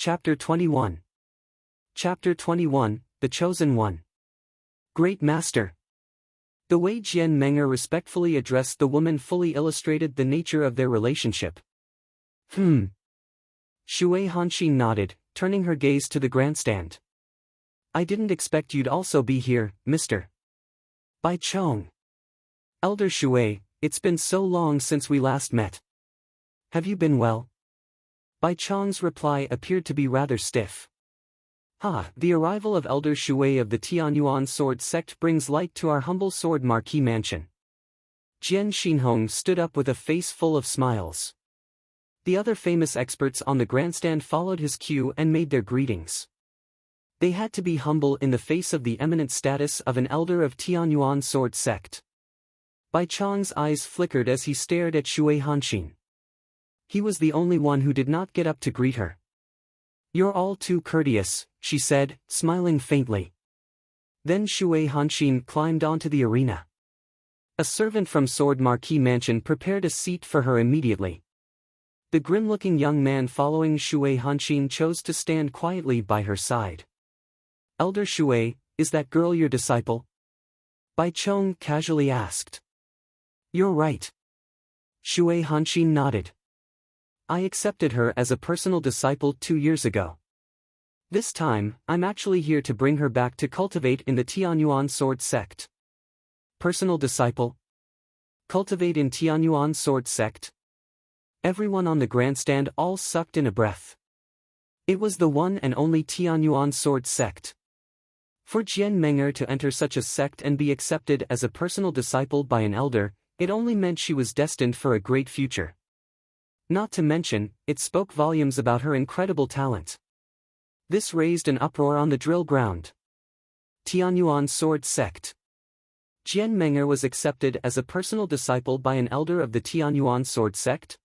Chapter 21. Chapter 21, The Chosen One. Great Master. The way Jian Menger respectfully addressed the woman fully illustrated the nature of their relationship. Shui Hanxin nodded, turning her gaze to the grandstand. I didn't expect you'd also be here, Mr. Bai Chong. Elder Shui, it's been so long since we last met. Have you been well? Bai Chong's reply appeared to be rather stiff. The arrival of Elder Shui of the Tianyuan sword sect brings light to our humble sword marquis mansion. Jian Xinhong stood up with a face full of smiles. The other famous experts on the grandstand followed his cue and made their greetings. They had to be humble in the face of the eminent status of an elder of Tianyuan sword sect. Bai Chong's eyes flickered as he stared at Shui Hanxin. He was the only one who did not get up to greet her. You're all too courteous, she said, smiling faintly. Then Shui Hanxin climbed onto the arena. A servant from Sword Marquis Mansion prepared a seat for her immediately. The grim-looking young man following Shui Hanxin chose to stand quietly by her side. Elder Shui, is that girl your disciple? Bai Chong casually asked. You're right. Shui Hanxin nodded. I accepted her as a personal disciple 2 years ago. This time, I'm actually here to bring her back to cultivate in the Tianyuan sword sect. Personal disciple? Cultivate in Tianyuan sword sect? Everyone on the grandstand all sucked in a breath. It was the one and only Tianyuan sword sect. For Jian Menger to enter such a sect and be accepted as a personal disciple by an elder, it only meant she was destined for a great future. Not to mention, it spoke volumes about her incredible talent. This raised an uproar on the drill ground. Tianyuan sword sect. Jian Menger was accepted as a personal disciple by an elder of the Tianyuan sword sect?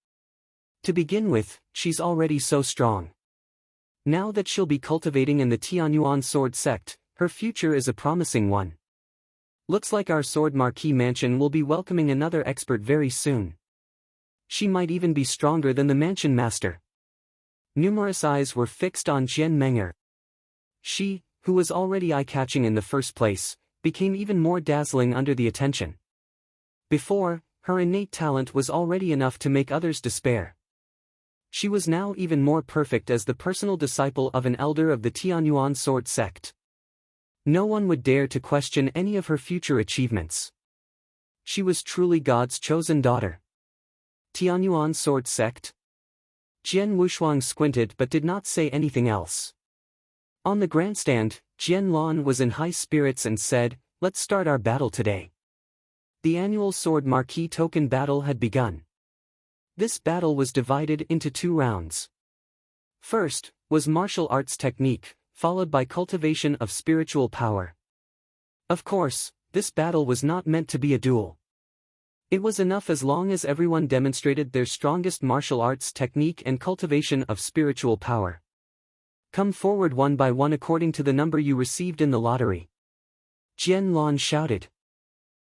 To begin with, she's already so strong. Now that she'll be cultivating in the Tianyuan sword sect, her future is a promising one. Looks like our Sword Marquis Mansion will be welcoming another expert very soon. She might even be stronger than the mansion master. Numerous eyes were fixed on Jian Menger. She, who was already eye-catching in the first place, became even more dazzling under the attention. Before, her innate talent was already enough to make others despair. She was now even more perfect as the personal disciple of an elder of the Tianyuan sword sect. No one would dare to question any of her future achievements. She was truly God's chosen daughter. Tianyuan sword sect? Jian Wushuang squinted but did not say anything else. On the grandstand, Jian Lan was in high spirits and said, let's start our battle today. The annual Sword Marquis token battle had begun. This battle was divided into 2 rounds. First, was martial arts technique, followed by cultivation of spiritual power. Of course, this battle was not meant to be a duel. It was enough as long as everyone demonstrated their strongest martial arts technique and cultivation of spiritual power. Come forward one by one according to the number you received in the lottery. Jian Lan shouted.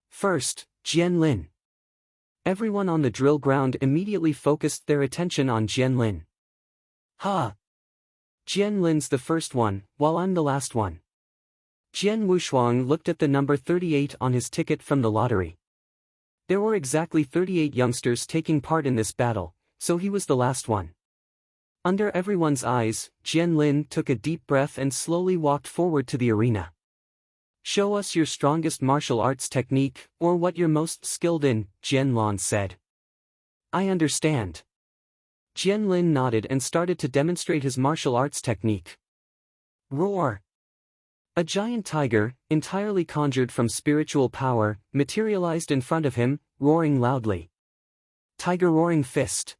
First, Jian Lin. Everyone on the drill ground immediately focused their attention on Jian Lin. Jian Lin's the first one, while I'm the last one. Jian Wushuang looked at the number 38 on his ticket from the lottery. There were exactly 38 youngsters taking part in this battle, so he was the last one. Under everyone's eyes, Jian Lin took a deep breath and slowly walked forward to the arena. Show us your strongest martial arts technique, or what you're most skilled in, Jian Lan said. I understand. Jian Lin nodded and started to demonstrate his martial arts technique. Roar! A giant tiger, entirely conjured from spiritual power, materialized in front of him, roaring loudly. Tiger Roaring Fist.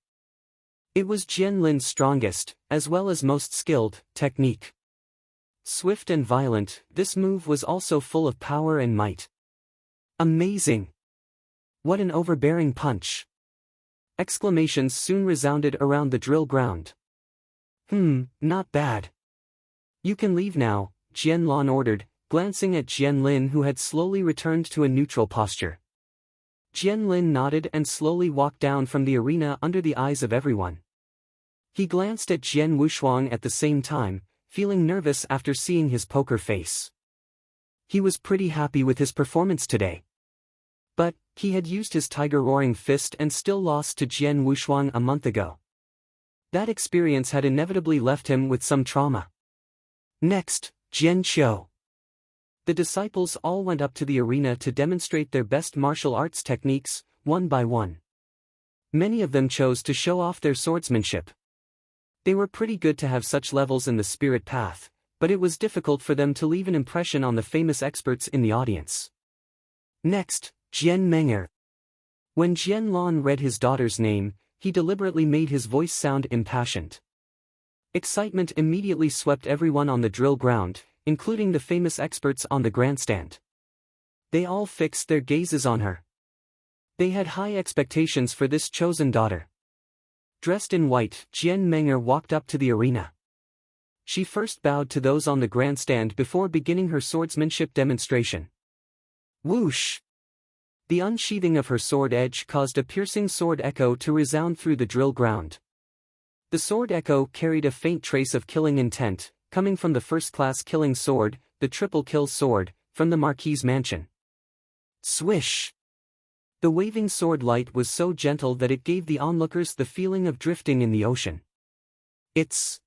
It was Jian Lin's strongest, as well as most skilled, technique. Swift and violent, this move was also full of power and might. Amazing! What an overbearing punch! Exclamations soon resounded around the drill ground. Not bad. You can leave now, Jian Lan ordered, glancing at Jian Lin who had slowly returned to a neutral posture. Jian Lin nodded and slowly walked down from the arena under the eyes of everyone. He glanced at Jian Wushuang at the same time, feeling nervous after seeing his poker face. He was pretty happy with his performance today. But, he had used his tiger roaring fist and still lost to Jian Wushuang a month ago. That experience had inevitably left him with some trauma. Next, Jian Qiu. The disciples all went up to the arena to demonstrate their best martial arts techniques, one by one. Many of them chose to show off their swordsmanship. They were pretty good to have such levels in the spirit path, but it was difficult for them to leave an impression on the famous experts in the audience. Next, Jian Meng'er. When Jian Lan read his daughter's name, he deliberately made his voice sound impassioned. Excitement immediately swept everyone on the drill ground, including the famous experts on the grandstand. They all fixed their gazes on her. They had high expectations for this chosen daughter. Dressed in white, Jian Meng'er walked up to the arena. She first bowed to those on the grandstand before beginning her swordsmanship demonstration. Whoosh! The unsheathing of her sword edge caused a piercing sword echo to resound through the drill ground. The sword echo carried a faint trace of killing intent, coming from the first-class killing sword, the triple kill sword, from the Marquis's mansion. Swish! The waving sword light was so gentle that it gave the onlookers the feeling of drifting in the ocean. It's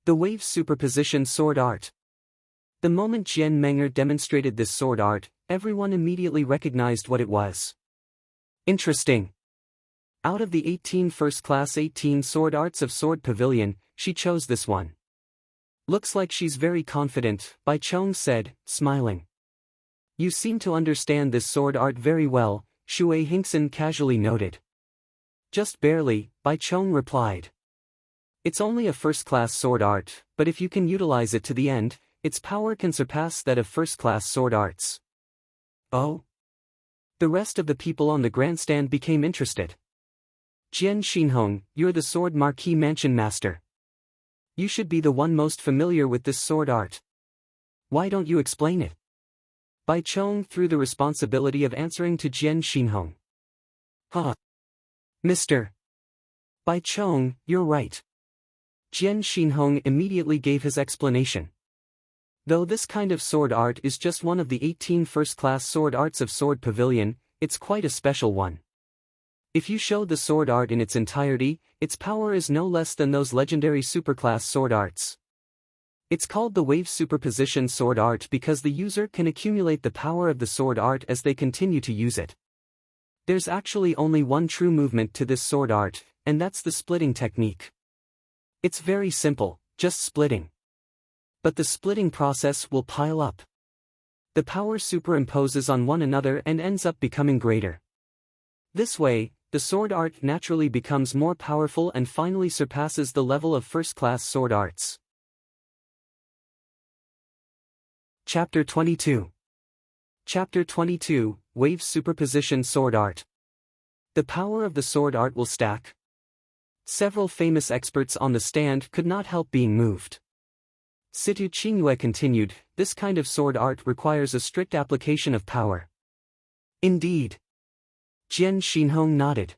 the wave superposition sword art. The moment Jian Meng'er demonstrated this sword art, everyone immediately recognized what it was. Interesting. Out of the 18 first-class 18 sword arts of Sword Pavilion, she chose this one. Looks like she's very confident, Bai Chong said, smiling. You seem to understand this sword art very well, Shui Hinkson casually noted. Just barely, Bai Chong replied. It's only a first-class sword art, but if you can utilize it to the end, its power can surpass that of first-class sword arts. Oh? The rest of the people on the grandstand became interested. Jian Xinhong, you're the Sword Marquis Mansion Master. You should be the one most familiar with this sword art. Why don't you explain it? Bai Chong threw the responsibility of answering to Jian Xinhong. Huh. Mr. Bai Chong, you're right. Jian Xinhong immediately gave his explanation. Though this kind of sword art is just one of the 18 first-class sword arts of Sword Pavilion, it's quite a special one. If you show the sword art in its entirety, its power is no less than those legendary superclass sword arts. It's called the wave superposition sword art because the user can accumulate the power of the sword art as they continue to use it. There's actually only one true movement to this sword art, and that's the splitting technique. It's very simple, just splitting. But the splitting process will pile up. The power superimposes on one another and ends up becoming greater. This way, the sword art naturally becomes more powerful and finally surpasses the level of first-class sword arts. Chapter 22. Chapter 22, Wave Superposition Sword Art. The power of the sword art will stack. Several famous experts on the stand could not help being moved. Situ Qingyue continued, this kind of sword art requires a strict application of power. Indeed. Jian Xinhong nodded.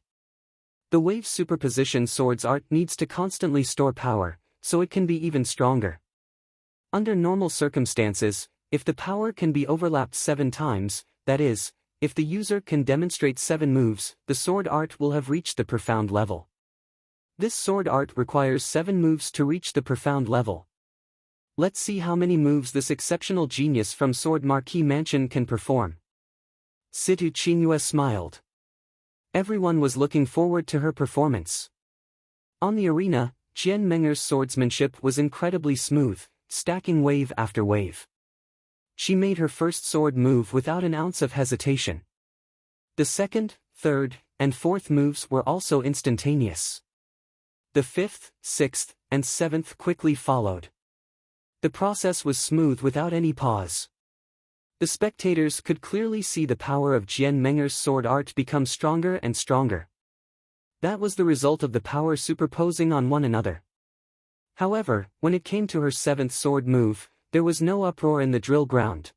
The wave superposition swords art needs to constantly store power, so it can be even stronger. Under normal circumstances, if the power can be overlapped 7 times, that is, if the user can demonstrate 7 moves, the sword art will have reached the profound level. This sword art requires 7 moves to reach the profound level. Let's see how many moves this exceptional genius from Sword Marquis Mansion can perform. Situ Qingyue smiled. Everyone was looking forward to her performance. On the arena, Jian Meng'er's swordsmanship was incredibly smooth, stacking wave after wave. She made her first sword move without an ounce of hesitation. The second, third, and fourth moves were also instantaneous. The 5th, 6th, and 7th quickly followed. The process was smooth without any pause. The spectators could clearly see the power of Jian Meng'er's sword art become stronger and stronger. That was the result of the power superposing on one another. However, when it came to her 7th sword move, there was no uproar in the drill ground.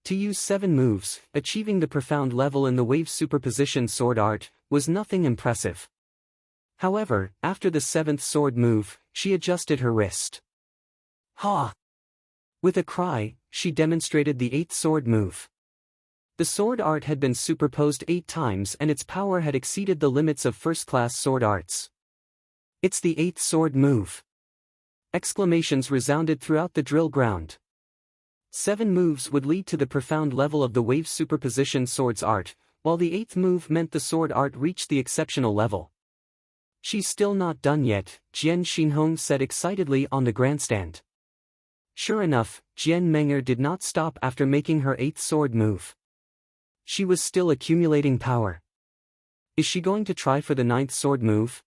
To use 7 moves, achieving the profound level in the wave superposition sword art, was nothing impressive. However, after the 7th sword move, she adjusted her wrist. Ha! With a cry, she demonstrated the 8th sword move. The sword art had been superposed 8 times and its power had exceeded the limits of first-class sword arts. It's the 8th sword move. Exclamations resounded throughout the drill ground. 7 moves would lead to the profound level of the wave superposition swords art, while the 8th move meant the sword art reached the exceptional level. She's still not done yet, Jian Xinhong said excitedly on the grandstand. Sure enough, Jian Menger did not stop after making her 8th sword move. She was still accumulating power. Is she going to try for the 9th sword move?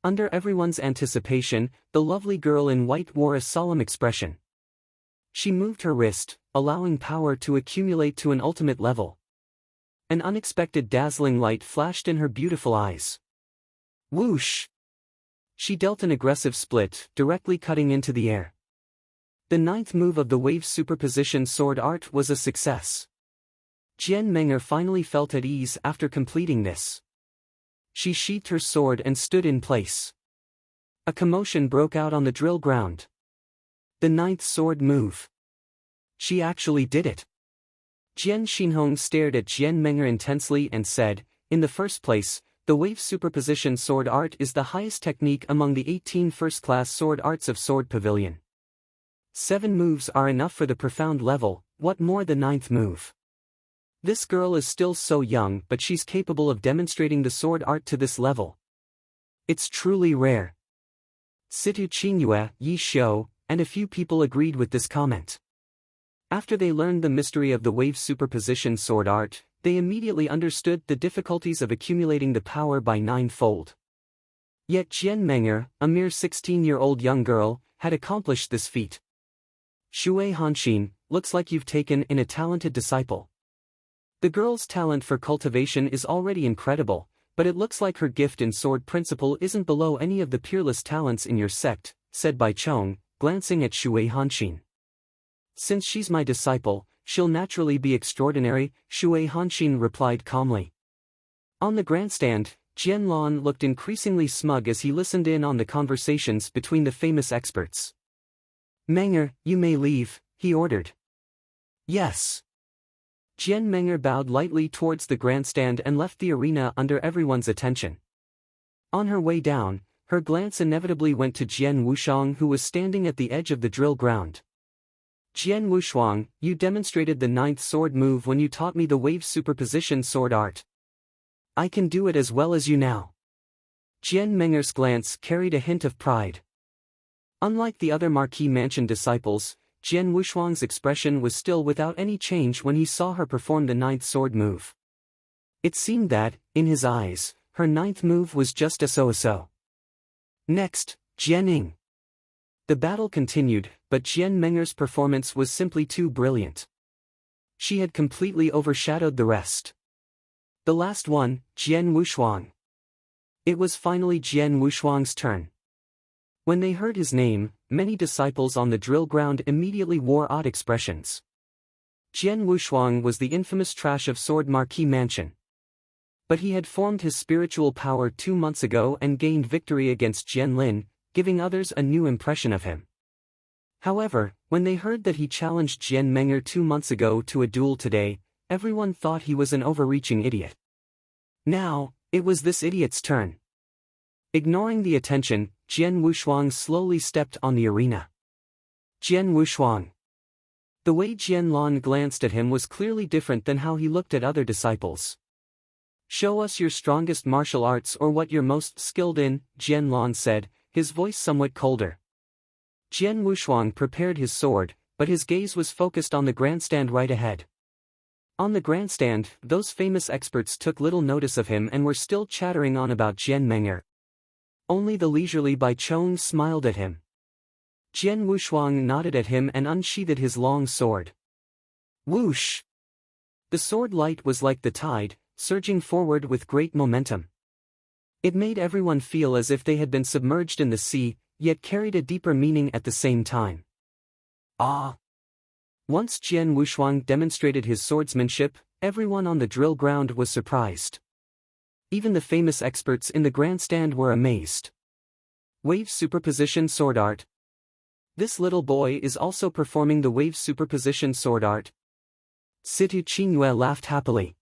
Under everyone's anticipation, the lovely girl in white wore a solemn expression. She moved her wrist, allowing power to accumulate to an ultimate level. An unexpected dazzling light flashed in her beautiful eyes. Whoosh! She dealt an aggressive split, directly cutting into the air. The 9th move of the wave superposition sword art was a success. Jian Menger finally felt at ease after completing this. She sheathed her sword and stood in place. A commotion broke out on the drill ground. The 9th sword move. She actually did it. Jian Xinhong stared at Jian Menger intensely and said, "In the first place, the wave superposition sword art is the highest technique among the 18 first-class sword arts of Sword Pavilion. 7 moves are enough for the profound level, what more the 9th move? This girl is still so young but she's capable of demonstrating the sword art to this level. It's truly rare." Situ Qingyue, Yi Xiu, and a few people agreed with this comment. After they learned the mystery of the wave superposition sword art, they immediately understood the difficulties of accumulating the power by 9-fold. Yet Jian Menger, a mere 16-year-old young girl, had accomplished this feat. "Shui Hanxin, looks like you've taken in a talented disciple. The girl's talent for cultivation is already incredible, but it looks like her gift in sword principle isn't below any of the peerless talents in your sect," said Bai Chong, glancing at Shui Hanxin. "Since she's my disciple, she'll naturally be extraordinary," Shui Hanxin replied calmly. On the grandstand, Jian Lan looked increasingly smug as he listened in on the conversations between the famous experts. "Menger, you may leave," he ordered. "Yes." Jian Menger bowed lightly towards the grandstand and left the arena under everyone's attention. On her way down, her glance inevitably went to Jian Wushang, who was standing at the edge of the drill ground. "Jian Wushang, you demonstrated the 9th sword move when you taught me the wave superposition sword art. I can do it as well as you now." Jian Menger's glance carried a hint of pride. Unlike the other Marquis Mansion disciples, Jian Wushang's expression was still without any change when he saw her perform the 9th sword move. It seemed that, in his eyes, her 9th move was just a so-so. Next, Jianing. The battle continued, but Jian Menger's performance was simply too brilliant. She had completely overshadowed the rest. The last one, Jian Wushang. It was finally Jian Wushang's turn. When they heard his name, many disciples on the drill ground immediately wore odd expressions. Jian Wushang was the infamous trash of Sword Marquis Mansion. But he had formed his spiritual power 2 months ago and gained victory against Jian Lin, giving others a new impression of him. However, when they heard that he challenged Jian Menger 2 months ago to a duel today, everyone thought he was an overreaching idiot. Now, it was this idiot's turn. Ignoring the attention, Jian Wushang slowly stepped on the arena. Jian Wushang. The way Jian Lan glanced at him was clearly different than how he looked at other disciples. "Show us your strongest martial arts or what you're most skilled in," Jian Lan said, his voice somewhat colder. Jian Wushang prepared his sword, but his gaze was focused on the grandstand right ahead. On the grandstand, those famous experts took little notice of him and were still chattering on about Jian Menger. Only the leisurely Bai Chong smiled at him. Jian Wushang nodded at him and unsheathed his long sword. Whoosh! The sword light was like the tide, surging forward with great momentum. It made everyone feel as if they had been submerged in the sea, yet carried a deeper meaning at the same time. Ah! Once Jian Wushang demonstrated his swordsmanship, everyone on the drill ground was surprised. Even the famous experts in the grandstand were amazed. Wave superposition sword art. This little boy is also performing the wave superposition sword art. Situ Qingyue laughed happily.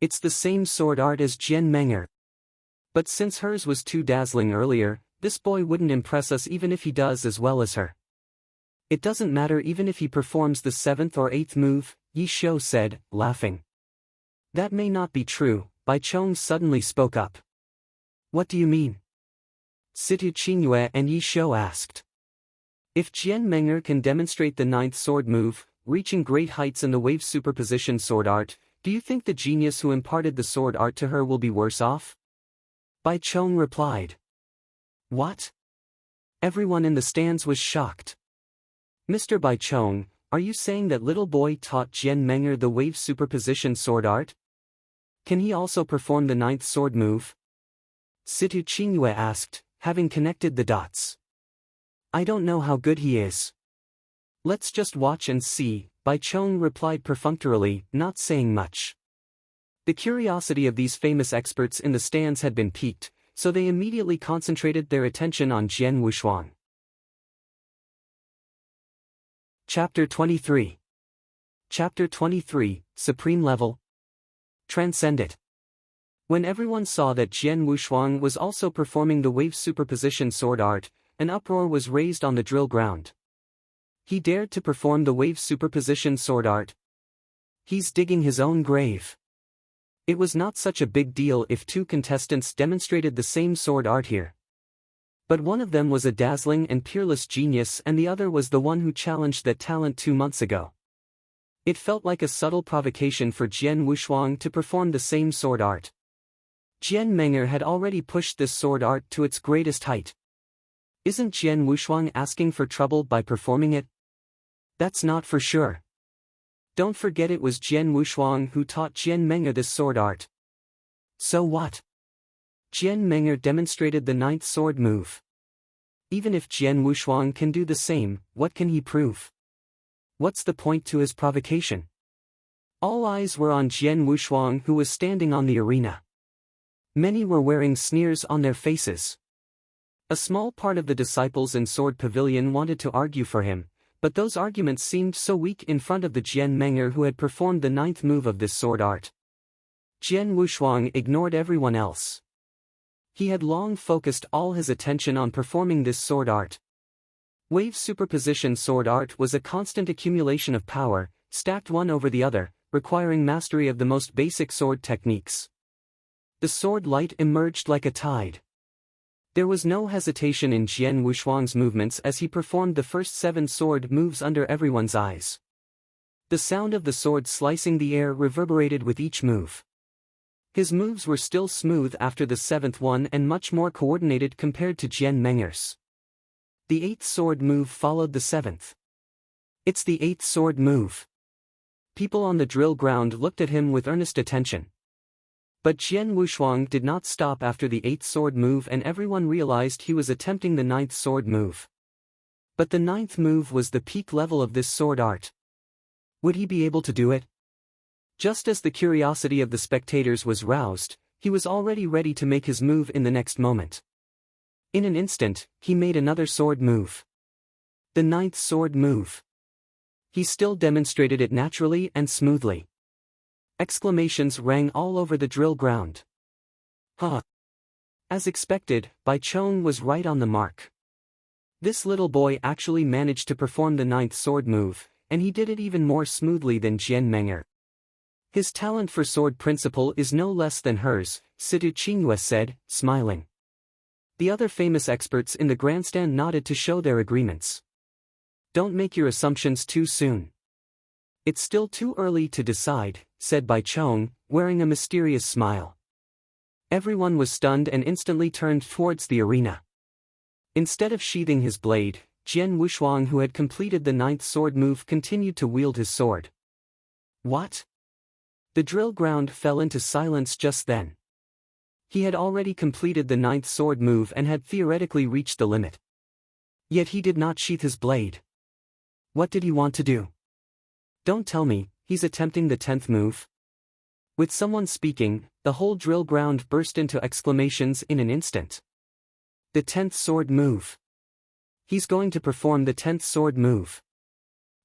It's the same sword art as Jian Meng'er. But since hers was too dazzling earlier, this boy wouldn't impress us even if he does as well as her. It doesn't matter even if he performs the 7th or 8th move, Yi Shou said, laughing. That may not be true, Bai Chong suddenly spoke up. What do you mean? Situ Qingyue and Yi Shou asked. If Jian Meng'er can demonstrate the 9th sword move, reaching great heights in the wave superposition sword art, do you think the genius who imparted the sword art to her will be worse off? Bai Chong replied. What? Everyone in the stands was shocked. Mr. Bai Chong, are you saying that little boy taught Jian Meng'er the wave superposition sword art? Can he also perform the 9th sword move? Situ Qingyue asked, having connected the dots. I don't know how good he is. Let's just watch and see, Bai Chong replied perfunctorily, not saying much. The curiosity of these famous experts in the stands had been piqued, so they immediately concentrated their attention on Jian Wushuang. Chapter 23. Chapter 23, Supreme Level. Transcend it. When everyone saw that Jian Wushuang was also performing the wave superposition sword art, an uproar was raised on the drill ground. He dared to perform the wave superposition sword art. He's digging his own grave. It was not such a big deal if two contestants demonstrated the same sword art here. But one of them was a dazzling and peerless genius and the other was the one who challenged that talent 2 months ago. It felt like a subtle provocation for Jian Wushuang to perform the same sword art. Jian Meng'er had already pushed this sword art to its greatest height. Isn't Jian Wushuang asking for trouble by performing it? That's not for sure. Don't forget it was Jian Wushuang who taught Jian Meng'er this sword art. So what? Jian Meng'er demonstrated the 9th sword move. Even if Jian Wushuang can do the same, what can he prove? What's the point to his provocation? All eyes were on Jian Wushuang who was standing on the arena. Many were wearing sneers on their faces. A small part of the disciples in Sword Pavilion wanted to argue for him, but those arguments seemed so weak in front of the Jian Meng'er who had performed the 9th move of this sword art. Jian Wushuang ignored everyone else. He had long focused all his attention on performing this sword art. Wave superposition sword art was a constant accumulation of power, stacked one over the other, requiring mastery of the most basic sword techniques. The sword light emerged like a tide. There was no hesitation in Jian Wushuang's movements as he performed the first 7 sword moves under everyone's eyes. The sound of the sword slicing the air reverberated with each move. His moves were still smooth after the 7th one and much more coordinated compared to Jian Meng'er's. The 8th sword move followed the 7th. It's the 8th sword move. People on the drill ground looked at him with earnest attention. But Jian Wushuang did not stop after the 8th sword move and everyone realized he was attempting the 9th sword move. But the 9th move was the peak level of this sword art. Would he be able to do it? Just as the curiosity of the spectators was roused, he was already ready to make his move in the next moment. In an instant, he made another sword move. The 9th sword move. He still demonstrated it naturally and smoothly. Exclamations rang all over the drill ground. Huh! As expected, Bai Chong was right on the mark. This little boy actually managed to perform the 9th sword move, and he did it even more smoothly than Jian Meng'er. His talent for sword principle is no less than hers, Situ Qingyue said, smiling. The other famous experts in the grandstand nodded to show their agreements. Don't make your assumptions too soon. It's still too early to decide, said Bai Chong, wearing a mysterious smile. Everyone was stunned and instantly turned towards the arena. Instead of sheathing his blade, Jian Wushuang who had completed the 9th sword move continued to wield his sword. What? The drill ground fell into silence just then. He had already completed the 9th sword move and had theoretically reached the limit. Yet he did not sheath his blade. What did he want to do? Don't tell me, he's attempting the 10th move? With someone speaking, the whole drill ground burst into exclamations in an instant. The 10th sword move. He's going to perform the 10th sword move.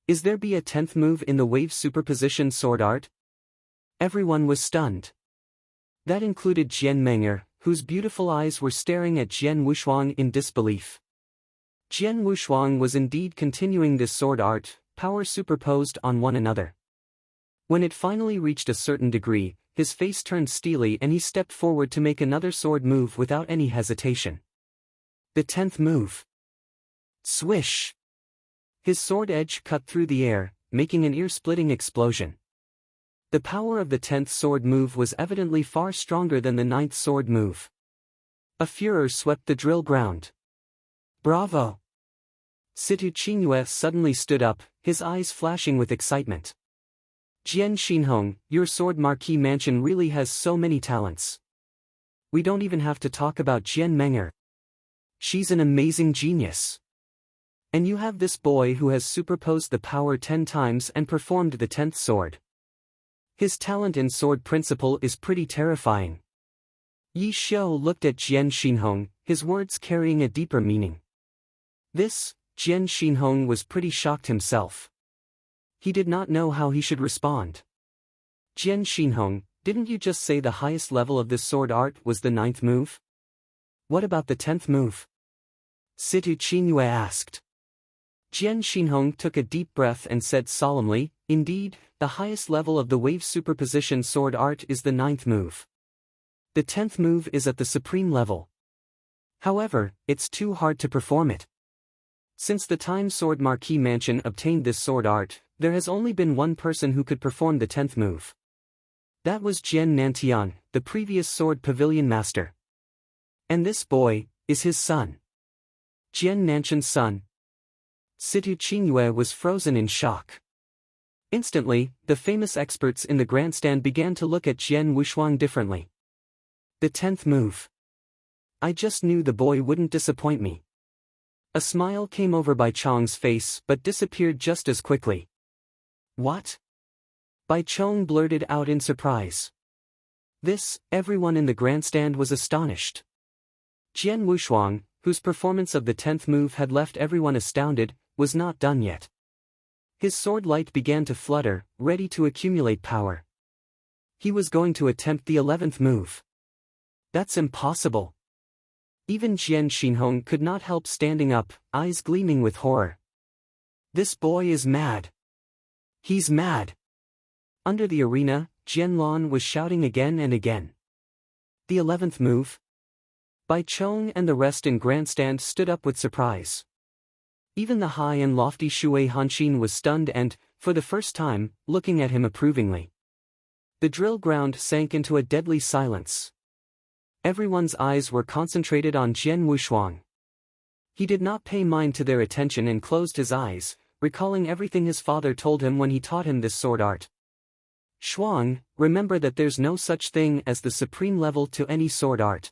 Is there be a 10th move in the wave superposition sword art? Everyone was stunned. That included Jian Menger, whose beautiful eyes were staring at Jian Wushuang in disbelief. Jian Wushuang was indeed continuing this sword art, power superposed on one another. When it finally reached a certain degree, his face turned steely and he stepped forward to make another sword move without any hesitation. The 10th move. Swish! His sword edge cut through the air, making an ear-splitting explosion. The power of the 10th sword move was evidently far stronger than the 9th sword move. A furor swept the drill ground. Bravo! Situ Qingyue suddenly stood up, his eyes flashing with excitement. Jian Xinhong, your sword marquee mansion really has so many talents. We don't even have to talk about Jian Menger. She's an amazing genius. And you have this boy who has superposed the power 10 times and performed the 10th sword. His talent in sword principle is pretty terrifying. Yi Xiu looked at Jian Xinhong, his words carrying a deeper meaning. Jian Xinhong was pretty shocked himself. He did not know how he should respond. Jian Xinhong, didn't you just say the highest level of this sword art was the 9th move? What about the 10th move? Situ Qingyue asked. Jian Xinhong took a deep breath and said solemnly, indeed, the highest level of the wave superposition sword art is the 9th move. The 10th move is at the supreme level. However, it's too hard to perform it. Since the time Sword Marquee Mansion obtained this sword art, there has only been one person who could perform the 10th move. That was Jian Nantian, the previous sword pavilion master. And this boy is his son. Jian Nantian's son. Situ Qingyue was frozen in shock. Instantly, the famous experts in the grandstand began to look at Jian Wushuang differently. The 10th move. I just knew the boy wouldn't disappoint me. A smile came over Bai Chong's face but disappeared just as quickly. What? Bai Chong blurted out in surprise. Everyone in the grandstand was astonished. Jian Wushuang, whose performance of the 10th move had left everyone astounded, was not done yet. His sword light began to flutter, ready to accumulate power. He was going to attempt the 11th move. That's impossible. Even Jian Xinhong could not help standing up, eyes gleaming with horror. This boy is mad. He's mad. Under the arena, Jian Lan was shouting again and again. The 11th move? Bai Chong and the rest in grandstand stood up with surprise. Even the high and lofty Shui Hanxin was stunned and, for the first time, looking at him approvingly. The drill ground sank into a deadly silence. Everyone's eyes were concentrated on Jian Wushuang. He did not pay mind to their attention and closed his eyes, recalling everything his father told him when he taught him this sword art. Shuang, remember that there's no such thing as the supreme level to any sword art.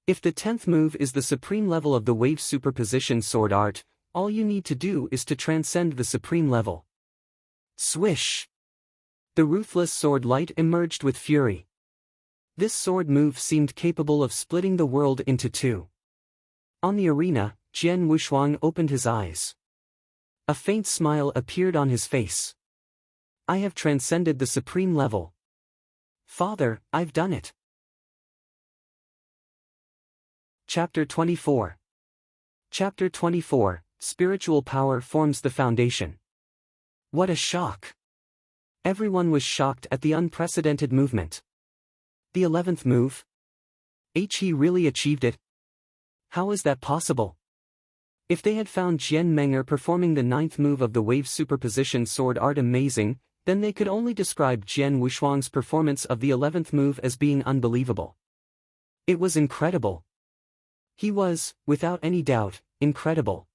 If the 10th move is the supreme level of the wave superposition sword art, all you need to do is to transcend the supreme level. Swish! The ruthless sword light emerged with fury. This sword move seemed capable of splitting the world into two. On the arena, Jian Wushuang opened his eyes. A faint smile appeared on his face. I have transcended the supreme level. Father, I've done it. Chapter 24. Chapter 24, Spiritual Power Forms the Foundation. What a shock! Everyone was shocked at the unprecedented movement. The 11th move? He really achieved it? How is that possible? If they had found Jian Menger performing the 9th move of the wave superposition sword art amazing, then they could only describe Jian Wushuang's performance of the 11th move as being unbelievable. It was incredible. He was, without any doubt, incredible.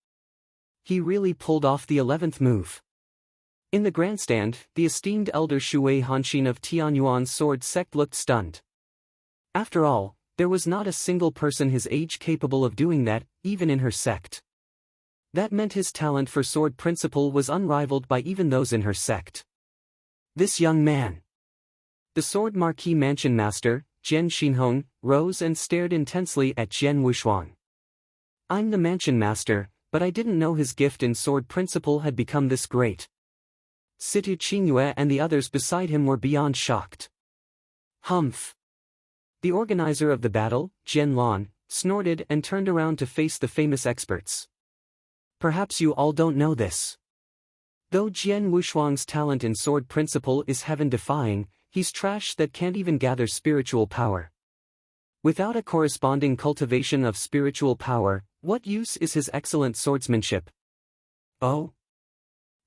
He really pulled off the 11th move. In the grandstand, the esteemed elder Shui Hanxin of Tianyuan's sword sect looked stunned. After all, there was not a single person his age capable of doing that, even in her sect. That meant his talent for sword principle was unrivaled by even those in her sect. This young man. The Sword Marquis Mansion Master, Jian Xinhong, rose and stared intensely at Jian Wushuang. I'm the Mansion Master, but I didn't know his gift in sword principle had become this great. Situ Qingyue and the others beside him were beyond shocked. Humph. The organizer of the battle, Jian Lan, snorted and turned around to face the famous experts. Perhaps you all don't know this. Though Jian Wushuang's talent in sword principle is heaven-defying, he's trash that can't even gather spiritual power. Without a corresponding cultivation of spiritual power, what use is his excellent swordsmanship? Oh?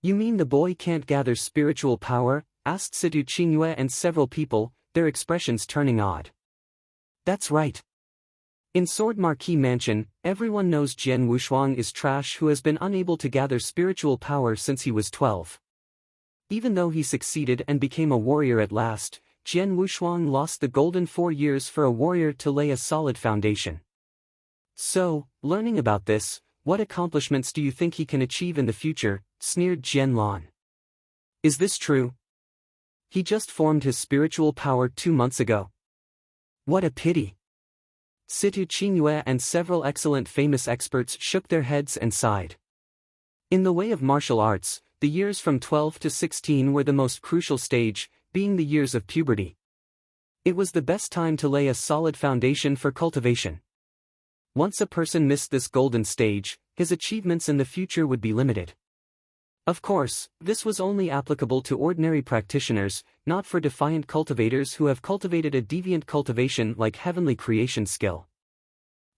You mean the boy can't gather spiritual power? Asked Situ Qingyue and several people, their expressions turning odd. That's right. In Sword Marquis Mansion, everyone knows Jian Wushuang is trash who has been unable to gather spiritual power since he was 12. Even though he succeeded and became a warrior at last, Jian Wushuang lost the golden 4 years for a warrior to lay a solid foundation. So, learning about this, what accomplishments do you think he can achieve in the future? Sneered Jian Lan. Is this true? He just formed his spiritual power 2 months ago. What a pity. Situ Qingyue and several excellent famous experts shook their heads and sighed. In the way of martial arts, the years from 12 to 16 were the most crucial stage, being the years of puberty. It was the best time to lay a solid foundation for cultivation. Once a person missed this golden stage, his achievements in the future would be limited. Of course, this was only applicable to ordinary practitioners, not for defiant cultivators who have cultivated a deviant cultivation like heavenly creation skill.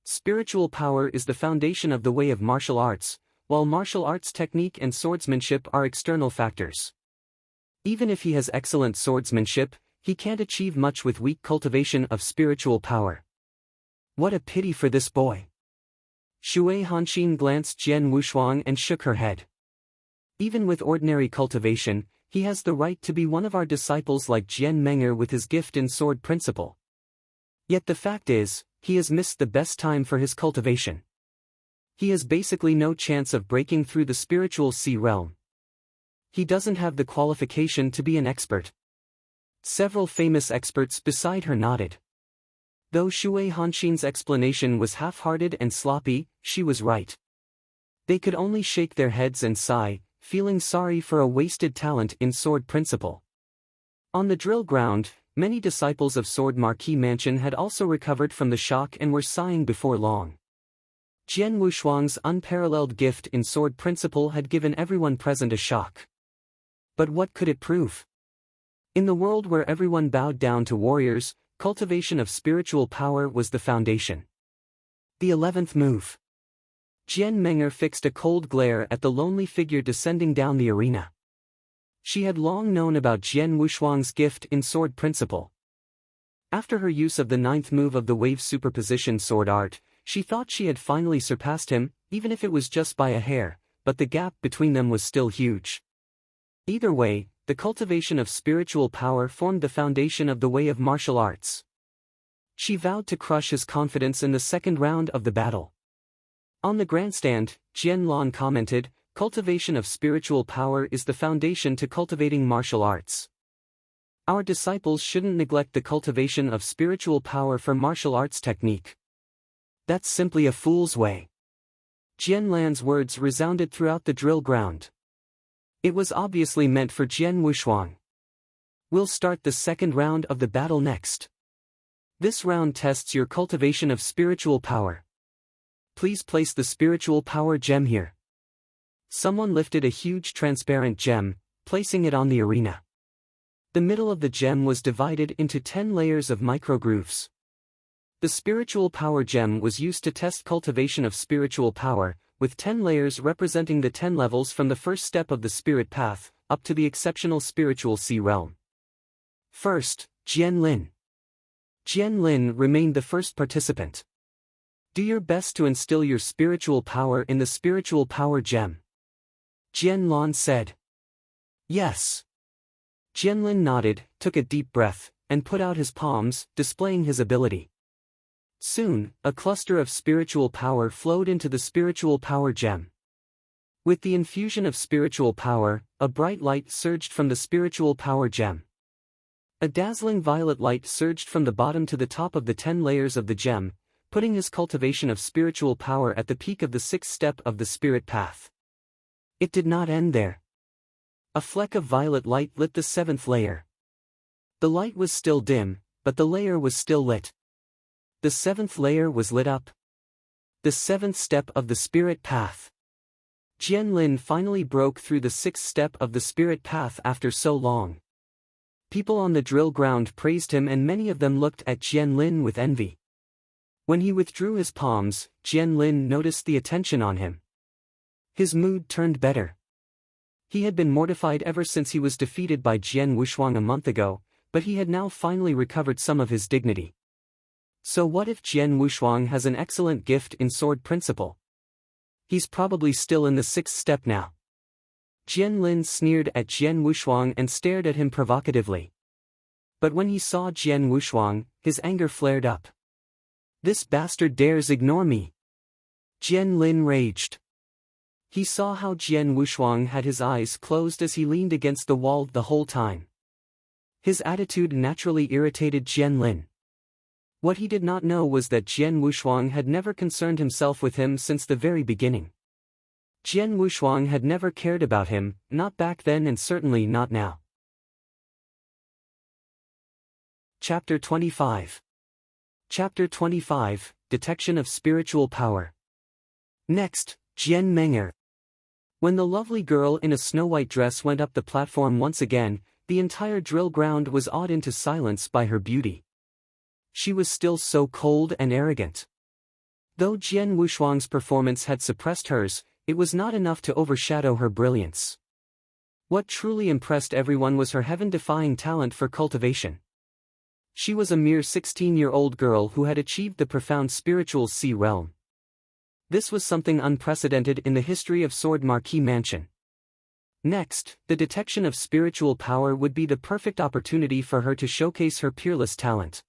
Spiritual power is the foundation of the way of martial arts, while martial arts technique and swordsmanship are external factors. Even if he has excellent swordsmanship, he can't achieve much with weak cultivation of spiritual power. What a pity for this boy. Shui Hanxin glanced Jian Wushuang and shook her head. Even with ordinary cultivation, he has the right to be one of our disciples like Jian Menger with his gift in sword principle. Yet the fact is, he has missed the best time for his cultivation. He has basically no chance of breaking through the spiritual sea realm. He doesn't have the qualification to be an expert. Several famous experts beside her nodded. Though Shui Hanxin's explanation was half-hearted and sloppy, she was right. They could only shake their heads and sigh, feeling sorry for a wasted talent in sword principle. On the drill ground, many disciples of Sword Marquis Mansion had also recovered from the shock and were sighing before long. Jian Wushuang's unparalleled gift in sword principle had given everyone present a shock. But what could it prove? In the world where everyone bowed down to warriors, cultivation of spiritual power was the foundation. The 11th move. Jian Menger fixed a cold glare at the lonely figure descending down the arena. She had long known about Jian Wushuang's gift in sword principle. After her use of the 9th move of the wave superposition sword art, she thought she had finally surpassed him, even if it was just by a hair, but the gap between them was still huge. Either way, the cultivation of spiritual power formed the foundation of the way of martial arts. She vowed to crush his confidence in the second round of the battle. On the grandstand, Jian Lan commented, "Cultivation of spiritual power is the foundation to cultivating martial arts. Our disciples shouldn't neglect the cultivation of spiritual power for martial arts technique. That's simply a fool's way." Jian Lan's words resounded throughout the drill ground. It was obviously meant for Jian Wushuang. We'll start the second round of the battle next. This round tests your cultivation of spiritual power. Please place the spiritual power gem here. Someone lifted a huge transparent gem, placing it on the arena. The middle of the gem was divided into 10 layers of microgrooves. The spiritual power gem was used to test cultivation of spiritual power, with 10 layers representing the 10 levels from the first step of the spirit path, up to the exceptional spiritual sea realm. First, Jian Lin. Jian Lin remained the first participant. Do your best to instill your spiritual power in the spiritual power gem. Jian Lan said. Yes. Jian Lin nodded, took a deep breath, and put out his palms, displaying his ability. Soon, a cluster of spiritual power flowed into the spiritual power gem. With the infusion of spiritual power, a bright light surged from the spiritual power gem. A dazzling violet light surged from the bottom to the top of the 10 layers of the gem, putting his cultivation of spiritual power at the peak of the 6th step of the spirit path. It did not end there. A fleck of violet light lit the 7th layer. The light was still dim, but the layer was still lit. The 7th layer was lit up. The 7th step of the spirit path. Jian Lin finally broke through the 6th step of the spirit path after so long. People on the drill ground praised him and many of them looked at Jian Lin with envy. When he withdrew his palms, Jian Lin noticed the attention on him. His mood turned better. He had been mortified ever since he was defeated by Jian Wushuang a month ago, but he had now finally recovered some of his dignity. So what if Jian Wushuang has an excellent gift in sword principle? He's probably still in the 6th step now. Jian Lin sneered at Jian Wushuang and stared at him provocatively. But when he saw Jian Wushuang, his anger flared up. This bastard dares ignore me. Jian Lin raged. He saw how Jian Wushuang had his eyes closed as he leaned against the wall the whole time. His attitude naturally irritated Jian Lin. What he did not know was that Jian Wushuang had never concerned himself with him since the very beginning. Jian Wushuang had never cared about him, not back then and certainly not now. Chapter 25. Chapter 25, Detection of Spiritual Power. Next, Jian Meng'er. When the lovely girl in a snow-white dress went up the platform once again, the entire drill ground was awed into silence by her beauty. She was still so cold and arrogant. Though Jian Wushuang's performance had suppressed hers, it was not enough to overshadow her brilliance. What truly impressed everyone was her heaven-defying talent for cultivation. She was a mere 16-year-old girl who had achieved the profound spiritual sea realm. This was something unprecedented in the history of Sword Marquis Mansion. Next, the detection of spiritual power would be the perfect opportunity for her to showcase her peerless talent.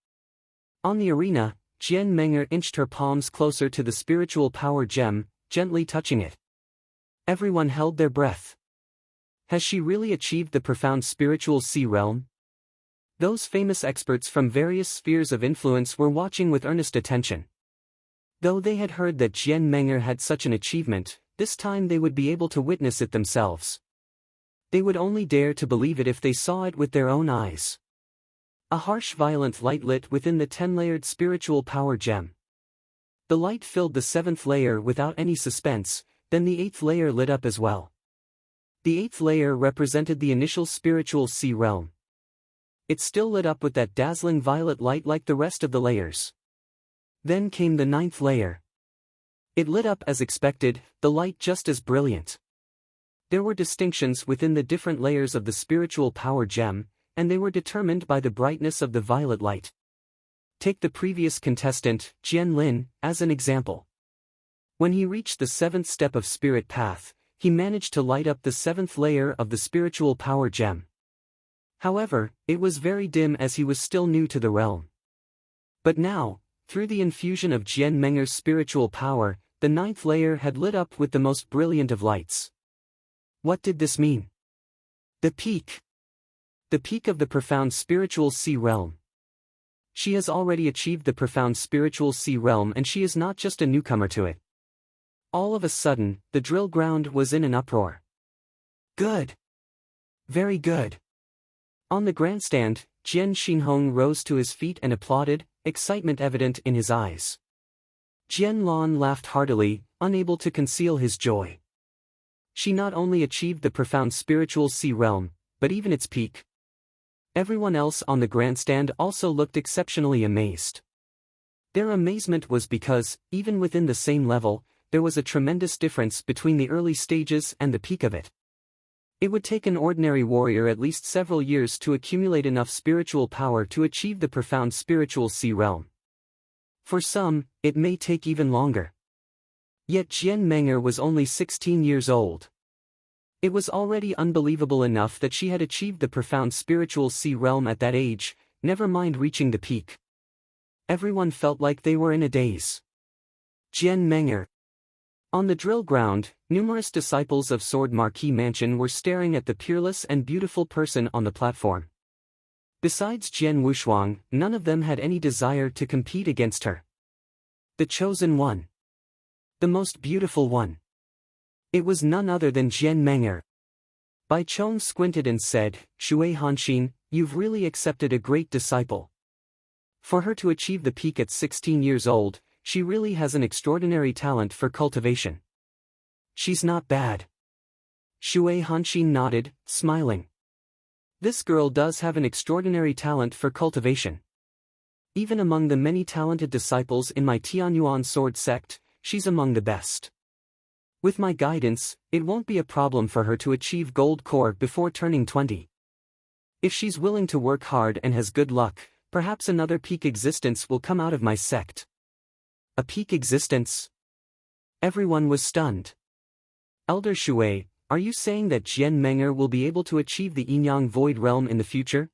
On the arena, Jian Meng'er inched her palms closer to the spiritual power gem, gently touching it. Everyone held their breath. Has she really achieved the profound spiritual sea realm? Those famous experts from various spheres of influence were watching with earnest attention. Though they had heard that Jian Meng'er had such an achievement, this time they would be able to witness it themselves. They would only dare to believe it if they saw it with their own eyes. A harsh violent light lit within the 10-layered spiritual power gem. The light filled the 7th layer without any suspense, then the 8th layer lit up as well. The 8th layer represented the initial spiritual sea realm. It still lit up with that dazzling violet light like the rest of the layers. Then came the 9th layer. It lit up as expected, the light just as brilliant. There were distinctions within the different layers of the spiritual power gem, and they were determined by the brightness of the violet light. Take the previous contestant, Jian Lin, as an example. When he reached the 7th step of spirit path, he managed to light up the 7th layer of the spiritual power gem. However, it was very dim as he was still new to the realm. But now, through the infusion of Jian Meng'er's spiritual power, the 9th layer had lit up with the most brilliant of lights. What did this mean? The peak. The peak of the profound spiritual sea realm. She has already achieved the profound spiritual sea realm and she is not just a newcomer to it. All of a sudden, the drill ground was in an uproar. Good. Very good. On the grandstand, Jian Xinhong rose to his feet and applauded, excitement evident in his eyes. Jian Lan laughed heartily, unable to conceal his joy. She not only achieved the profound spiritual sea realm, but even its peak. Everyone else on the grandstand also looked exceptionally amazed. Their amazement was because, even within the same level, there was a tremendous difference between the early stages and the peak of it. It would take an ordinary warrior at least several years to accumulate enough spiritual power to achieve the profound spiritual sea realm. For some, it may take even longer. Yet Jian Meng'er was only 16 years old. It was already unbelievable enough that she had achieved the profound spiritual sea realm at that age, never mind reaching the peak. Everyone felt like they were in a daze. Jian Meng'er. On the drill ground, numerous disciples of Sword Marquis Mansion were staring at the peerless and beautiful person on the platform. Besides Jian Wushuang, none of them had any desire to compete against her. The chosen one. The most beautiful one. It was none other than Jian Meng'er. Bai Chong squinted and said, Shui Hanxin, you've really accepted a great disciple. For her to achieve the peak at 16 years old, she really has an extraordinary talent for cultivation. She's not bad. Shui Hanxin nodded, smiling. This girl does have an extraordinary talent for cultivation. Even among the many talented disciples in my Tianyuan sword sect, she's among the best. With my guidance, it won't be a problem for her to achieve gold core before turning 20. If she's willing to work hard and has good luck, perhaps another peak existence will come out of my sect. A peak existence? Everyone was stunned. Elder Shui, are you saying that Jian Meng'er will be able to achieve the Yinyang Void Realm in the future?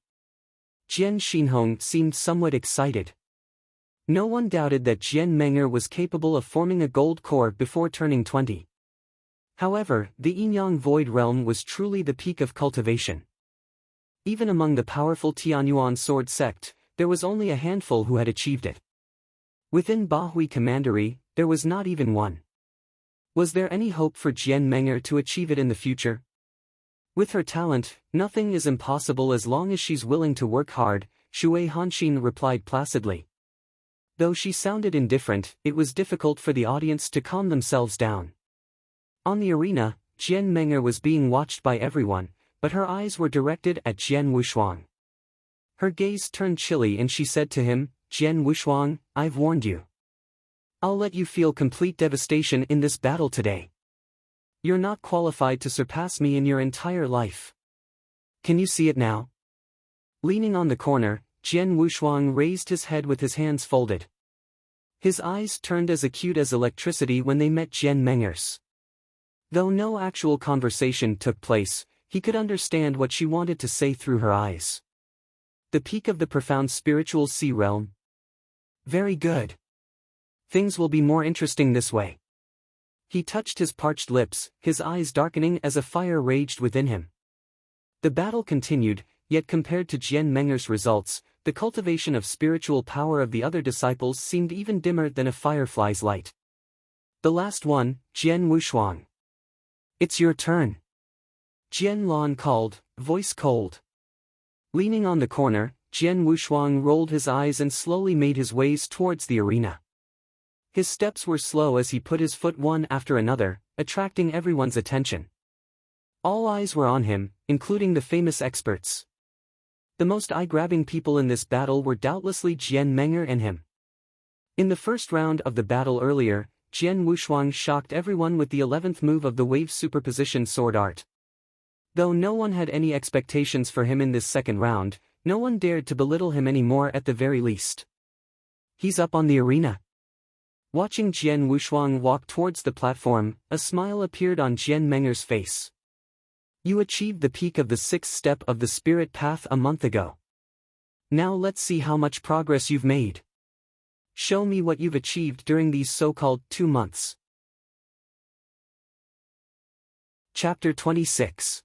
Jian Xinhong seemed somewhat excited. No one doubted that Jian Meng'er was capable of forming a gold core before turning 20. However, the Yinyang Void Realm was truly the peak of cultivation. Even among the powerful Tianyuan sword sect, there was only a handful who had achieved it. Within Bahui Commandery, there was not even one. Was there any hope for Jian Meng'er to achieve it in the future? With her talent, nothing is impossible as long as she's willing to work hard, Shui Hanxin replied placidly. Though she sounded indifferent, it was difficult for the audience to calm themselves down. On the arena, Jian Meng'er was being watched by everyone, but her eyes were directed at Jian Wushuang. Her gaze turned chilly and she said to him, Jian Wushuang, I've warned you. I'll let you feel complete devastation in this battle today. You're not qualified to surpass me in your entire life. Can you see it now? Leaning on the corner, Jian Wushuang raised his head with his hands folded. His eyes turned as acute as electricity when they met Jian Meng'er's. Though no actual conversation took place, he could understand what she wanted to say through her eyes. The peak of the profound spiritual sea realm. Very good. Things will be more interesting this way. He touched his parched lips, his eyes darkening as a fire raged within him. The battle continued, yet compared to Jian Meng'er's results, the cultivation of spiritual power of the other disciples seemed even dimmer than a firefly's light. The last one, Jian Wushuang. It's your turn. Jian Lan called, voice cold. Leaning on the corner, Jian Wushuang rolled his eyes and slowly made his ways towards the arena. His steps were slow as he put his foot one after another, attracting everyone's attention. All eyes were on him, including the famous experts. The most eye-grabbing people in this battle were doubtlessly Jian Meng'er and him. In the first round of the battle earlier, Jian Wushuang shocked everyone with the 11th move of the wave superposition sword art. Though no one had any expectations for him in this second round, no one dared to belittle him anymore at the very least. He's up on the arena. Watching Jian Wushuang walk towards the platform, a smile appeared on Jian Meng'er's face. You achieved the peak of the 6th step of the spirit path a month ago. Now let's see how much progress you've made. Show me what you've achieved during these so-called 2 months. Chapter 26.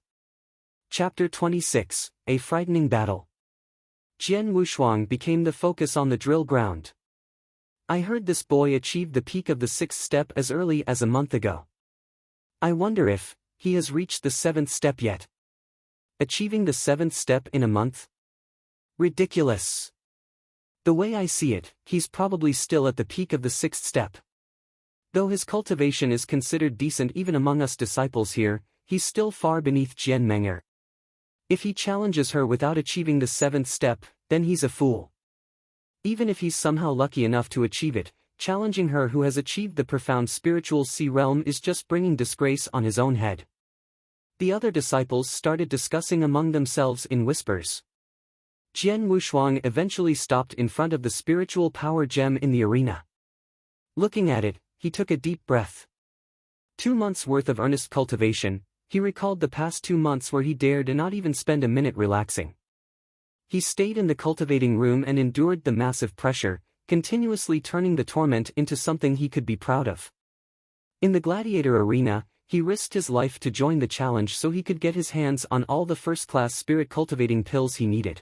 Chapter 26, A Frightening Battle. Jian Wushuang became the focus on the drill ground. I heard this boy achieved the peak of the 6th step as early as a month ago. I wonder if he has reached the 7th step yet. Achieving the 7th step in a month? Ridiculous. The way I see it, he's probably still at the peak of the 6th step. Though his cultivation is considered decent even among us disciples here, he's still far beneath Jian Meng'er. If he challenges her without achieving the 7th step, then he's a fool. Even if he's somehow lucky enough to achieve it, challenging her who has achieved the profound spiritual sea realm is just bringing disgrace on his own head. The other disciples started discussing among themselves in whispers. Jian Wushuang eventually stopped in front of the spiritual power gem in the arena. Looking at it, he took a deep breath. 2 months' worth of earnest cultivation, he recalled the past 2 months where he dared not even spend a minute relaxing. He stayed in the cultivating room and endured the massive pressure, continuously turning the torment into something he could be proud of. In the gladiator arena, he risked his life to join the challenge so he could get his hands on all the first-class spirit cultivating pills he needed.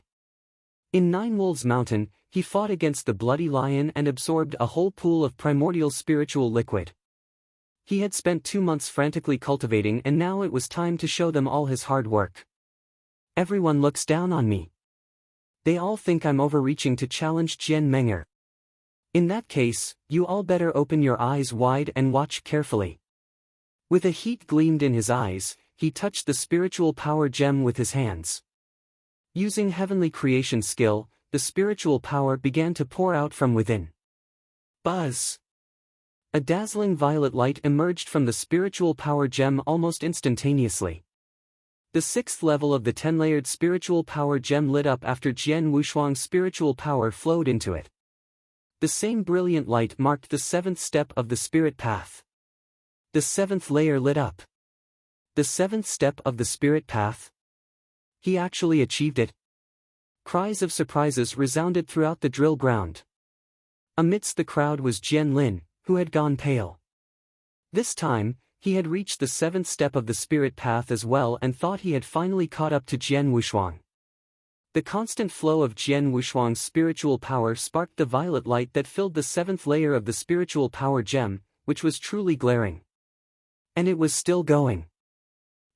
In Nine Wolves Mountain, he fought against the bloody lion and absorbed a whole pool of primordial spiritual liquid. He had spent 2 months frantically cultivating, and now it was time to show them all his hard work. Everyone looks down on me. They all think I'm overreaching to challenge Jian Meng'er. In that case, you all better open your eyes wide and watch carefully. With a heat gleamed in his eyes, he touched the spiritual power gem with his hands. Using heavenly creation skill, the spiritual power began to pour out from within. Buzz! A dazzling violet light emerged from the spiritual power gem almost instantaneously. The 6th level of the 10-layered spiritual power gem lit up after Jian Wushuang's spiritual power flowed into it. The same brilliant light marked the 7th step of the spirit path. The 7th layer lit up. The 7th step of the spirit path? He actually achieved it. Cries of surprises resounded throughout the drill ground. Amidst the crowd was Jian Lin, who had gone pale. This time, he had reached the 7th step of the spirit path as well and thought he had finally caught up to Jian Wushuang. The constant flow of Jian Wushuang's spiritual power sparked the violet light that filled the 7th layer of the spiritual power gem, which was truly glaring. And it was still going.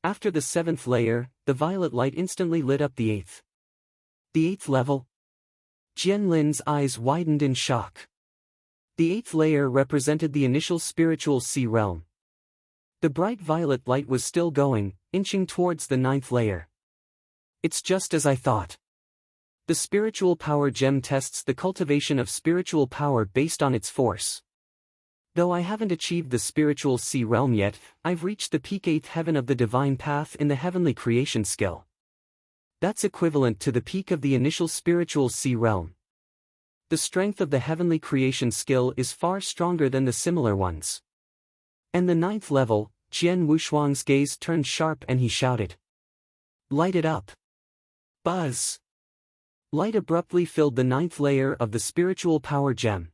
After the 7th layer, the violet light instantly lit up the 8th. The 8th level? Jian Lin's eyes widened in shock. The 8th layer represented the initial spiritual sea realm. The bright violet light was still going, inching towards the 9th layer. It's just as I thought. The spiritual power gem tests the cultivation of spiritual power based on its force. Though I haven't achieved the spiritual sea realm yet, I've reached the peak 8th heaven of the divine path in the heavenly creation skill. That's equivalent to the peak of the initial spiritual sea realm. The strength of the heavenly creation skill is far stronger than the similar ones. And the 9th level, Jian Wushuang's gaze turned sharp and he shouted. Light it up. Buzz! Light abruptly filled the 9th layer of the spiritual power gem.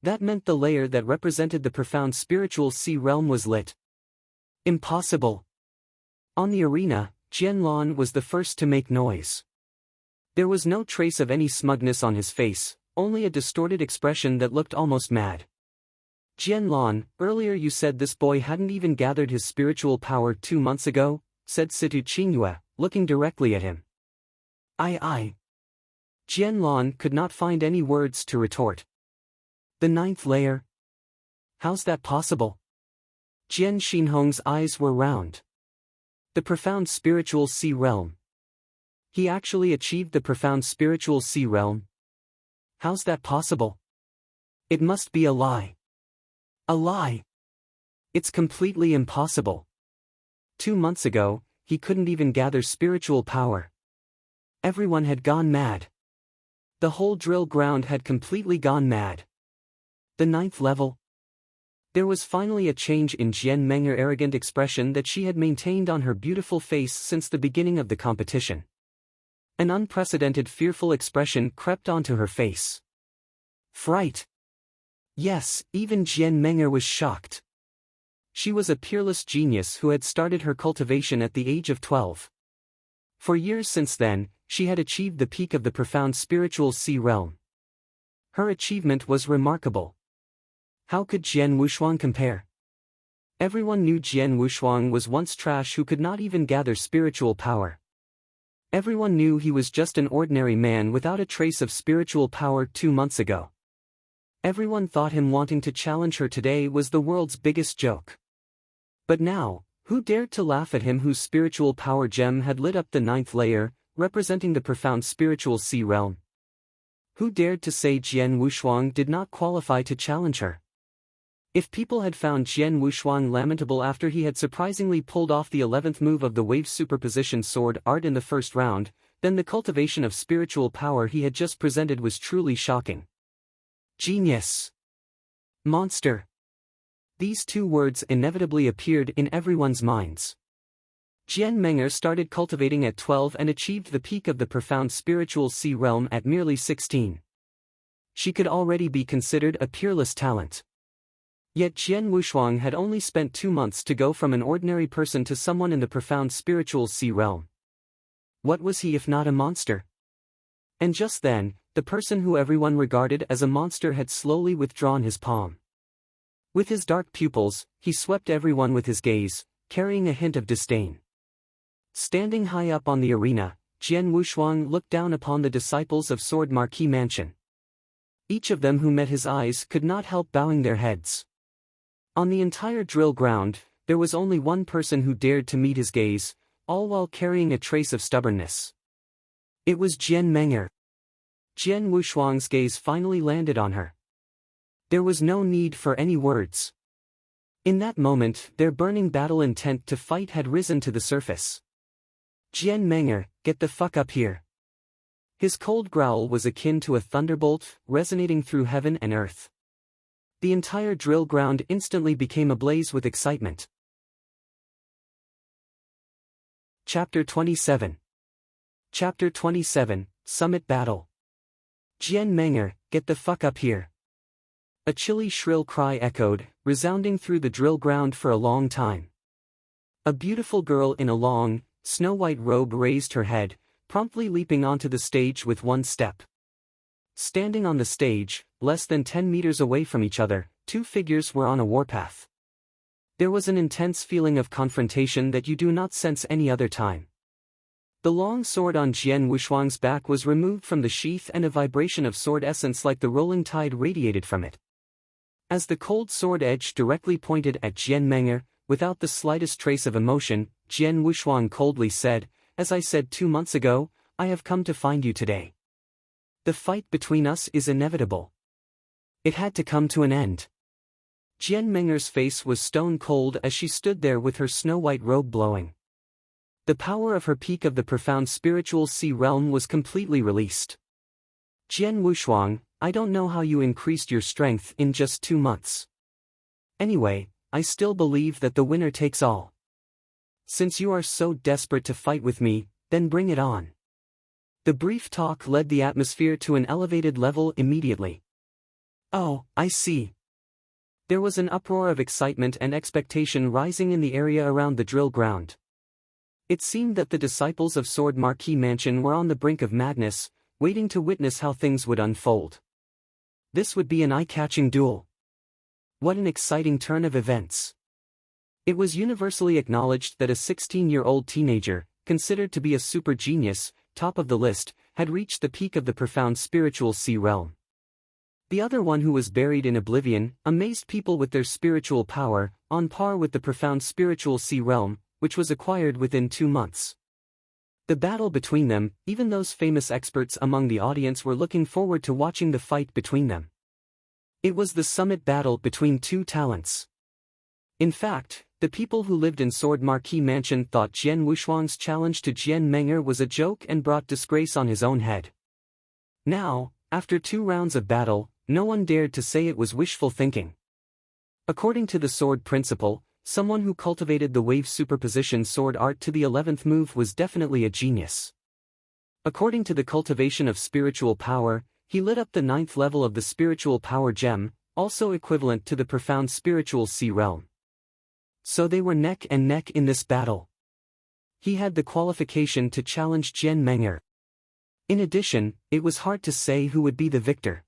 That meant the layer that represented the profound spiritual sea realm was lit. Impossible! On the arena, Jian Lan was the first to make noise. There was no trace of any smugness on his face, only a distorted expression that looked almost mad. Jian Lan, earlier you said this boy hadn't even gathered his spiritual power 2 months ago, said Situ Qingyue, looking directly at him. I. Jian Lan could not find any words to retort. The 9th layer? How's that possible? Jian Xinhong's eyes were round. The profound spiritual sea realm. He actually achieved the profound spiritual sea realm. How's that possible? It must be a lie. A lie. It's completely impossible. 2 months ago, he couldn't even gather spiritual power. Everyone had gone mad. The whole drill ground had completely gone mad. The 9th level? There was finally a change in Jian Meng'er's arrogant expression that she had maintained on her beautiful face since the beginning of the competition. An unprecedented fearful expression crept onto her face. Fright. Yes, even Jian Meng'er was shocked. She was a peerless genius who had started her cultivation at the age of 12. For years since then, she had achieved the peak of the profound spiritual sea realm. Her achievement was remarkable. How could Jian Wushuang compare? Everyone knew Jian Wushuang was once trash who could not even gather spiritual power. Everyone knew he was just an ordinary man without a trace of spiritual power 2 months ago. Everyone thought him wanting to challenge her today was the world's biggest joke. But now, who dared to laugh at him whose spiritual power gem had lit up the 9th layer, representing the profound spiritual sea realm? Who dared to say Jian Wushuang did not qualify to challenge her? If people had found Jian Wushuang lamentable after he had surprisingly pulled off the 11th move of the wave superposition sword art in the first round, then the cultivation of spiritual power he had just presented was truly shocking. Genius. Monster. These 2 words inevitably appeared in everyone's minds. Jian Meng'er started cultivating at 12 and achieved the peak of the profound spiritual sea realm at merely 16. She could already be considered a peerless talent. Yet Jian Wushuang had only spent 2 months to go from an ordinary person to someone in the profound spiritual sea realm. What was he if not a monster? And just then, the person who everyone regarded as a monster had slowly withdrawn his palm. With his dark pupils, he swept everyone with his gaze, carrying a hint of disdain. Standing high up on the arena, Jian Wushuang looked down upon the disciples of Sword Marquis Mansion. Each of them who met his eyes could not help bowing their heads. On the entire drill ground, there was only one person who dared to meet his gaze, all while carrying a trace of stubbornness. It was Jian Meng'er. Jian Wushuang's gaze finally landed on her. There was no need for any words. In that moment, their burning battle intent to fight had risen to the surface. Jian Meng'er, get the fuck up here. His cold growl was akin to a thunderbolt, resonating through heaven and earth. The entire drill ground instantly became ablaze with excitement. Chapter 27. Chapter 27, Summit Battle. Jian Meng'er, get the fuck up here. A chilly shrill cry echoed, resounding through the drill ground for a long time. A beautiful girl in a long, snow-white robe raised her head, promptly leaping onto the stage with one step. Standing on the stage, less than 10 meters away from each other, two figures were on a warpath. There was an intense feeling of confrontation that you do not sense any other time. The long sword on Jian Wushuang's back was removed from the sheath and a vibration of sword essence like the rolling tide radiated from it. As the cold sword edge directly pointed at Jian Meng'er, without the slightest trace of emotion, Jian Wushuang coldly said, "As I said 2 months ago, I have come to find you today. The fight between us is inevitable. It had to come to an end." Jian Meng'er's face was stone cold as she stood there with her snow-white robe blowing. The power of her peak of the profound spiritual sea realm was completely released. Jian Wushuang, I don't know how you increased your strength in just 2 months. Anyway, I still believe that the winner takes all. Since you are so desperate to fight with me, then bring it on. The brief talk led the atmosphere to an elevated level immediately. Oh, I see. There was an uproar of excitement and expectation rising in the area around the drill ground. It seemed that the disciples of Sword Marquis Mansion were on the brink of madness, waiting to witness how things would unfold. This would be an eye-catching duel. What an exciting turn of events. It was universally acknowledged that a 16-year-old teenager, considered to be a super genius, top of the list, had reached the peak of the profound spiritual sea realm. The other one who was buried in oblivion, amazed people with their spiritual power, on par with the profound spiritual sea realm, which was acquired within 2 months. The battle between them, even those famous experts among the audience were looking forward to watching the fight between them. It was the summit battle between two talents. In fact, the people who lived in Sword Marquis Mansion thought Jian Wushuang's challenge to Jian Meng'er was a joke and brought disgrace on his own head. Now, after 2 rounds of battle, no one dared to say it was wishful thinking. According to the sword principle, someone who cultivated the wave superposition sword art to the 11th move was definitely a genius. According to the cultivation of spiritual power, he lit up the 9th level of the spiritual power gem, also equivalent to the profound spiritual sea realm. So they were neck and neck in this battle. He had the qualification to challenge Jian Meng'er. In addition, it was hard to say who would be the victor.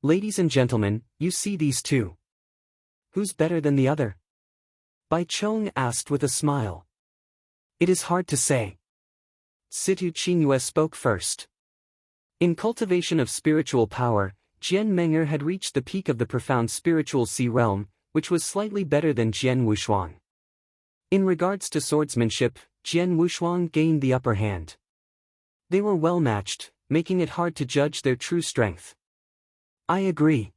Ladies and gentlemen, you see these two. Who's better than the other? Bai Chong asked with a smile. It is hard to say. Situ Qingyue spoke first. In cultivation of spiritual power, Jian Meng'er had reached the peak of the profound spiritual sea realm, which was slightly better than Jian Wushuang. In regards to swordsmanship, Jian Wushuang gained the upper hand. They were well matched, making it hard to judge their true strength. I agree.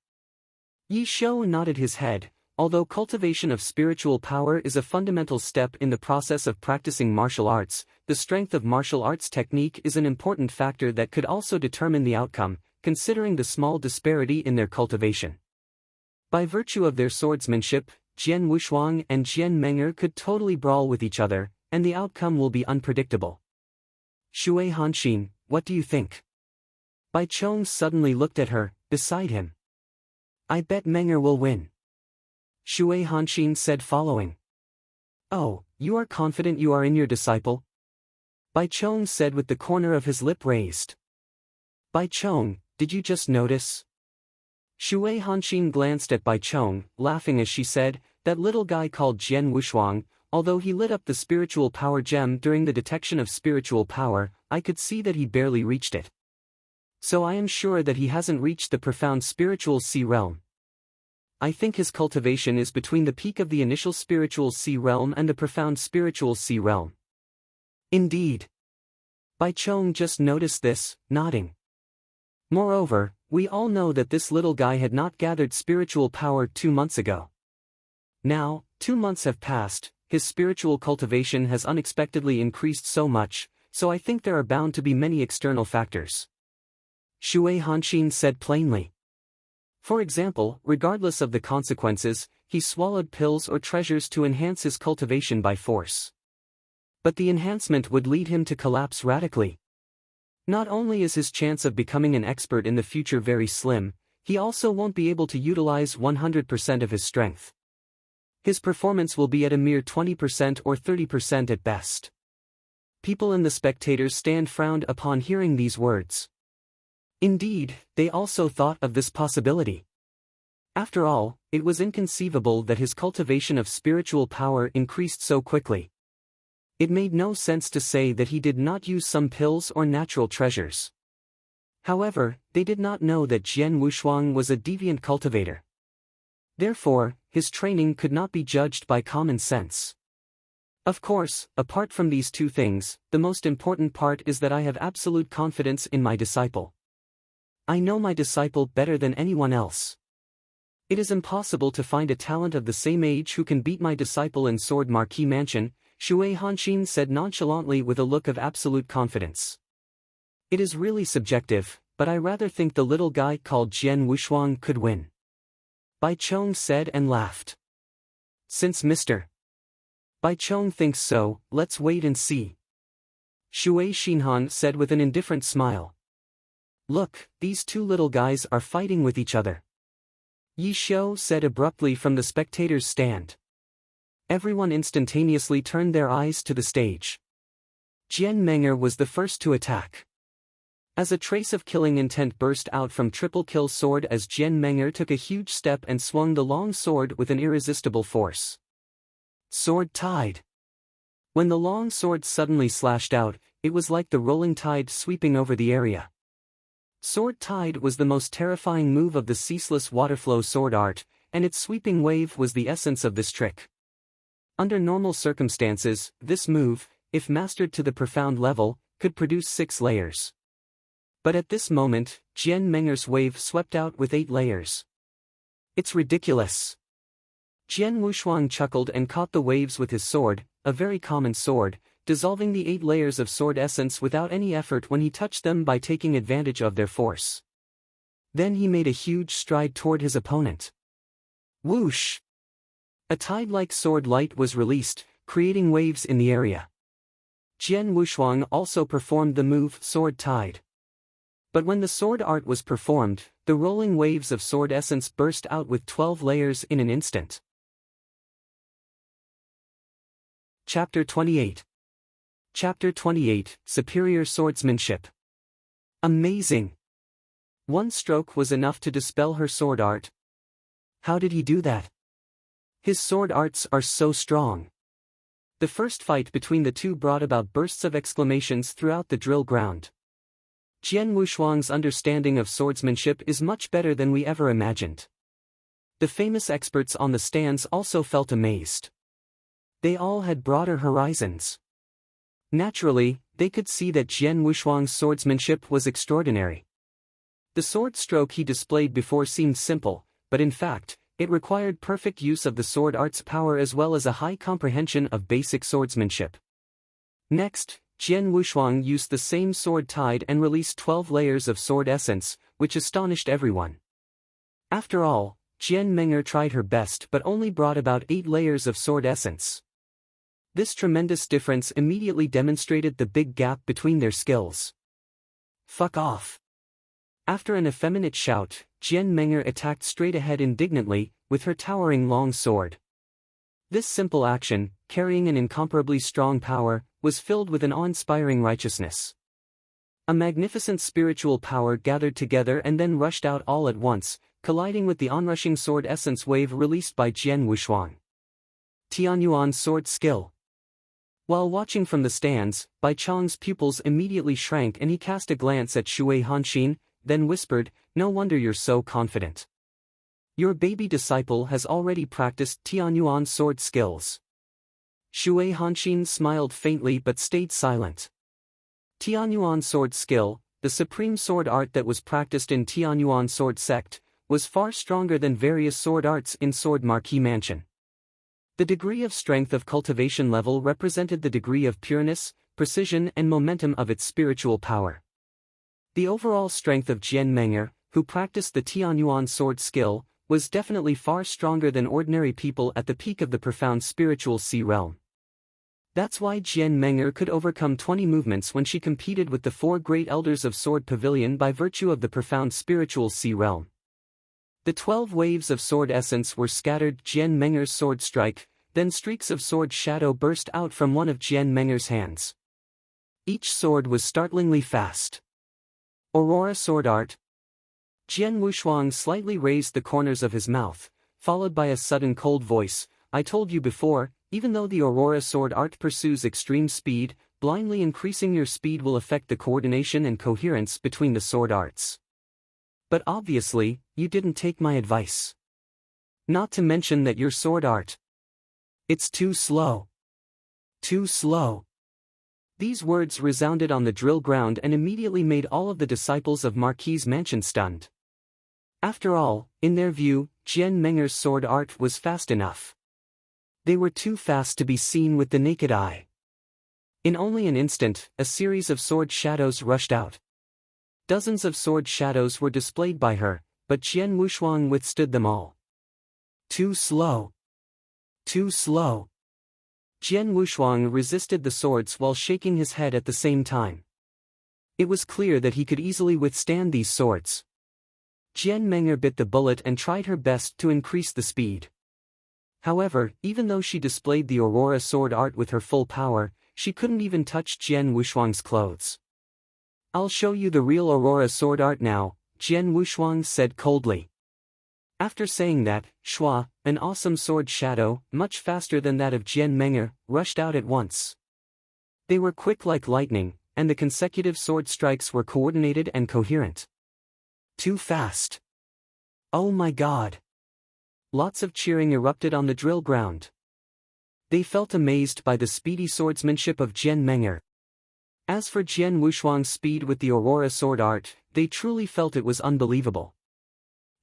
Yi Shou nodded his head. Although cultivation of spiritual power is a fundamental step in the process of practicing martial arts, the strength of martial arts technique is an important factor that could also determine the outcome, considering the small disparity in their cultivation. By virtue of their swordsmanship, Jian Wushuang and Jian Meng'er could totally brawl with each other, and the outcome will be unpredictable. Shui Hanxin, what do you think? Bai Chong suddenly looked at her, beside him. I bet Meng'er will win. Shui Hanxin said following. Oh, you are confident you are in your disciple? Bai Chong said with the corner of his lip raised. Bai Chong, did you just notice? Shui Hanxin glanced at Bai Chong, laughing as she said, that little guy called Jian Wushuang, although he lit up the spiritual power gem during the detection of spiritual power, I could see that he barely reached it. So I am sure that he hasn't reached the profound spiritual sea realm. I think his cultivation is between the peak of the initial spiritual sea realm and the profound spiritual sea realm. Indeed. Bai Chong just noticed this, nodding. Moreover, we all know that this little guy had not gathered spiritual power 2 months ago. Now, 2 months have passed, his spiritual cultivation has unexpectedly increased so much, so I think there are bound to be many external factors. Shui Hanxin said plainly. For example, regardless of the consequences, he swallowed pills or treasures to enhance his cultivation by force. But the enhancement would lead him to collapse radically. Not only is his chance of becoming an expert in the future very slim, he also won't be able to utilize 100% of his strength. His performance will be at a mere 20% or 30% at best. People and the spectators stand frowned upon hearing these words. Indeed, they also thought of this possibility. After all, it was inconceivable that his cultivation of spiritual power increased so quickly. It made no sense to say that he did not use some pills or natural treasures. However, they did not know that Jian Wushuang was a deviant cultivator. Therefore, his training could not be judged by common sense. Of course, apart from these two things, the most important part is that I have absolute confidence in my disciple. I know my disciple better than anyone else. It is impossible to find a talent of the same age who can beat my disciple in Sword Marquis Mansion, Shui Hanxin said nonchalantly with a look of absolute confidence. It is really subjective, but I rather think the little guy called Jian Wushuang could win. Bai Chong said and laughed. Since Mr. Bai Chong thinks so, let's wait and see. Shui Xinhan said with an indifferent smile. Look, these two little guys are fighting with each other. Yi Xiu said abruptly from the spectators' stand. Everyone instantaneously turned their eyes to the stage. Jian Menger was the first to attack. As a trace of killing intent burst out from triple kill sword as Jian Menger took a huge step and swung the long sword with an irresistible force. Sword tide. When the long sword suddenly slashed out, it was like the rolling tide sweeping over the area. Sword tide was the most terrifying move of the ceaseless waterflow sword art, and its sweeping wave was the essence of this trick. Under normal circumstances, this move, if mastered to the profound level, could produce 6 layers. But at this moment, Jian Menger's wave swept out with 8 layers. It's ridiculous. Jian Wushuang chuckled and caught the waves with his sword, a very common sword, dissolving the 8 layers of sword essence without any effort when he touched them by taking advantage of their force. Then he made a huge stride toward his opponent. Whoosh! A tide-like sword light was released, creating waves in the area. Jian Wushuang also performed the move Sword Tide. But when the sword art was performed, the rolling waves of sword essence burst out with 12 layers in an instant. Chapter 28. Chapter 28, Superior Swordsmanship. Amazing! One stroke was enough to dispel her sword art. How did he do that? His sword arts are so strong. The first fight between the two brought about bursts of exclamations throughout the drill ground. Jian Wushuang's understanding of swordsmanship is much better than we ever imagined. The famous experts on the stands also felt amazed. They all had broader horizons. Naturally, they could see that Jian Wushuang's swordsmanship was extraordinary. The sword stroke he displayed before seemed simple, but in fact, it required perfect use of the sword art's power as well as a high comprehension of basic swordsmanship. Next, Jian Wushuang used the same sword tide and released 12 layers of sword essence, which astonished everyone. After all, Jian Menger tried her best but only brought about 8 layers of sword essence. This tremendous difference immediately demonstrated the big gap between their skills. Fuck off! After an effeminate shout, Jian Menger attacked straight ahead indignantly, with her towering long sword. This simple action, carrying an incomparably strong power, was filled with an awe-inspiring righteousness. A magnificent spiritual power gathered together and then rushed out all at once, colliding with the onrushing sword essence wave released by Jian Wushuang. Tianyuan's sword skill. While watching from the stands, Bai Chang's pupils immediately shrank and he cast a glance at Shui Hanxin, then whispered, "No wonder you're so confident. Your baby disciple has already practiced Tianyuan's sword skills." Shui Hanxin smiled faintly but stayed silent. Tianyuan's sword skill, the supreme sword art that was practiced in Tianyuan sword sect, was far stronger than various sword arts in Sword Marquis Mansion. The degree of strength of cultivation level represented the degree of pureness, precision and momentum of its spiritual power. The overall strength of Jian Menger, who practiced the Tianyuan sword skill, was definitely far stronger than ordinary people at the peak of the profound spiritual sea realm. That's why Jian Menger could overcome 20 movements when she competed with the 4 great elders of Sword Pavilion by virtue of the profound spiritual sea realm. The 12 waves of sword essence were scattered Jian Menger's sword strike, then streaks of sword shadow burst out from one of Jian Menger's hands. Each sword was startlingly fast. Aurora sword art. Jian Wushuang slightly raised the corners of his mouth, followed by a sudden cold voice, "I told you before, even though the Aurora sword art pursues extreme speed, blindly increasing your speed will affect the coordination and coherence between the sword arts. But obviously, you didn't take my advice. Not to mention that your sword art. It's too slow. Too slow." These words resounded on the drill ground and immediately made all of the disciples of Marquis Mansion stunned. After all, in their view, Jian Menger's sword art was fast enough. They were too fast to be seen with the naked eye. In only an instant, a series of sword shadows rushed out. Dozens of sword shadows were displayed by her, but Jian Wushuang withstood them all. Too slow. Too slow. Jian Wushuang resisted the swords while shaking his head at the same time. It was clear that he could easily withstand these swords. Jian Menger bit the bullet and tried her best to increase the speed. However, even though she displayed the Aurora sword art with her full power, she couldn't even touch Jian Wushuang's clothes. "I'll show you the real Aurora sword art now," Jian Wushuang said coldly. After saying that, Shua, an awesome sword shadow, much faster than that of Jian Menger, rushed out at once. They were quick like lightning, and the consecutive sword strikes were coordinated and coherent. Too fast. Oh my god. Lots of cheering erupted on the drill ground. They felt amazed by the speedy swordsmanship of Jian Menger. As for Jian Wushuang's speed with the Aurora sword art, they truly felt it was unbelievable.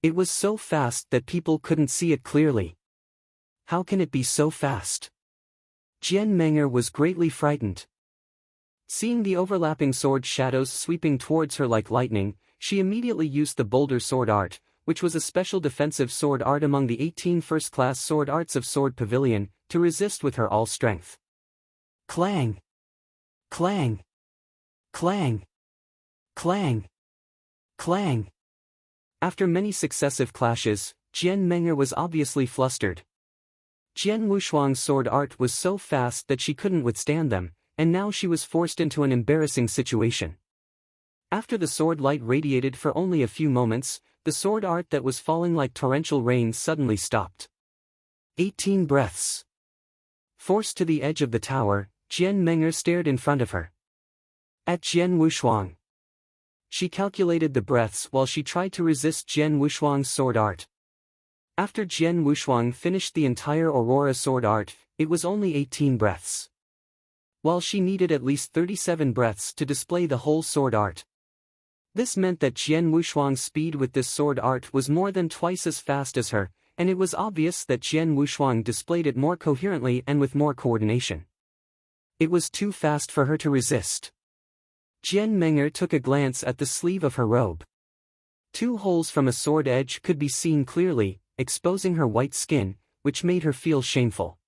It was so fast that people couldn't see it clearly. How can it be so fast? Jian Menger was greatly frightened. Seeing the overlapping sword shadows sweeping towards her like lightning, she immediately used the Boulder sword art, which was a special defensive sword art among the 18 first-class sword arts of Sword Pavilion, to resist with her all strength. Clang! Clang! Clang! Clang! Clang! After many successive clashes, Jian Menger was obviously flustered. Jian Wushuang's sword art was so fast that she couldn't withstand them, and now she was forced into an embarrassing situation. After the sword light radiated for only a few moments, the sword art that was falling like torrential rain suddenly stopped. 18 breaths. Forced to the edge of the tower, Jian Menger stared in front of her. At Jian Wushuang. She calculated the breaths while she tried to resist Jian Wushuang's sword art. After Jian Wushuang finished the entire Aurora sword art, it was only 18 breaths. While she needed at least 37 breaths to display the whole sword art. This meant that Jian Wushuang's speed with this sword art was more than twice as fast as her, and it was obvious that Jian Wushuang displayed it more coherently and with more coordination. It was too fast for her to resist. Jian Menger took a glance at the sleeve of her robe. 2 holes from a sword edge could be seen clearly, exposing her white skin, which made her feel shameful.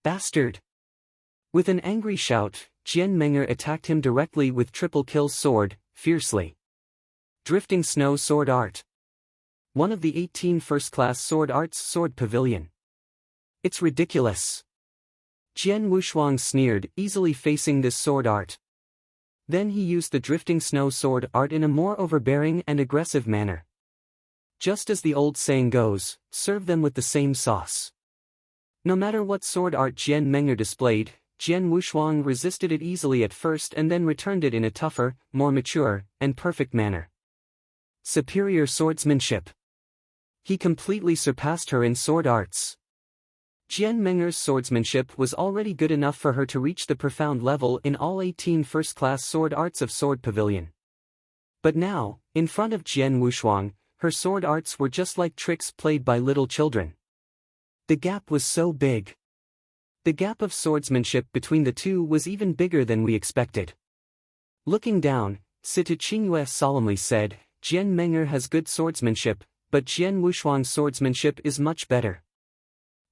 Bastard! With an angry shout, Jian Menger attacked him directly with Triple Kill's sword, fiercely. Drifting Snow sword art. One of the 18 first-class sword arts Sword Pavilion. It's ridiculous. Jian Wushuang sneered, easily facing this sword art. Then he used the drifting snow sword art in a more overbearing and aggressive manner. Just as the old saying goes, serve them with the same sauce. No matter what sword art Jian Meng'er displayed, Jian Wushuang resisted it easily at first and then returned it in a tougher, more mature, and perfect manner. Superior swordsmanship. He completely surpassed her in sword arts. Jian Meng'er's swordsmanship was already good enough for her to reach the profound level in all 18 first-class sword arts of Sword Pavilion. But now, in front of Jian Wushuang, her sword arts were just like tricks played by little children. The gap was so big. The gap of swordsmanship between the two was even bigger than we expected. Looking down, Situ Qingyue solemnly said, Jian Meng'er has good swordsmanship, but Jian Wushuang's swordsmanship is much better.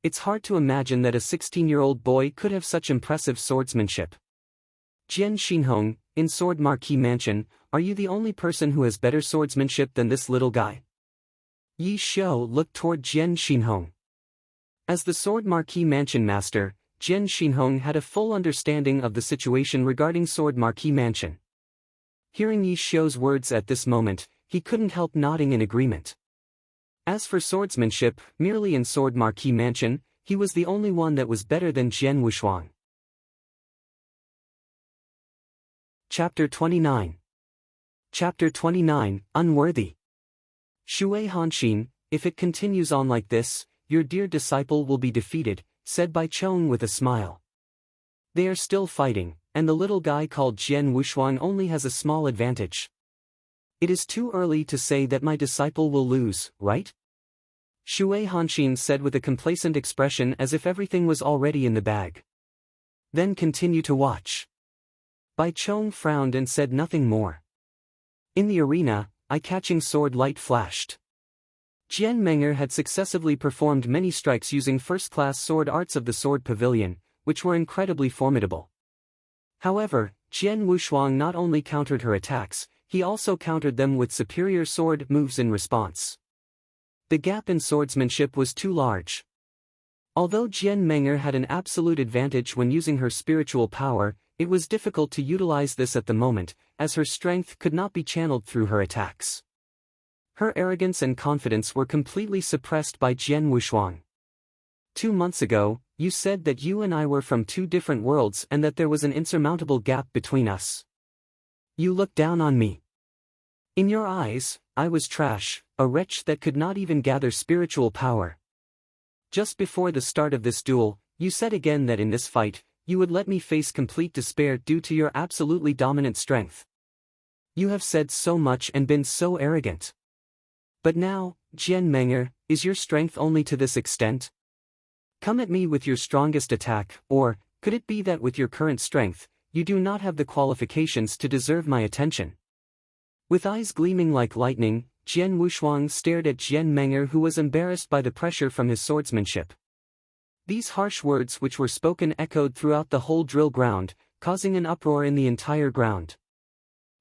It's hard to imagine that a 16-year-old boy could have such impressive swordsmanship. Jian Xinhong, in Sword Marquis Mansion, are you the only person who has better swordsmanship than this little guy? Yi Xiao looked toward Jian Xinhong. As the Sword Marquis Mansion master, Jian Xinhong had a full understanding of the situation regarding Sword Marquis Mansion. Hearing Yi Xiao's words at this moment, he couldn't help nodding in agreement. As for swordsmanship, merely in Sword Marquis Mansion, he was the only one that was better than Jian Wushuang. Chapter 29. Chapter 29, Unworthy. Shui Hanxin, if it continues on like this, your dear disciple will be defeated, said Bai Chong with a smile. They are still fighting, and the little guy called Jian Wushuang only has a small advantage. It is too early to say that my disciple will lose, right? Shui Hanxin said with a complacent expression as if everything was already in the bag. Then continue to watch. Bai Chong frowned and said nothing more. In the arena, eye-catching sword light flashed. Jian Meng'er had successively performed many strikes using first-class sword arts of the Sword Pavilion, which were incredibly formidable. However, Jian Wushuang not only countered her attacks, he also countered them with superior sword moves in response. The gap in swordsmanship was too large. Although Jian Meng'er had an absolute advantage when using her spiritual power, it was difficult to utilize this at the moment, as her strength could not be channeled through her attacks. Her arrogance and confidence were completely suppressed by Jian Wushuang. 2 months ago, you said that you and I were from two different worlds and that there was an insurmountable gap between us. You looked down on me. In your eyes, I was trash, a wretch that could not even gather spiritual power. Just before the start of this duel, you said again that in this fight, you would let me face complete despair due to your absolutely dominant strength. You have said so much and been so arrogant. But now, Jian Meng'er, is your strength only to this extent? Come at me with your strongest attack, or, could it be that with your current strength, you do not have the qualifications to deserve my attention? With eyes gleaming like lightning, Jian Wushuang stared at Jian Meng'er, who was embarrassed by the pressure from his swordsmanship. These harsh words which were spoken echoed throughout the whole drill ground, causing an uproar in the entire ground.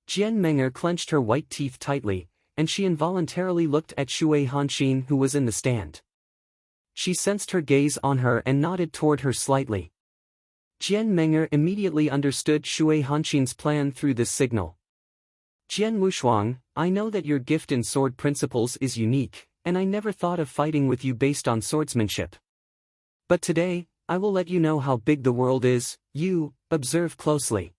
Jian Meng'er clenched her white teeth tightly, and she involuntarily looked at Shui Hanxin, who was in the stand. She sensed her gaze on her and nodded toward her slightly. Jian Meng'er immediately understood Shui Hanxin's plan through this signal. Jian Wushuang, I know that your gift in sword principles is unique, and I never thought of fighting with you based on swordsmanship. But today, I will let you know how big the world is. You, observe closely.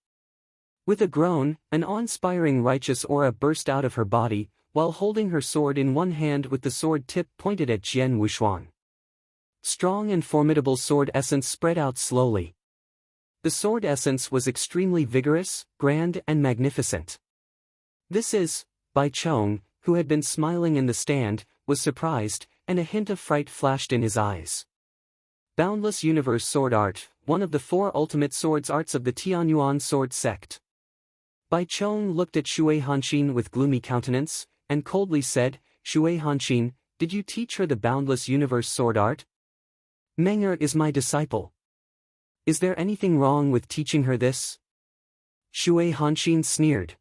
With a groan, an awe-inspiring righteous aura burst out of her body, while holding her sword in one hand with the sword tip pointed at Jian Wushuang. Strong and formidable sword essence spread out slowly. The sword essence was extremely vigorous, grand and magnificent. This is, Bai Chong, who had been smiling in the stand, was surprised, and a hint of fright flashed in his eyes. Boundless Universe Sword Art, one of the 4 ultimate swords arts of the Tianyuan sword sect. Bai Chong looked at Shui Hanxin with gloomy countenance, and coldly said, Shui Hanxin, did you teach her the Boundless Universe Sword Art? Meng'er is my disciple. Is there anything wrong with teaching her this? Shui Hanxin sneered.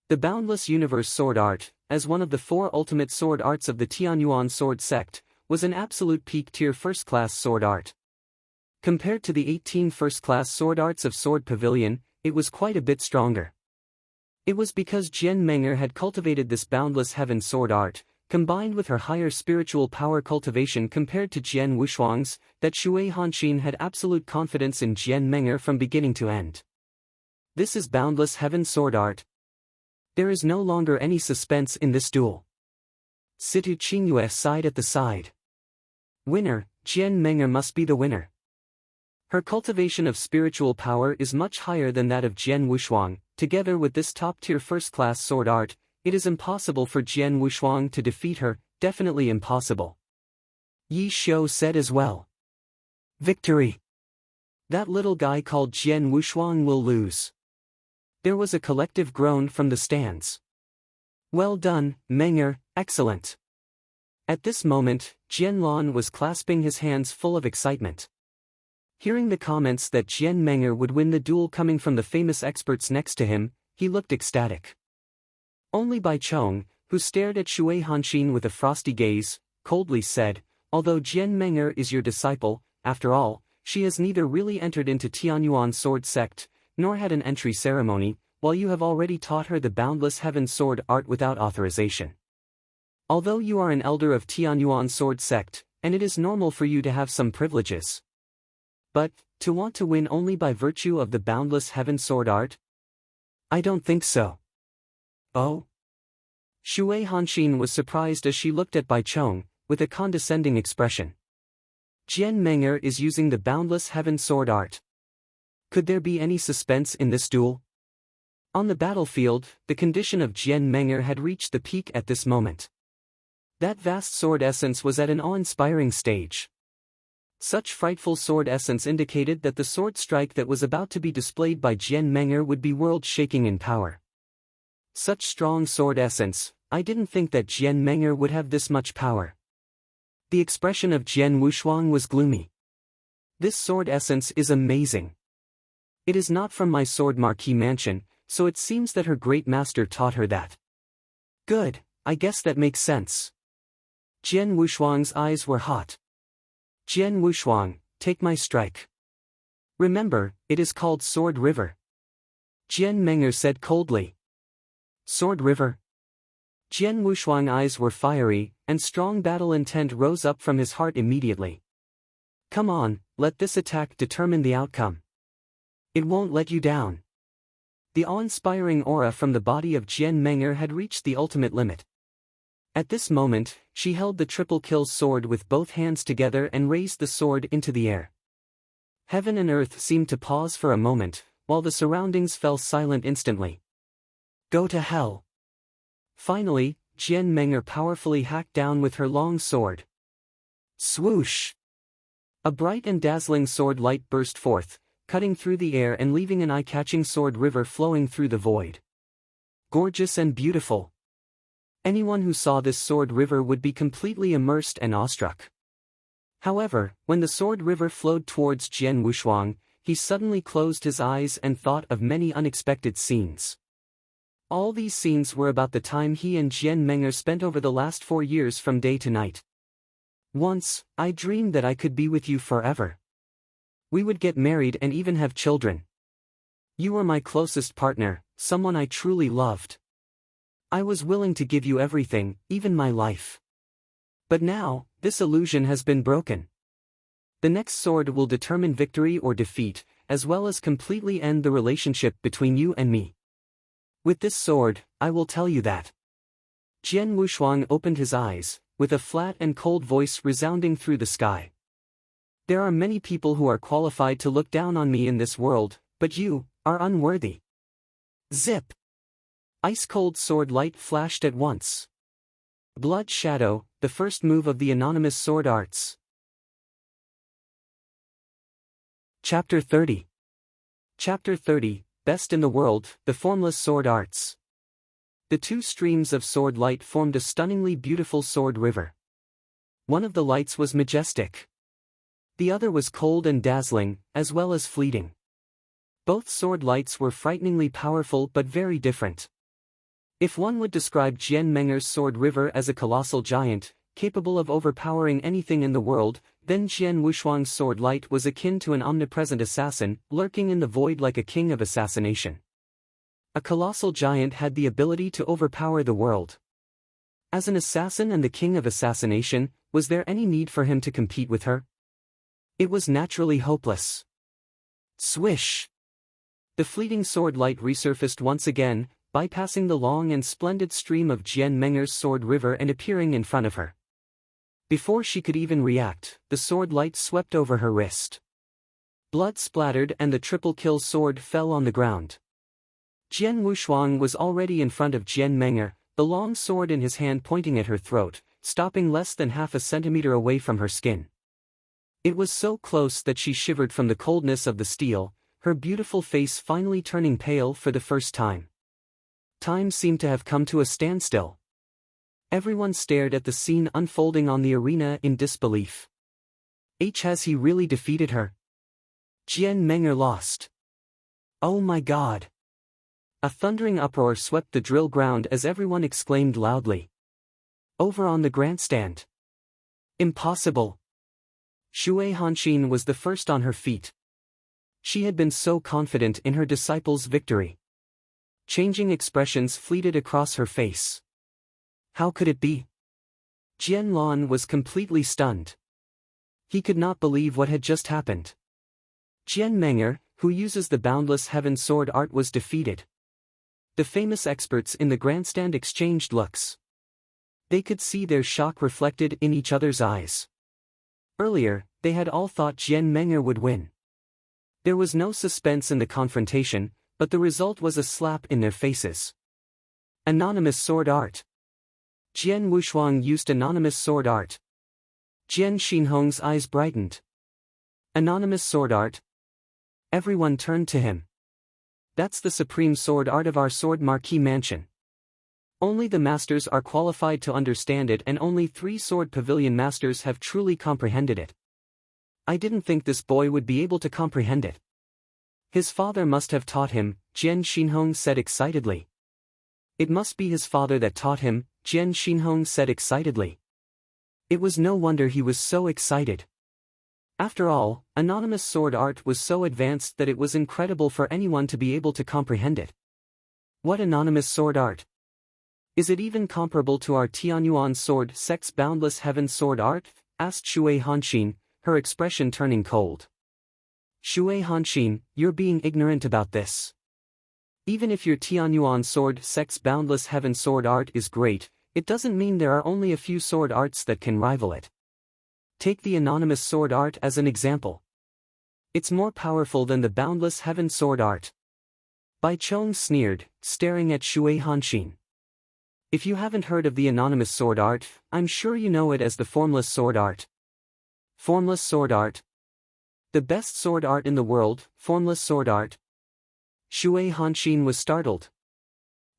The Boundless Universe Sword Art, as one of the 4 ultimate sword arts of the Tianyuan sword sect, was an absolute peak-tier first-class sword art. Compared to the 18 first-class sword arts of Sword Pavilion, it was quite a bit stronger. It was because Jian Meng'er had cultivated this boundless heaven sword art, combined with her higher spiritual power cultivation compared to Jian Wuxuang's, that Shui Hanxin had absolute confidence in Jian Meng'er from beginning to end. This is boundless heaven sword art. There is no longer any suspense in this duel. Situ Qingyue sighed at the side. Winner, Jian Meng'er must be the winner. Her cultivation of spiritual power is much higher than that of Jian Wuxuang. Together with this top-tier first-class sword art, it is impossible for Jian Wuxuang to defeat her, definitely impossible. Yi Xiu said as well. Victory! That little guy called Jian Wuxuang will lose. There was a collective groan from the stands. Well done, Meng'er, excellent. At this moment, Jian Lan was clasping his hands full of excitement. Hearing the comments that Jian Meng'er would win the duel coming from the famous experts next to him, he looked ecstatic. Only Bai Chong, who stared at Shui Hanxin with a frosty gaze, coldly said, although Jian Meng'er is your disciple, after all, she has neither really entered into Tianyuan sword sect, nor had an entry ceremony, while you have already taught her the boundless heaven sword art without authorization. Although you are an elder of Tianyuan sword sect, and it is normal for you to have some privileges. But, to want to win only by virtue of the boundless heaven sword art? I don't think so. Oh? Shui Hanxin was surprised as she looked at Bai Chong, with a condescending expression. Jian Meng'er is using the boundless heaven sword art. Could there be any suspense in this duel? On the battlefield, the condition of Jian Meng'er had reached the peak at this moment. That vast sword essence was at an awe-inspiring stage. Such frightful sword essence indicated that the sword strike that was about to be displayed by Jian Meng'er would be world-shaking in power. Such strong sword essence, I didn't think that Jian Meng'er would have this much power. The expression of Jian Wuxuang was gloomy. This sword essence is amazing. It is not from my sword marquee mansion, so it seems that her great master taught her that. Good, I guess that makes sense. Jian Wuxuang's eyes were hot. Jian Wuxuang, take my strike. Remember, it is called Sword River. Jian Meng'er said coldly. Sword River? Jian Wuxuang's eyes were fiery, and strong battle intent rose up from his heart immediately. Come on, let this attack determine the outcome. It won't let you down. The awe-inspiring aura from the body of Jian Meng'er had reached the ultimate limit. At this moment, she held the triple kill sword with both hands together and raised the sword into the air. Heaven and earth seemed to pause for a moment, while the surroundings fell silent instantly. Go to hell. Finally, Jian Meng'er powerfully hacked down with her long sword. Swoosh! A bright and dazzling sword light burst forth, cutting through the air and leaving an eye-catching sword river flowing through the void. Gorgeous and beautiful. Anyone who saw this sword river would be completely immersed and awestruck. However, when the sword river flowed towards Jian Wuxuang, he suddenly closed his eyes and thought of many unexpected scenes. All these scenes were about the time he and Jian Meng'er spent over the last 4 years from day to night. Once, I dreamed that I could be with you forever. We would get married and even have children. You were my closest partner, someone I truly loved. I was willing to give you everything, even my life. But now, this illusion has been broken. The next sword will determine victory or defeat, as well as completely end the relationship between you and me. With this sword, I will tell you that. Jian Wuxuang opened his eyes, with a flat and cold voice resounding through the sky. There are many people who are qualified to look down on me in this world, but you are unworthy. Zip! Ice-cold sword light flashed at once. Blood Shadow, the first move of the anonymous sword arts. Chapter 30. Chapter 30, Best in the World, the Formless Sword Arts. The two streams of sword light formed a stunningly beautiful sword river. One of the lights was majestic. The other was cold and dazzling, as well as fleeting. Both sword lights were frighteningly powerful but very different. If one would describe Jian Meng'er's sword river as a colossal giant, capable of overpowering anything in the world, then Jian Wuxuang's sword light was akin to an omnipresent assassin, lurking in the void like a king of assassination. A colossal giant had the ability to overpower the world. As an assassin and the king of assassination, was there any need for him to compete with her? It was naturally hopeless. Swish! The fleeting sword light resurfaced once again, bypassing the long and splendid stream of Jian Menger's sword river and appearing in front of her. Before she could even react, the sword light swept over her wrist. Blood splattered and the triple kill sword fell on the ground. Jian Wushuang was already in front of Jian Menger, the long sword in his hand pointing at her throat, stopping less than half a centimeter away from her skin. It was so close that she shivered from the coldness of the steel, her beautiful face finally turning pale for the first time. Time seemed to have come to a standstill. Everyone stared at the scene unfolding on the arena in disbelief. Has he really defeated her? Jian Menger lost. Oh my God! A thundering uproar swept the drill ground as everyone exclaimed loudly. Over on the grandstand. Impossible! Shui Hanxin was the first on her feet. She had been so confident in her disciple's victory. Changing expressions fleeted across her face. How could it be? Jian Lan was completely stunned. He could not believe what had just happened. Jian Menger, who uses the boundless heaven sword art, was defeated. The famous experts in the grandstand exchanged looks. They could see their shock reflected in each other's eyes. Earlier, they had all thought Jian Menger would win. There was no suspense in the confrontation, but the result was a slap in their faces. Anonymous sword art. Jian Wushuang used anonymous sword art. Jian Xinhong's eyes brightened. Anonymous sword art? Everyone turned to him. That's the supreme sword art of our sword marquee mansion. Only the masters are qualified to understand it, and only 3 sword pavilion masters have truly comprehended it. I didn't think this boy would be able to comprehend it. His father must have taught him, Jian Xinhong said excitedly. It must be his father that taught him, Jian Xinhong said excitedly. It was no wonder he was so excited. After all, anonymous sword art was so advanced that it was incredible for anyone to be able to comprehend it. What anonymous sword art? Is it even comparable to our Tianyuan sword sex boundless heaven sword art? Asked Shui Hanxin, her expression turning cold. Shui Hanxin, you're being ignorant about this. Even if your Tianyuan sword sex boundless heaven sword art is great, it doesn't mean there are only a few sword arts that can rival it. Take the anonymous sword art as an example. It's more powerful than the boundless heaven sword art. Bai Chong sneered, staring at Shui Hanxin. If you haven't heard of the anonymous sword art, I'm sure you know it as the formless sword art. Formless sword art? The best sword art in the world, formless sword art? Shui Hanxin was startled.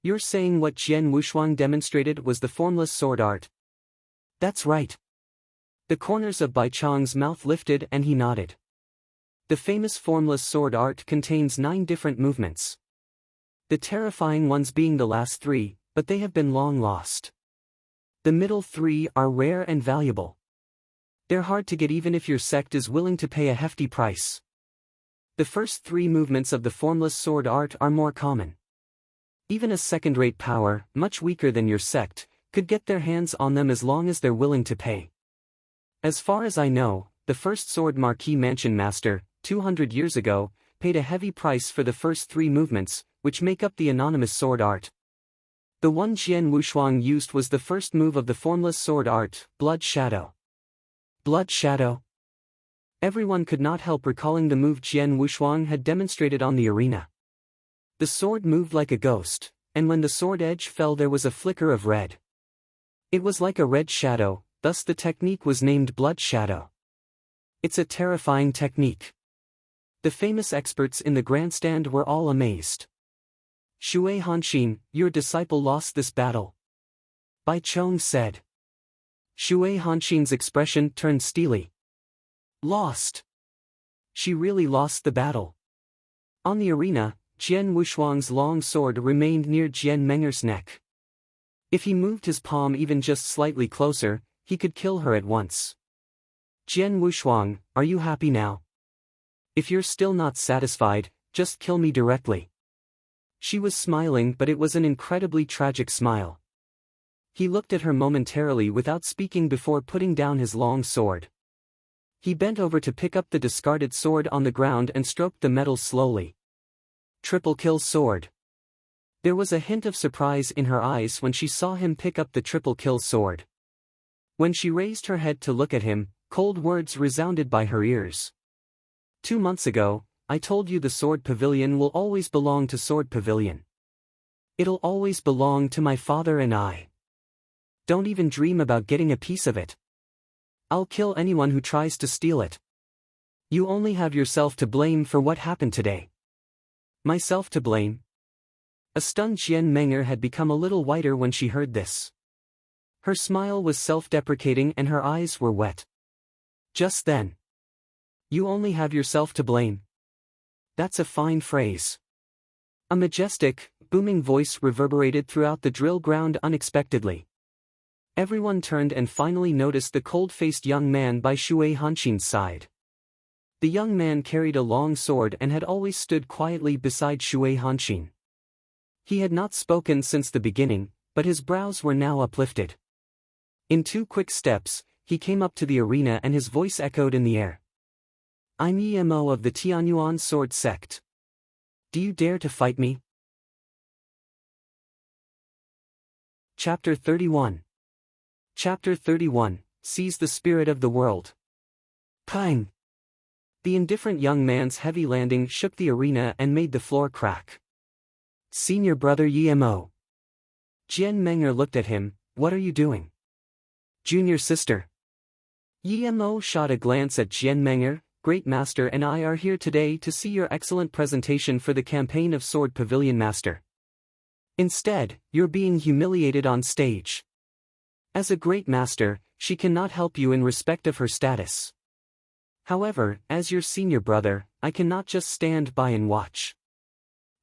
You're saying what Jian Wushuang demonstrated was the formless sword art? That's right. The corners of Bai Chong's mouth lifted and he nodded. The famous formless sword art contains 9 different movements. The terrifying ones being the last 3, but they have been long lost. The middle 3 are rare and valuable. They're hard to get even if your sect is willing to pay a hefty price. The first 3 movements of the formless sword art are more common. Even a second-rate power, much weaker than your sect, could get their hands on them as long as they're willing to pay. As far as I know, the first sword marquee mansion master, 200 years ago, paid a heavy price for the first 3 movements, which make up the anonymous sword art. The one Jian Wushuang used was the first move of the formless sword art, Blood Shadow. Blood Shadow? Everyone could not help recalling the move Jian Wushuang had demonstrated on the arena. The sword moved like a ghost, and when the sword edge fell there was a flicker of red. It was like a red shadow, thus the technique was named Blood Shadow. It's a terrifying technique. The famous experts in the grandstand were all amazed. Shui Hanxin, your disciple lost this battle. Bai Chong said. Shui Hanxin's expression turned steely. Lost. She really lost the battle. On the arena, Jian Wushuang's long sword remained near Jian Menger's neck. If he moved his palm even just slightly closer, he could kill her at once. Jian Wushuang, are you happy now? If you're still not satisfied, just kill me directly. She was smiling, but it was an incredibly tragic smile. He looked at her momentarily without speaking before putting down his long sword. He bent over to pick up the discarded sword on the ground and stroked the metal slowly. Triple kill sword. There was a hint of surprise in her eyes when she saw him pick up the triple kill sword. When she raised her head to look at him, cold words resounded by her ears. 2 months ago, I told you the Sword Pavilion will always belong to Sword Pavilion. It'll always belong to my father and I. Don't even dream about getting a piece of it. I'll kill anyone who tries to steal it. You only have yourself to blame for what happened today. Myself to blame? A stunned Jian Meng'er had become a little whiter when she heard this. Her smile was self-deprecating and her eyes were wet. Just then. You only have yourself to blame. That's a fine phrase. A majestic, booming voice reverberated throughout the drill ground unexpectedly. Everyone turned and finally noticed the cold-faced young man by Shui Hanxin's side. The young man carried a long sword and had always stood quietly beside Shui Hanxin. He had not spoken since the beginning, but his brows were now uplifted. In 2 quick steps, he came up to the arena and his voice echoed in the air. I'm Emo of the Tianyuan Sword Sect. Do you dare to fight me? Chapter 31. Chapter 31, Seize the Spirit of the World. Pang! The indifferent young man's heavy landing shook the arena and made the floor crack. Senior brother Emo. Jian Meng'er looked at him. What are you doing? Junior sister. Emo shot a glance at Jian Meng'er. Great Master and I are here today to see your excellent presentation for the campaign of Sword Pavilion Master. Instead, you're being humiliated on stage. As a great master, she cannot help you in respect of her status. However, as your senior brother, I cannot just stand by and watch.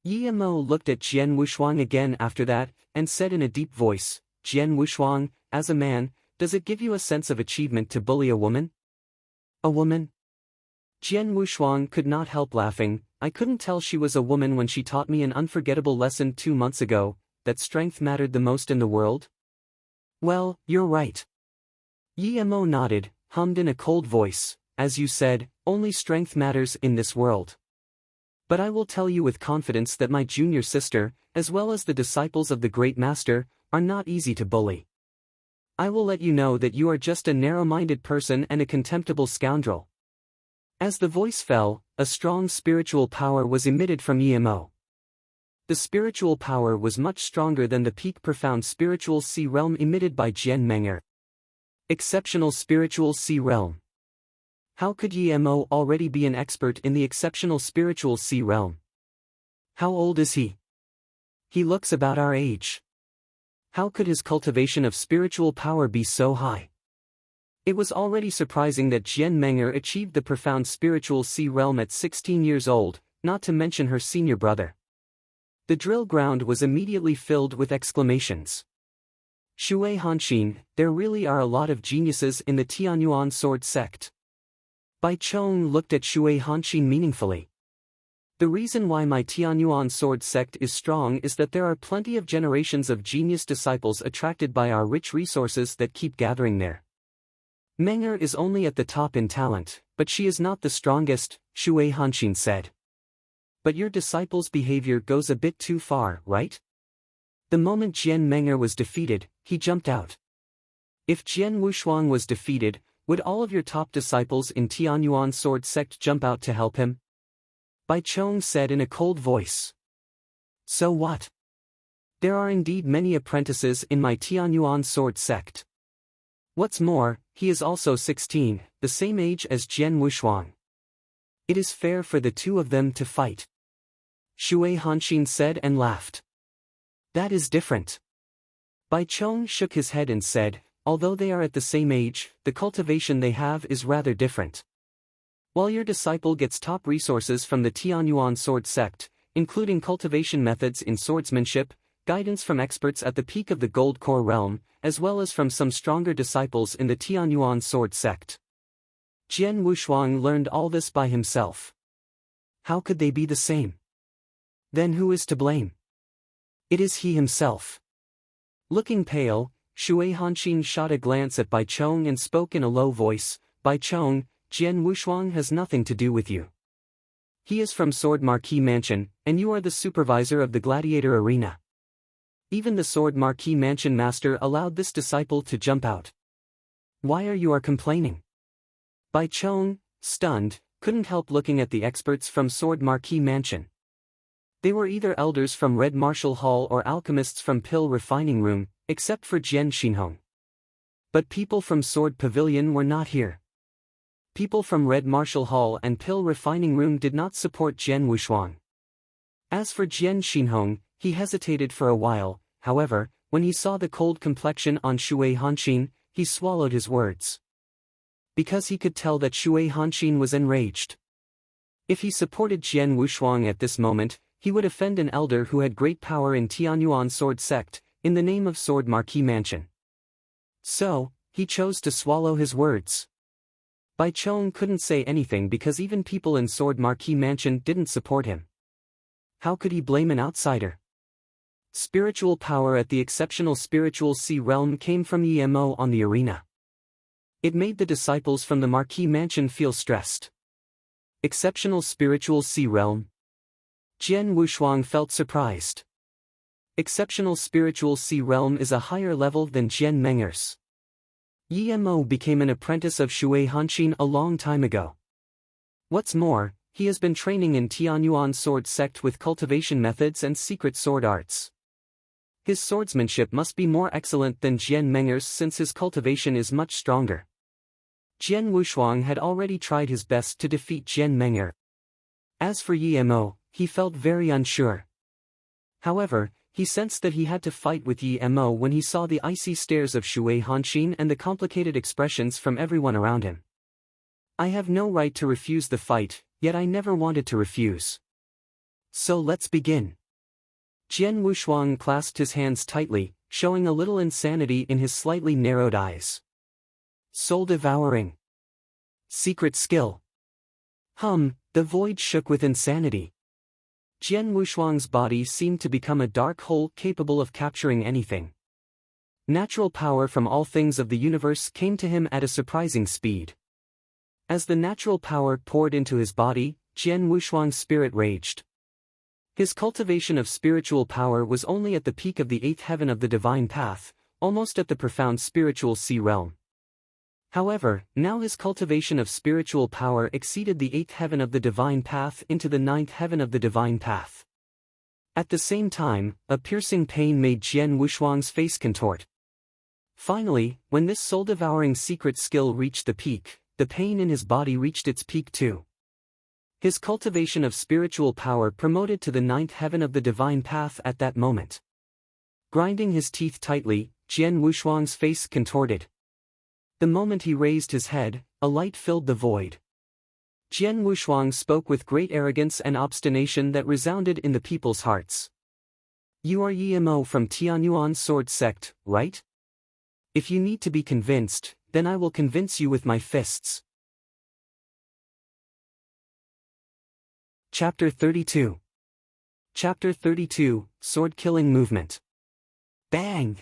Emo looked at Jian Wushuang again after that, and said in a deep voice, Jian Wushuang, as a man, does it give you a sense of achievement to bully a woman? A woman? Jian Wushuang could not help laughing. I couldn't tell she was a woman when she taught me an unforgettable lesson 2 months ago, that strength mattered the most in the world. Well, you're right. Emo nodded, hummed in a cold voice, as you said, only strength matters in this world. But I will tell you with confidence that my junior sister, as well as the disciples of the Great Master, are not easy to bully. I will let you know that you are just a narrow-minded person and a contemptible scoundrel. As the voice fell, a strong spiritual power was emitted from Emo. The spiritual power was much stronger than the peak profound spiritual sea realm emitted by Jian Meng'er. Exceptional spiritual sea realm. How could Emo already be an expert in the exceptional spiritual sea realm? How old is he? He looks about our age. How could his cultivation of spiritual power be so high? It was already surprising that Jian Meng'er achieved the profound spiritual sea realm at 16 years old, not to mention her senior brother. The drill ground was immediately filled with exclamations. Shui Hanxin, there really are a lot of geniuses in the Tianyuan sword sect. Bai Chong looked at Shui Hanxin meaningfully. The reason why my Tianyuan sword sect is strong is that there are plenty of generations of genius disciples attracted by our rich resources that keep gathering there. Meng'er is only at the top in talent, but she is not the strongest, Shui Hanxin said. But your disciple's behavior goes a bit too far, right? The moment Jian Meng'er was defeated, he jumped out. If Jian Wushuang was defeated, would all of your top disciples in Tianyuan sword sect jump out to help him? Bai Chong said in a cold voice. So what? There are indeed many apprentices in my Tianyuan sword sect. What's more, he is also 16, the same age as Jian Wushuang. It is fair for the two of them to fight. Shui Hanxin said and laughed. That is different. Bai Chong shook his head and said, although they are at the same age, the cultivation they have is rather different. While your disciple gets top resources from the Tianyuan sword sect, including cultivation methods in swordsmanship, guidance from experts at the peak of the Gold Core realm, as well as from some stronger disciples in the Tianyuan sword sect. Jian Wushuang learned all this by himself. How could they be the same? Then who is to blame? It is he himself. Looking pale, Shui Hanqin shot a glance at Bai Chong and spoke in a low voice, Bai Chong, Jian Wushuang has nothing to do with you. He is from Sword Marquis Mansion, and you are the supervisor of the gladiator arena. Even the Sword Marquis Mansion master allowed this disciple to jump out. Why are you complaining? Bai Chong, stunned, couldn't help looking at the experts from Sword Marquis Mansion. They were either elders from Red Martial Hall or alchemists from Pill Refining Room, except for Jian Xinhong. But people from Sword Pavilion were not here. People from Red Martial Hall and Pill Refining Room did not support Jian Wushuang. As for Jian Xinhong, he hesitated for a while, however, when he saw the cold complexion on Shui Hanqin, he swallowed his words. Because he could tell that Shui Hanqin was enraged. If he supported Jian Wushuang at this moment, he would offend an elder who had great power in Tianyuan Sword Sect, in the name of Sword Marquis Mansion. So, he chose to swallow his words. Bai Chong couldn't say anything because even people in Sword Marquis Mansion didn't support him. How could he blame an outsider? Spiritual power at the exceptional spiritual sea realm came from Emo on the arena. It made the disciples from the Marquis Mansion feel stressed. Exceptional spiritual sea realm. Jian Wushuang felt surprised. Exceptional spiritual sea realm is a higher level than Jian Menger's. Emo became an apprentice of Shui Hanqin a long time ago. What's more, he has been training in Tianyuan Sword Sect with cultivation methods and secret sword arts. His swordsmanship must be more excellent than Jian Menger's since his cultivation is much stronger. Jian Wushuang had already tried his best to defeat Jian Menger. As for Emo, he felt very unsure. However, he sensed that he had to fight with Emo when he saw the icy stares of Shui Hanqin and the complicated expressions from everyone around him. I have no right to refuse the fight, yet I never wanted to refuse. So let's begin. Jian Wushuang clasped his hands tightly, showing a little insanity in his slightly narrowed eyes. Soul devouring. Secret skill. The void shook with insanity. Jian Wushuang's body seemed to become a dark hole capable of capturing anything. Natural power from all things of the universe came to him at a surprising speed. As the natural power poured into his body, Jian Wushuang's spirit raged. His cultivation of spiritual power was only at the peak of the 8th heaven of the divine path, almost at the profound spiritual sea realm. However, now his cultivation of spiritual power exceeded the 8th heaven of the divine path into the 9th heaven of the divine path. At the same time, a piercing pain made Jian Wushuang's face contort. Finally, when this soul-devouring secret skill reached the peak, the pain in his body reached its peak too. His cultivation of spiritual power promoted to the 9th heaven of the divine path at that moment. Grinding his teeth tightly, Jian Wushuang's face contorted. The moment he raised his head, a light filled the void. Jian Wushuang spoke with great arrogance and obstination that resounded in the people's hearts. You are Emo from Tianyuan Sword Sect, right? If you need to be convinced, then I will convince you with my fists. Chapter 32. Chapter 32, Sword-Killing Movement. Bang!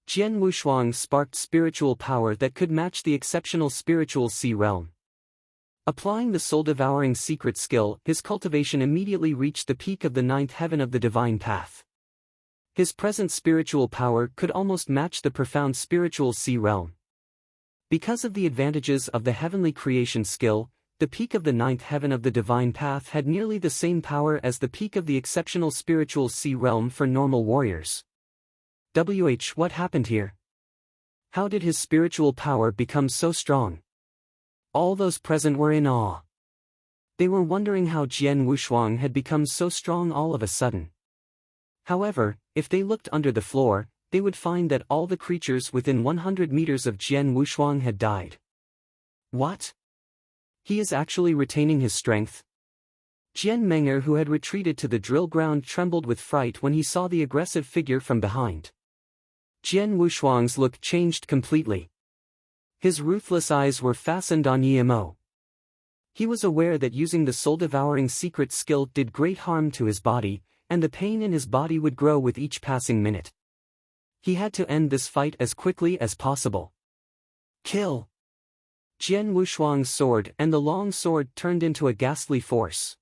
Jian Wushuang sparked spiritual power that could match the exceptional spiritual sea realm. Applying the soul-devouring secret skill, his cultivation immediately reached the peak of the 9th heaven of the divine path. His present spiritual power could almost match the profound spiritual sea realm. Because of the advantages of the heavenly creation skill, the peak of the 9th heaven of the divine path had nearly the same power as the peak of the exceptional spiritual sea realm for normal warriors. What happened here? How did his spiritual power become so strong? All those present were in awe. They were wondering how Jian Wushuang had become so strong all of a sudden. However, if they looked under the floor, they would find that all the creatures within 100 meters of Jian Wushuang had died. What? He is actually retaining his strength? Jian Menger, who had retreated to the drill ground, trembled with fright when he saw the aggressive figure from behind. Jian Wushuang's look changed completely. His ruthless eyes were fastened on Emo. He was aware that using the soul-devouring secret skill did great harm to his body, and the pain in his body would grow with each passing minute. He had to end this fight as quickly as possible. Kill! Jian Wushuang's sword and the long sword turned into a ghastly force.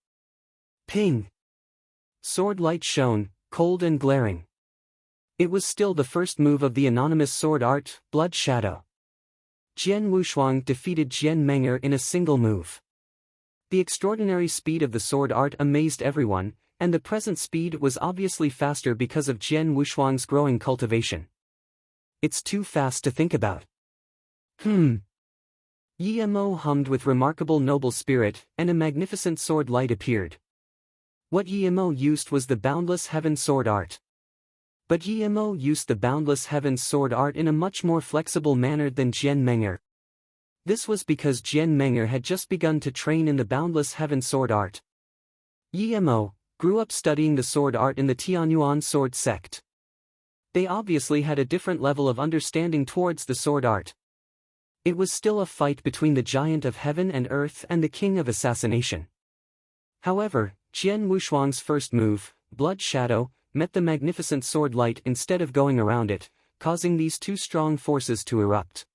Ping! Sword light shone, cold and glaring. It was still the first move of the anonymous sword art, Blood Shadow. Jian Wushuang defeated Jian Meng'er in a single move. The extraordinary speed of the sword art amazed everyone, and the present speed was obviously faster because of Jian Wushuang's growing cultivation. It's too fast to think about. Yi Mo hummed with remarkable noble spirit, and a magnificent sword light appeared. What Yi Mo used was the Boundless Heaven sword art. But Yi Mo used the Boundless Heaven's sword art in a much more flexible manner than Jian Meng'er. This was because Jian Meng'er had just begun to train in the Boundless Heaven sword art. Yi Mo grew up studying the sword art in the Tianyuan sword sect. They obviously had a different level of understanding towards the sword art. It was still a fight between the giant of heaven and earth and the king of assassination. However, Jian Wushuang's first move, Blood Shadow, met the magnificent sword light instead of going around it, causing these two strong forces to erupt.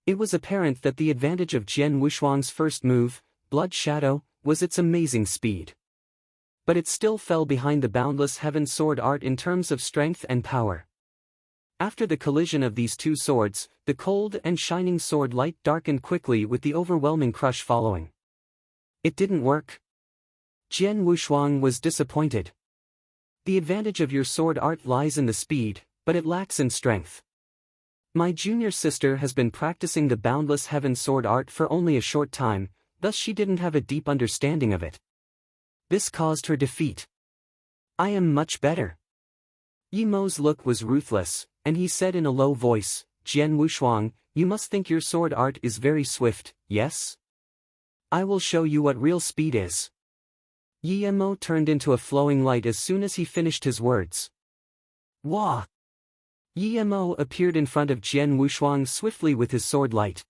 It was apparent that the advantage of Jian Wushuang's first move, Blood Shadow, was its amazing speed. But it still fell behind the Boundless Heaven sword art in terms of strength and power. After the collision of these two swords, the cold and shining sword light darkened quickly with the overwhelming crush following. It didn't work. Jian Wushuang was disappointed. The advantage of your sword art lies in the speed, but it lacks in strength. My junior sister has been practicing the Boundless Heaven sword art for only a short time, thus she didn't have a deep understanding of it. This caused her defeat. I am much better. Yi Mo's look was ruthless, and he said in a low voice, Jian Wushuang, you must think your sword art is very swift, yes? I will show you what real speed is. Yi Mo turned into a flowing light as soon as he finished his words. Wah! Yi Mo appeared in front of Jian Wushuang swiftly with his sword light.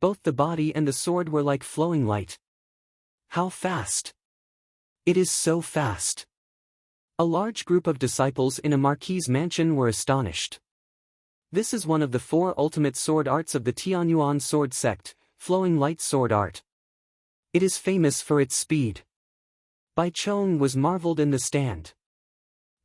Both the body and the sword were like flowing light. How fast! It is so fast! A large group of disciples in a marquis's mansion were astonished. This is one of the 4 ultimate sword arts of the Tianyuan sword sect, flowing light sword art. It is famous for its speed. Bai Chong was marveled in the stand.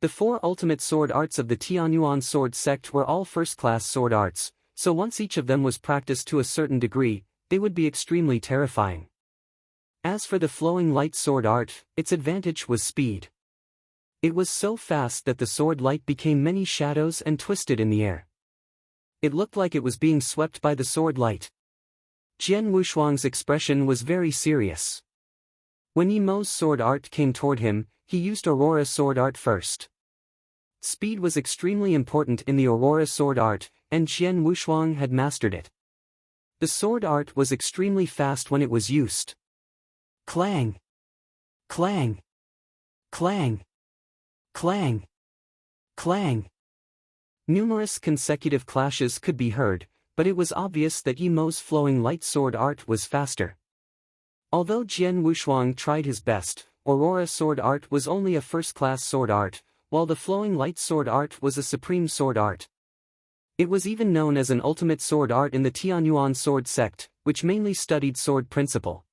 The 4 ultimate sword arts of the Tianyuan sword sect were all first-class sword arts, so once each of them was practiced to a certain degree, they would be extremely terrifying. As for the flowing light sword art, its advantage was speed. It was so fast that the sword light became many shadows and twisted in the air. It looked like it was being swept by the sword light. Jian Wushuang's expression was very serious. When Yi Mo's sword art came toward him, he used Aurora sword art first. Speed was extremely important in the Aurora sword art, and Jian Wushuang had mastered it. The sword art was extremely fast when it was used. Clang! Clang! Clang! Clang! Clang! Numerous consecutive clashes could be heard, but it was obvious that Yi Mo's flowing light sword art was faster. Although Jian Wushuang tried his best, Aurora sword art was only a first-class sword art, while the flowing light sword art was a supreme sword art. It was even known as an ultimate sword art in the Tianyuan sword sect, which mainly studied sword principle.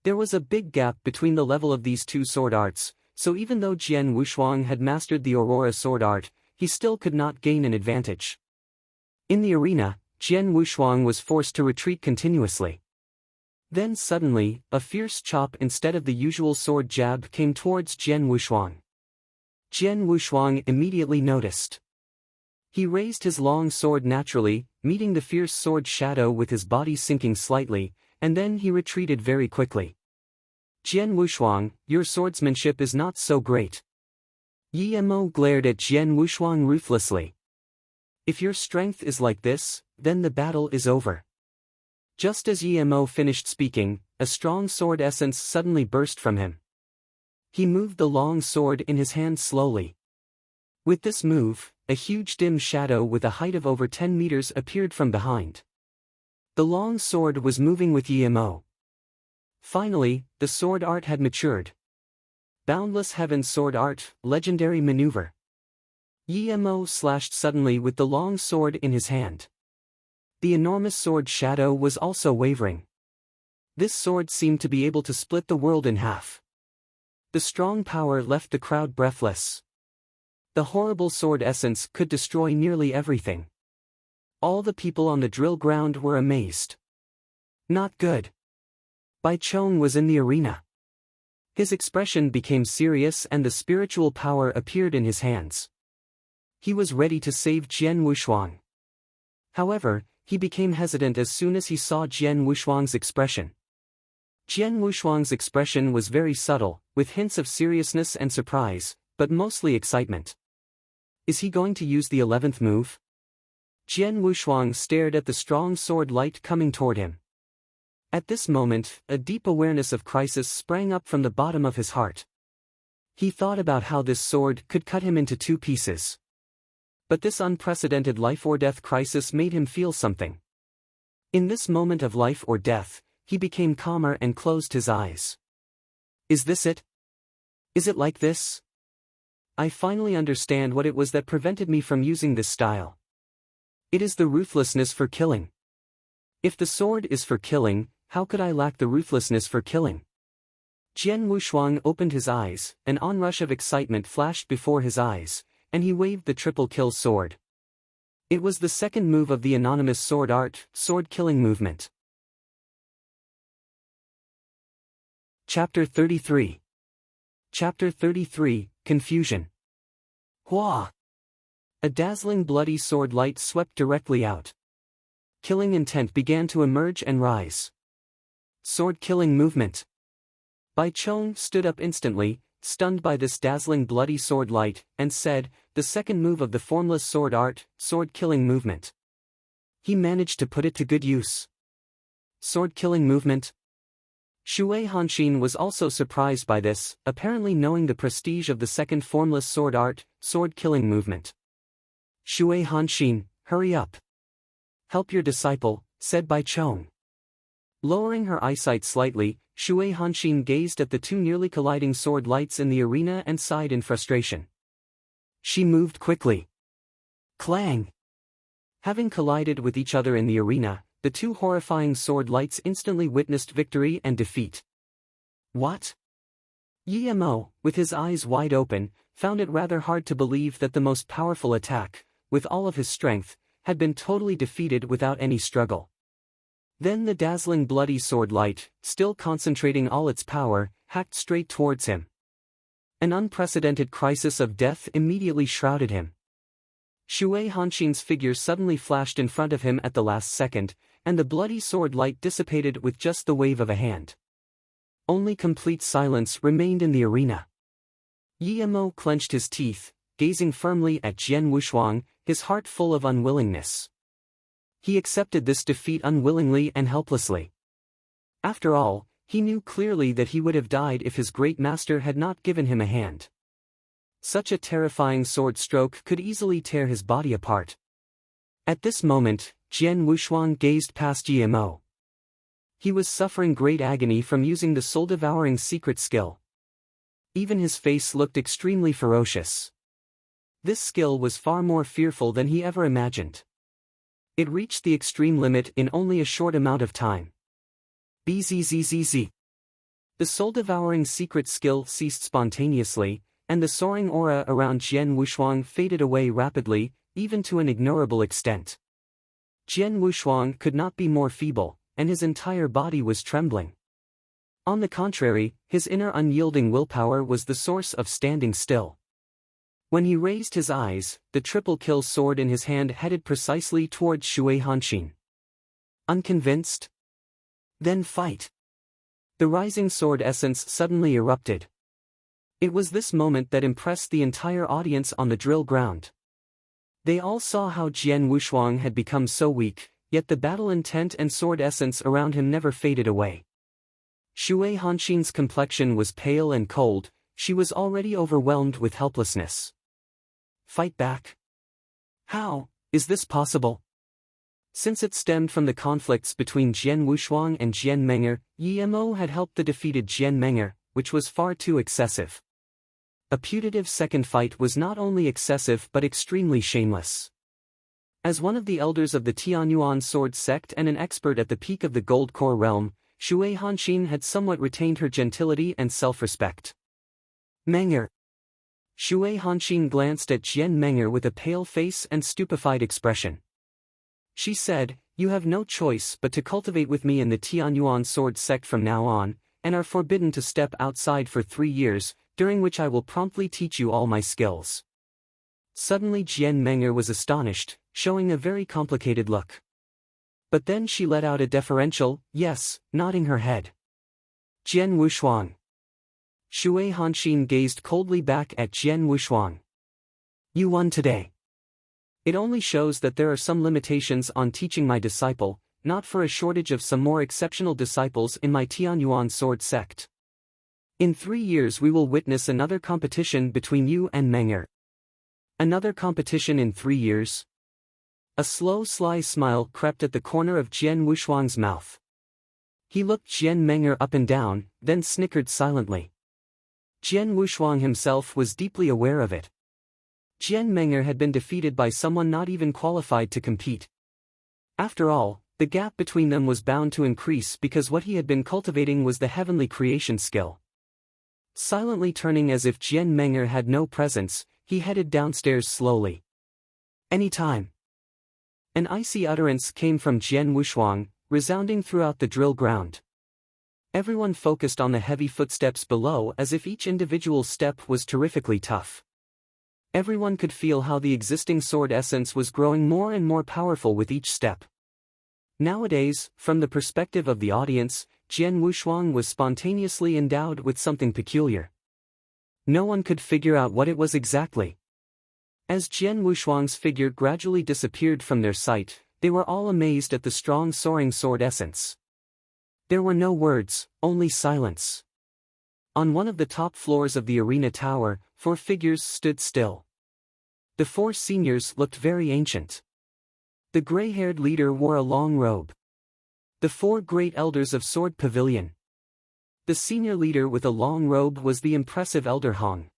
There was a big gap between the level of these two sword arts, so even though Jian Wushuang had mastered the Aurora sword art, he still could not gain an advantage. In the arena, Jian Wushuang was forced to retreat continuously. Then suddenly, a fierce chop instead of the usual sword jab came towards Jian Wushuang. Jian Wushuang immediately noticed. He raised his long sword naturally, meeting the fierce sword shadow with his body sinking slightly, and then he retreated very quickly. Jian Wushuang, your swordsmanship is not so great. Yi Mo glared at Jian Wushuang ruthlessly. If your strength is like this, then the battle is over. Just as Yi Mo finished speaking, a strong sword essence suddenly burst from him. He moved the long sword in his hand slowly. With this move, a huge dim shadow with a height of over 10 meters appeared from behind. The long sword was moving with Yi Mo. Finally, the sword art had matured. Boundless Heaven Sword Art, Legendary Maneuver. Yi Mo slashed suddenly with the long sword in his hand. The enormous sword shadow was also wavering. This sword seemed to be able to split the world in half. The strong power left the crowd breathless. The horrible sword essence could destroy nearly everything. All the people on the drill ground were amazed. Not good. Bai Chong was in the arena. His expression became serious and the spiritual power appeared in his hands. He was ready to save Jian Wushuang. However, he became hesitant as soon as he saw Jian Wushuang's expression. Jian Wushuang's expression was very subtle, with hints of seriousness and surprise, but mostly excitement. Is he going to use the 11th move? Jian Wushuang stared at the strong sword light coming toward him. At this moment, a deep awareness of crisis sprang up from the bottom of his heart. He thought about how this sword could cut him into 2 pieces. But this unprecedented life-or-death crisis made him feel something. In this moment of life or death, he became calmer and closed his eyes. Is this it? Is it like this? I finally understand what it was that prevented me from using this style. It is the ruthlessness for killing. If the sword is for killing, how could I lack the ruthlessness for killing? Jian Wushuang opened his eyes, an onrush of excitement flashed before his eyes, and he waved the triple kill sword. It was the second move of the anonymous sword art, sword killing movement. Chapter 33. Chapter 33, Confusion. Hua! A dazzling bloody sword light swept directly out. Killing intent began to emerge and rise. Sword killing movement. Bai Chong stood up instantly, stunned by this dazzling bloody sword light, and said, the second move of the formless sword art, sword killing movement. He managed to put it to good use. Sword killing movement. Shui Hanxin was also surprised by this, apparently knowing the prestige of the second formless sword art, sword killing movement. Shui Hanxin, hurry up. Help your disciple, said Bai Chong. Lowering her eyesight slightly, Shui Hanxin gazed at the 2 nearly colliding sword lights in the arena and sighed in frustration. She moved quickly. Clang! Having collided with each other in the arena, the 2 horrifying sword lights instantly witnessed victory and defeat. What? Yi Mo, with his eyes wide open, found it rather hard to believe that the most powerful attack, with all of his strength, had been totally defeated without any struggle. Then the dazzling bloody sword light, still concentrating all its power, hacked straight towards him. An unprecedented crisis of death immediately shrouded him. Shui Hanxin's figure suddenly flashed in front of him at the last second, and the bloody sword light dissipated with just the wave of a hand. Only complete silence remained in the arena. Yi Mo clenched his teeth, gazing firmly at Jian Wushuang, his heart full of unwillingness. He accepted this defeat unwillingly and helplessly. After all, he knew clearly that he would have died if his great master had not given him a hand. Such a terrifying sword stroke could easily tear his body apart. At this moment, Jian Wushuang gazed past Yi Mo. He was suffering great agony from using the soul-devouring secret skill. Even his face looked extremely ferocious. This skill was far more fearful than he ever imagined. It reached the extreme limit in only a short amount of time. Bzzz. The soul-devouring secret skill ceased spontaneously, and the soaring aura around Jian Wushuang faded away rapidly, even to an ignorable extent. Jian Wushuang could not be more feeble, and his entire body was trembling. On the contrary, his inner unyielding willpower was the source of standing still. When he raised his eyes, the triple kill sword in his hand headed precisely towards Shui Hanxin. Unconvinced? Then fight! The rising sword essence suddenly erupted. It was this moment that impressed the entire audience on the drill ground. They all saw how Jian Wushuang had become so weak, yet the battle intent and sword essence around him never faded away. Shui Hanxin's complexion was pale and cold, she was already overwhelmed with helplessness. Fight back? How is this possible? Since it stemmed from the conflicts between Jian Wushuang and Jian Menger, Yi Mo had helped the defeated Jian Menger, which was far too excessive. A putative second fight was not only excessive but extremely shameless. As one of the elders of the Tianyuan sword sect and an expert at the peak of the Gold Core realm, Shui Hanxin had somewhat retained her gentility and self-respect. Menger. Shui Hanxin glanced at Jian Menger with a pale face and stupefied expression. She said, "You have no choice but to cultivate with me in the Tianyuan sword sect from now on, and are forbidden to step outside for 3 years, during which I will promptly teach you all my skills." Suddenly Jian Menger was astonished, showing a very complicated look. But then she let out a deferential, "Yes," nodding her head. Jian Wushuang. Shui Hanxin gazed coldly back at Jian Wushuang. "You won today. It only shows that there are some limitations on teaching my disciple, not for a shortage of some more exceptional disciples in my Tianyuan sword sect. In 3 years we will witness another competition between you and Menger." "Another competition in 3 years?" A slow sly smile crept at the corner of Jian Wushuang's mouth. He looked Jian Menger up and down, then snickered silently. Jian Wushuang himself was deeply aware of it. Jian Menger had been defeated by someone not even qualified to compete. After all, the gap between them was bound to increase because what he had been cultivating was the heavenly creation skill. Silently turning as if Jian Menger had no presence, he headed downstairs slowly. "Any time." An icy utterance came from Jian Wushuang, resounding throughout the drill ground. Everyone focused on the heavy footsteps below as if each individual step was terrifically tough. Everyone could feel how the existing sword essence was growing more and more powerful with each step. Nowadays, from the perspective of the audience, Jian Wushuang was spontaneously endowed with something peculiar. No one could figure out what it was exactly. As Jian Wushuang's figure gradually disappeared from their sight, they were all amazed at the strong soaring sword essence. There were no words, only silence. On one of the top floors of the arena tower, 4 figures stood still. The 4 seniors looked very ancient. The gray-haired leader wore a long robe. The 4 great elders of Sword Pavilion. The senior leader with a long robe was the impressive Elder Hong.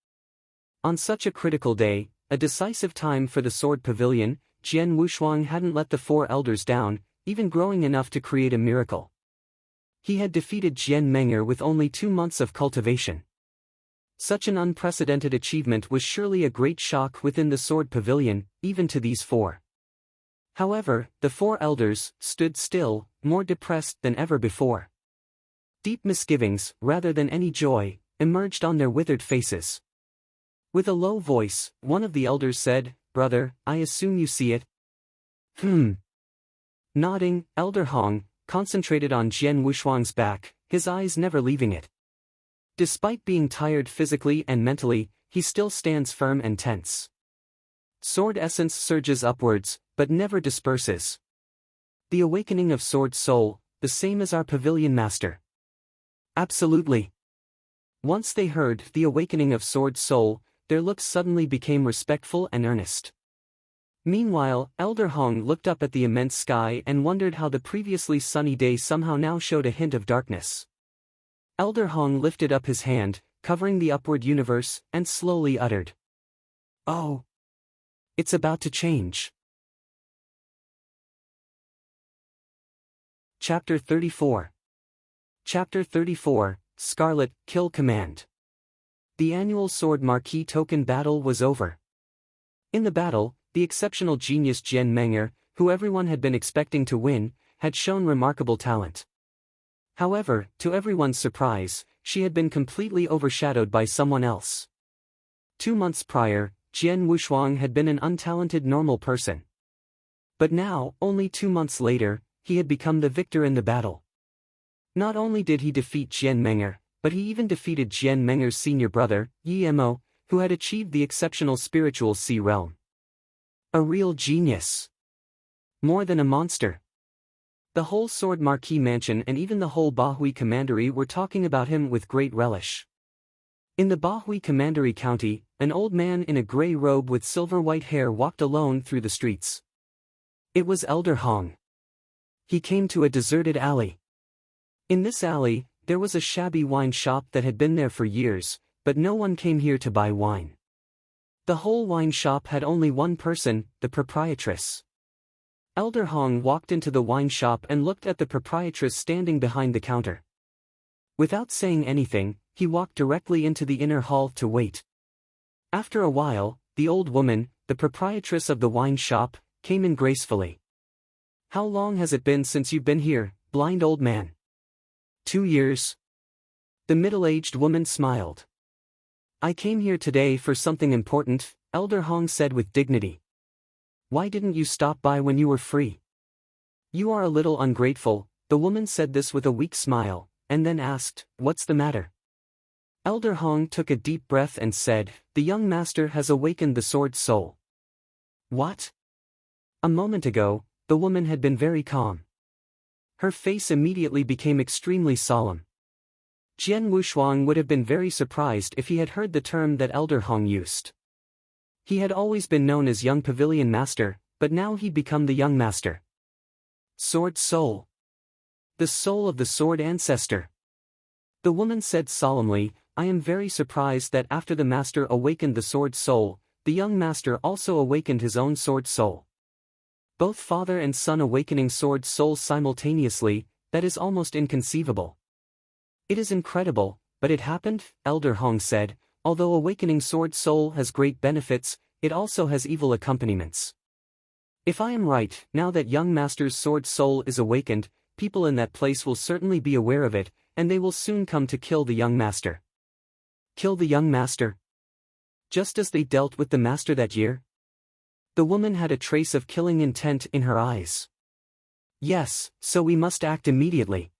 On such a critical day, a decisive time for the Sword Pavilion, Jian Wushuang hadn't let the 4 elders down, even growing enough to create a miracle. He had defeated Jian Menger with only 2 months of cultivation. Such an unprecedented achievement was surely a great shock within the Sword Pavilion, even to these 4. However, the 4 elders stood still, more depressed than ever before. Deep misgivings, rather than any joy, emerged on their withered faces. With a low voice, one of the elders said, "Brother, I assume you see it?" Nodding, Elder Hong concentrated on Jian Wushuang's back, his eyes never leaving it. Despite being tired physically and mentally, he still stands firm and tense. Sword essence surges upwards, but never disperses. The awakening of sword soul, the same as our pavilion master. Absolutely. Once they heard the awakening of sword soul, their looks suddenly became respectful and earnest. Meanwhile, Elder Hong looked up at the immense sky and wondered how the previously sunny day somehow now showed a hint of darkness. Elder Hong lifted up his hand, covering the upward universe, and slowly uttered, "Oh! It's about to change." Chapter 34. Chapter 34, Scarlet, Kill Command. The annual Sword Marquee token battle was over. In the battle, the exceptional genius Jian Menger, who everyone had been expecting to win, had shown remarkable talent. However, to everyone's surprise, she had been completely overshadowed by someone else. 2 months prior, Jian Wushuang had been an untalented normal person. But now, only 2 months later, he had become the victor in the battle. Not only did he defeat Jian Menger, but he even defeated Jian Menger's senior brother, Yi Mo, who had achieved the exceptional spiritual sea realm. A real genius. More than a monster. The whole Sword Marquee mansion and even the whole Bahui Commandery were talking about him with great relish. In the Bahui Commandery County, an old man in a gray robe with silver-white hair walked alone through the streets. It was Elder Hong. He came to a deserted alley. In this alley, there was a shabby wine shop that had been there for years, but no one came here to buy wine. The whole wine shop had only one person, the proprietress. Elder Hong walked into the wine shop and looked at the proprietress standing behind the counter. Without saying anything, he walked directly into the inner hall to wait. After a while, the old woman, the proprietress of the wine shop, came in gracefully. "How long has it been since you've been here, blind old man?" 2 years. The middle-aged woman smiled. "I came here today for something important," Elder Hong said with dignity. "Why didn't you stop by when you were free?" "You are a little ungrateful," the woman said this with a weak smile, and then asked, "What's the matter?" Elder Hong took a deep breath and said, "The young master has awakened the sword soul." "What?" A moment ago, the woman had been very calm. Her face immediately became extremely solemn. Jian Wushuang would have been very surprised if he had heard the term that Elder Hong used. He had always been known as Young Pavilion Master, but now he'd become the Young Master. Sword Soul. The soul of the sword ancestor. The woman said solemnly, "I am very surprised that after the master awakened the sword soul, the young master also awakened his own sword soul. Both father and son awakening sword souls simultaneously, that is almost inconceivable." "It is incredible, but it happened," Elder Hong said. "Although awakening sword soul has great benefits, it also has evil accompaniments. If I am right, now that young master's sword soul is awakened, people in that place will certainly be aware of it, and they will soon come to kill the young master." "Kill the young master?" "Just as they dealt with the master that year?" The woman had a trace of killing intent in her eyes. "Yes, so we must act immediately."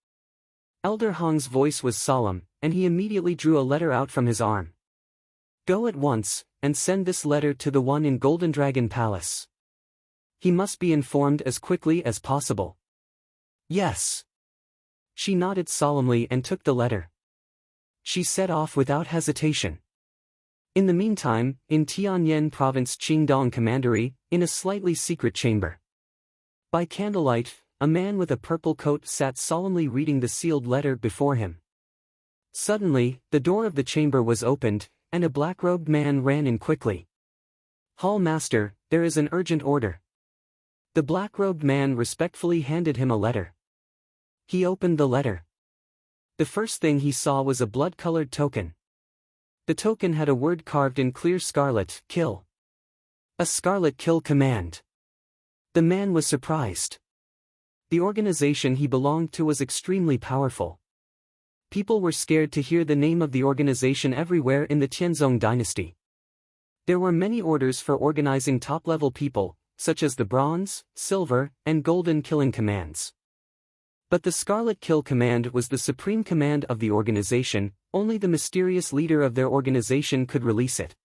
Elder Hong's voice was solemn, and he immediately drew a letter out from his arm. "Go at once, and send this letter to the one in Golden Dragon Palace. He must be informed as quickly as possible." "Yes." She nodded solemnly and took the letter. She set off without hesitation. In the meantime, in Tianyan Province Qingdong Commandery, in a slightly secret chamber. By candlelight, a man with a purple coat sat solemnly reading the sealed letter before him. Suddenly, the door of the chamber was opened, and a black-robed man ran in quickly. "Hall Master, there is an urgent order." The black-robed man respectfully handed him a letter. He opened the letter. The first thing he saw was a blood-colored token. The token had a word carved in clear scarlet, "Kill." A scarlet kill command. The man was surprised. The organization he belonged to was extremely powerful. People were scared to hear the name of the organization everywhere in the Tianzong dynasty. There were many orders for organizing top-level people, such as the bronze, silver, and golden killing commands. But the Scarlet Kill Command was the supreme command of the organization, only the mysterious leader of their organization could release it.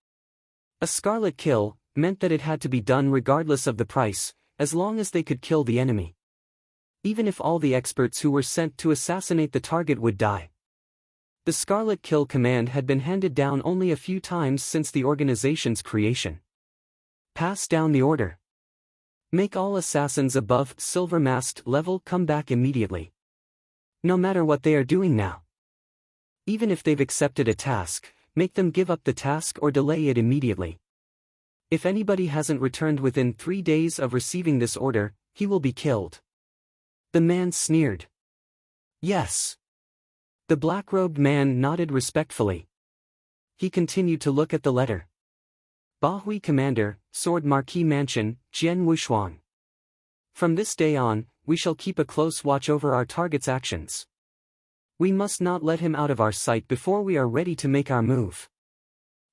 A Scarlet Kill meant that it had to be done regardless of the price, as long as they could kill the enemy. Even if all the experts who were sent to assassinate the target would die. The Scarlet Kill Command had been handed down only a few times since the organization's creation. Pass down the order. Make all assassins above Silver Masked level come back immediately. No matter what they are doing now. Even if they've accepted a task, make them give up the task or delay it immediately. If anybody hasn't returned within 3 days of receiving this order, he will be killed. The man sneered. Yes. The black-robed man nodded respectfully. He continued to look at the letter. Bahui Commander, Sword Marquis Mansion, Jian Wushuang. From this day on, we shall keep a close watch over our target's actions. We must not let him out of our sight before we are ready to make our move.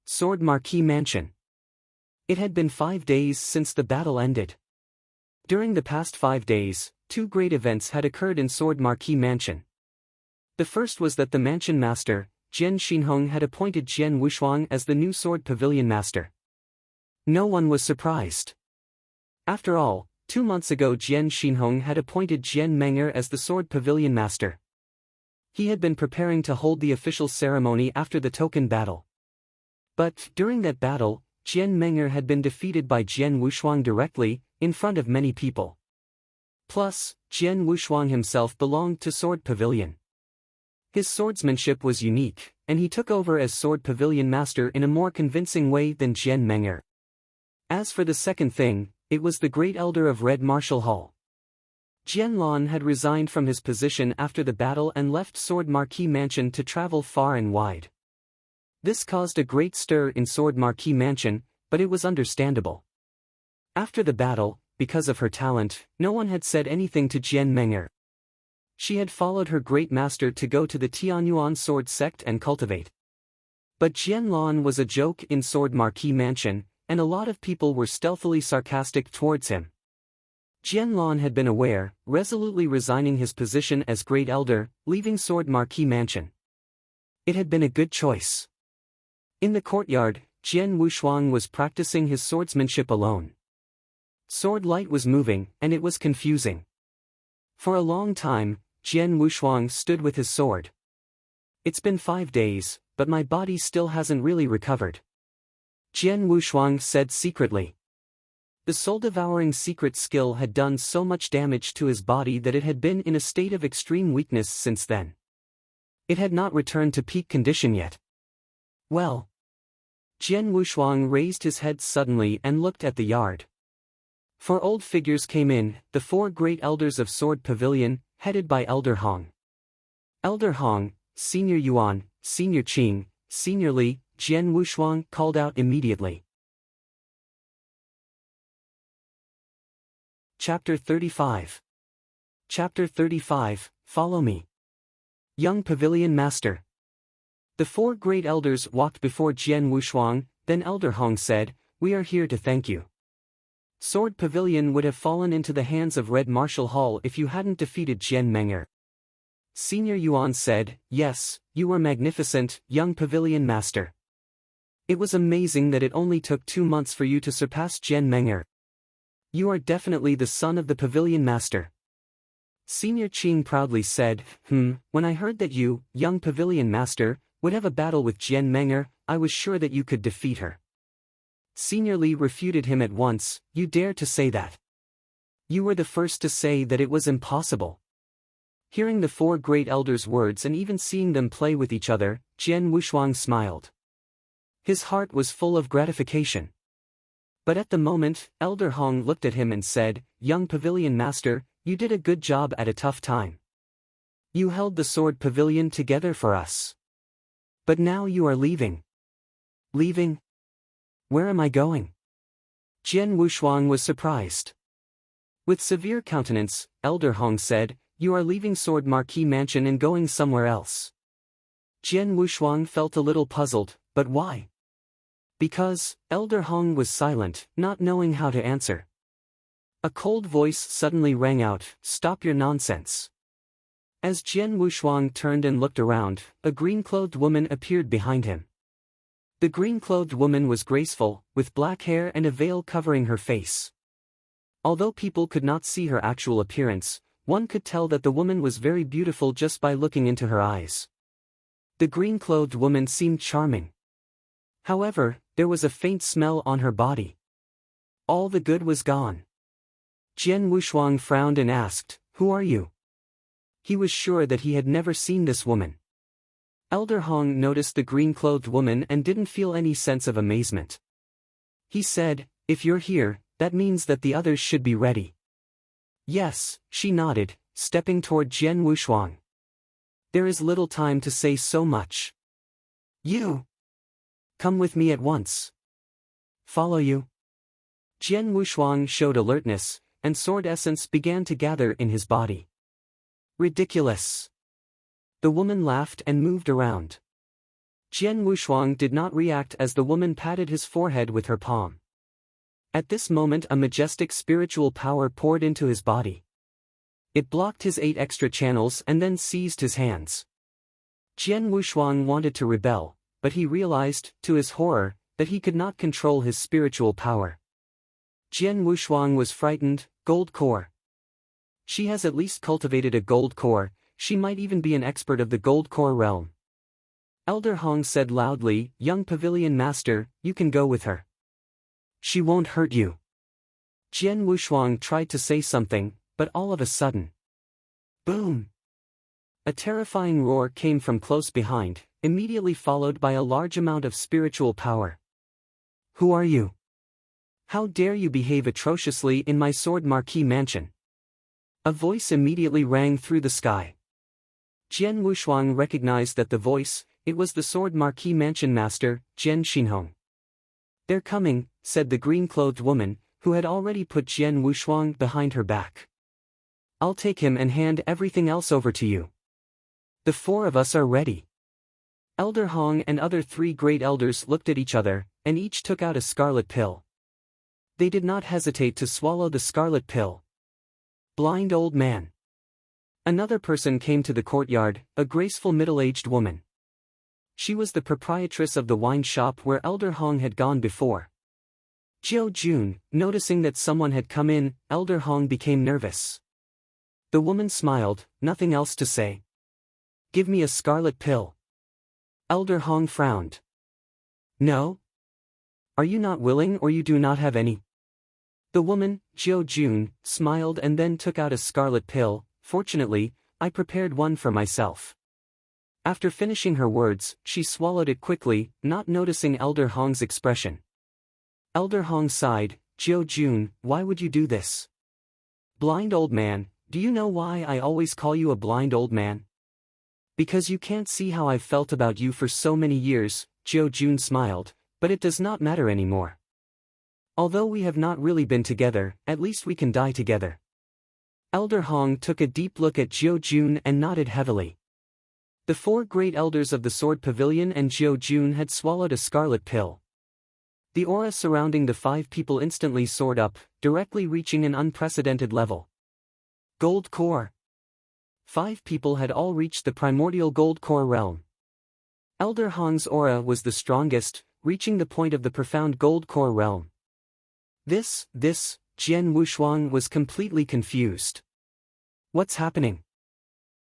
Sword Marquis Mansion. It had been 5 days since the battle ended. During the past 5 days, 2 great events had occurred in Sword Marquis Mansion. The first was that the mansion master, Jian Xinhong, had appointed Jian Wushuang as the new Sword Pavilion Master. No one was surprised. After all, 2 months ago Jian Xinhong had appointed Jian Menger as the Sword Pavilion Master. He had been preparing to hold the official ceremony after the token battle. But, during that battle, Jian Menger had been defeated by Jian Wushuang directly, in front of many people. Plus, Jian Wushuang himself belonged to Sword Pavilion. His swordsmanship was unique, and he took over as Sword Pavilion Master in a more convincing way than Jian Meng'er. As for the second thing, it was the Great Elder of Red Martial Hall. Jian Lan had resigned from his position after the battle and left Sword Marquis Mansion to travel far and wide. This caused a great stir in Sword Marquis Mansion, but it was understandable. After the battle, because of her talent, no one had said anything to Jian Meng'er. She had followed her great master to go to the Tianyuan sword sect and cultivate. But Jian Lan was a joke in Sword Marquis Mansion, and a lot of people were stealthily sarcastic towards him. Jian Lan had been aware, resolutely resigning his position as Great Elder, leaving Sword Marquis Mansion. It had been a good choice. In the courtyard, Jian Wushuang was practicing his swordsmanship alone. Sword light was moving, and it was confusing. For a long time, Jian Wushuang stood with his sword. It's been 5 days, but my body still hasn't really recovered. Jian Wushuang said secretly. The soul-devouring secret skill had done so much damage to his body that it had been in a state of extreme weakness since then. It had not returned to peak condition yet. Well. Jian Wushuang raised his head suddenly and looked at the yard. 4 old figures came in, the 4 great elders of Sword Pavilion, headed by Elder Hong. Elder Hong, Senior Yuan, Senior Qing, Senior Li, Jian Wushuang called out immediately. Chapter 35. Chapter 35, Follow Me. Young Pavilion Master. The 4 great elders walked before Jian Wushuang, then Elder Hong said, "We are here to thank you. Sword Pavilion would have fallen into the hands of Red Martial Hall if you hadn't defeated Jian Meng'er." Senior Yuan said, "Yes, you were magnificent, young Pavilion Master. It was amazing that it only took 2 months for you to surpass Jian Meng'er. You are definitely the son of the Pavilion Master." Senior Qing proudly said, When I heard that you, young Pavilion Master, would have a battle with Jian Meng'er, I was sure that you could defeat her." Senior Li refuted him at once, "You dare to say that? You were the first to say that it was impossible." Hearing the 4 great elders' words and even seeing them play with each other, Jian Wushuang smiled. His heart was full of gratification. But at the moment, Elder Hong looked at him and said, "Young Pavilion Master, you did a good job at a tough time. You held the Sword Pavilion together for us. But now you are leaving." "Leaving? Where am I going?" Jian Wushuang was surprised. With severe countenance, Elder Hong said, "You are leaving Sword Marquis Mansion and going somewhere else." Jian Wushuang felt a little puzzled, but why? Because, Elder Hong was silent, not knowing how to answer. A cold voice suddenly rang out, "Stop your nonsense." As Jian Wushuang turned and looked around, a green-clothed woman appeared behind him. The green-clothed woman was graceful, with black hair and a veil covering her face. Although people could not see her actual appearance, one could tell that the woman was very beautiful just by looking into her eyes. The green-clothed woman seemed charming. However, there was a faint smell on her body. All the good was gone. Jian Wushuang frowned and asked, "Who are you?" He was sure that he had never seen this woman. Elder Hong noticed the green-clothed woman and didn't feel any sense of amazement. He said, "If you're here, that means that the others should be ready." "Yes," she nodded, stepping toward Jian Wushuang. "There is little time to say so much. You! Come with me at once." "Follow you?" Jian Wushuang showed alertness, and sword essence began to gather in his body. "Ridiculous." The woman laughed and moved around. Jian Wushuang did not react as the woman patted his forehead with her palm. At this moment a majestic spiritual power poured into his body. It blocked his 8 extra channels and then seized his hands. Jian Wushuang wanted to rebel, but he realized, to his horror, that he could not control his spiritual power. Jian Wushuang was frightened. Gold core. She has at least cultivated a gold core, she might even be an expert of the gold core realm. Elder Hong said loudly, "Young Pavilion Master, you can go with her. She won't hurt you." Jian Wushuang tried to say something, but all of a sudden. Boom! A terrifying roar came from close behind, immediately followed by a large amount of spiritual power. "Who are you? How dare you behave atrociously in my Sword Marquis mansion?" A voice immediately rang through the sky. Jian Wushuang recognized that the voice, it was the Sword Marquis mansion master, Jian Xinhong. "They're coming," said the green-clothed woman, who had already put Jian Wushuang behind her back. "I'll take him and hand everything else over to you. The four of us are ready." Elder Hong and other three great elders looked at each other, and each took out a scarlet pill. They did not hesitate to swallow the scarlet pill. Blind old man. Another person came to the courtyard, a graceful middle-aged woman. She was the proprietress of the wine shop where Elder Hong had gone before. Jiao Jun, noticing that someone had come in, Elder Hong became nervous. The woman smiled, nothing else to say. "Give me a scarlet pill." Elder Hong frowned. "No? Are you not willing or you do not have any?" The woman, Jiao Jun, smiled and then took out a scarlet pill. "Fortunately, I prepared one for myself." After finishing her words, she swallowed it quickly, not noticing Elder Hong's expression. Elder Hong sighed. "Jiao Jun, why would you do this?" "Blind old man, do you know why I always call you a blind old man?" "Because you can't see how I've felt about you for so many years," Jiao Jun smiled, "but it does not matter anymore. Although we have not really been together, at least we can die together." Elder Hong took a deep look at Jiao Jun and nodded heavily. The four great elders of the Sword Pavilion and Jiao Jun had swallowed a scarlet pill. The aura surrounding the five people instantly soared up, directly reaching an unprecedented level. Gold Core. 5 people had all reached the primordial Gold Core realm. Elder Hong's aura was the strongest, reaching the point of the profound Gold Core realm. This, Jian Wushuang was completely confused. What's happening?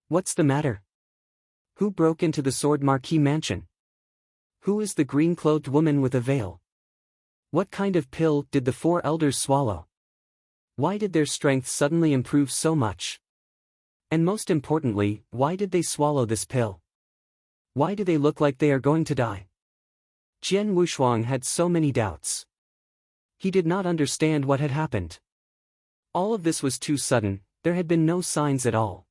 What's the matter? Who broke into the Sword Marquis mansion? Who is the green-clothed woman with a veil? What kind of pill did the 4 elders swallow? Why did their strength suddenly improve so much? And most importantly, why did they swallow this pill? Why do they look like they are going to die? Jian Wushuang had so many doubts. He did not understand what had happened. All of this was too sudden, there had been no signs at all.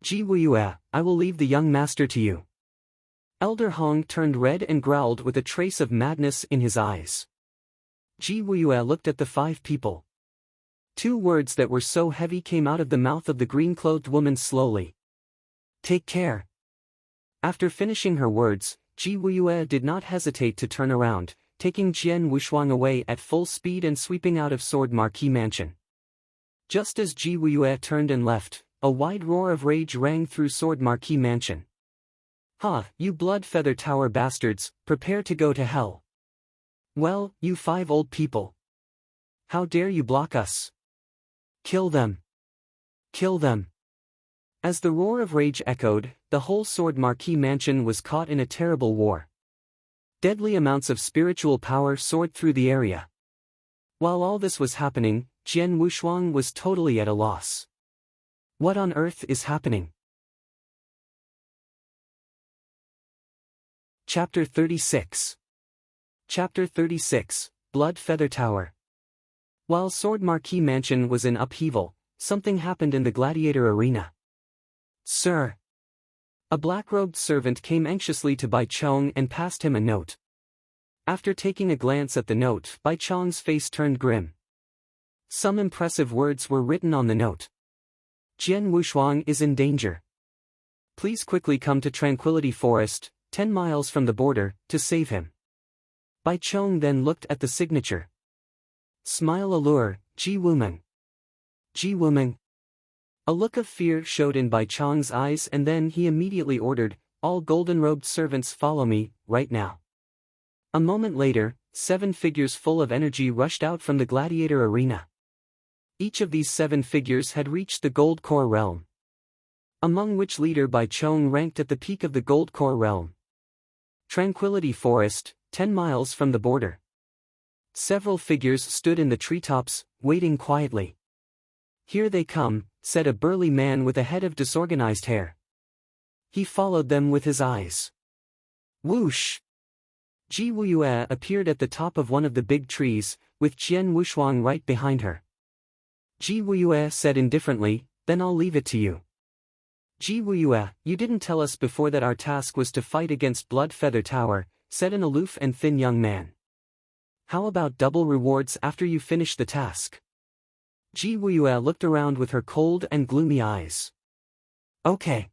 "Ji Wuyue, I will leave the young master to you." Elder Hong turned red and growled with a trace of madness in his eyes. Ji Wuyue looked at the 5 people. 2 words that were so heavy came out of the mouth of the green-clothed woman slowly. "Take care." After finishing her words, Ji Wuyue did not hesitate to turn around, taking Jian Wushuang away at full speed and sweeping out of Sword Marquis mansion. Just as Ji Wuyue turned and left, a wide roar of rage rang through Sword Marquis mansion. "Ha, you Blood Feather Tower bastards, prepare to go to hell. Well, you 5 old people. How dare you block us? Kill them. Kill them." As the roar of rage echoed, the whole Sword Marquis mansion was caught in a terrible war. Deadly amounts of spiritual power soared through the area. While all this was happening, Jian Wushuang was totally at a loss. What on earth is happening? Chapter 36. Chapter 36, Blood Feather Tower. While Sword Marquis mansion was in upheaval, something happened in the gladiator arena. "Sir." A black-robed servant came anxiously to Bai Chong and passed him a note. After taking a glance at the note, Bai Chong's face turned grim. Some impressive words were written on the note. "Jian Wushuang is in danger. Please quickly come to Tranquility Forest, 10 miles from the border, to save him." Bai Chong then looked at the signature. "Smile allure, Ji Wumeng." Ji Wumeng. A look of fear showed in Bai Chong's eyes and then he immediately ordered, "All golden-robed servants follow me, right now." A moment later, 7 figures full of energy rushed out from the gladiator arena. Each of these 7 figures had reached the Gold Core realm. Among which leader Bai Chong ranked at the peak of the Gold Core realm. Tranquility Forest, 10 miles from the border. Several figures stood in the treetops, waiting quietly. "Here they come," said a burly man with a head of disorganized hair. He followed them with his eyes. Whoosh! Ji Wuyue appeared at the top of one of the big trees, with Qian Wushuang right behind her. Ji Wuyue said indifferently, "Then I'll leave it to you." "Ji Wuyue, you didn't tell us before that our task was to fight against Blood Feather Tower," said an aloof and thin young man. "How about double rewards after you finish the task?" Ji Wuyue looked around with her cold and gloomy eyes. "Okay."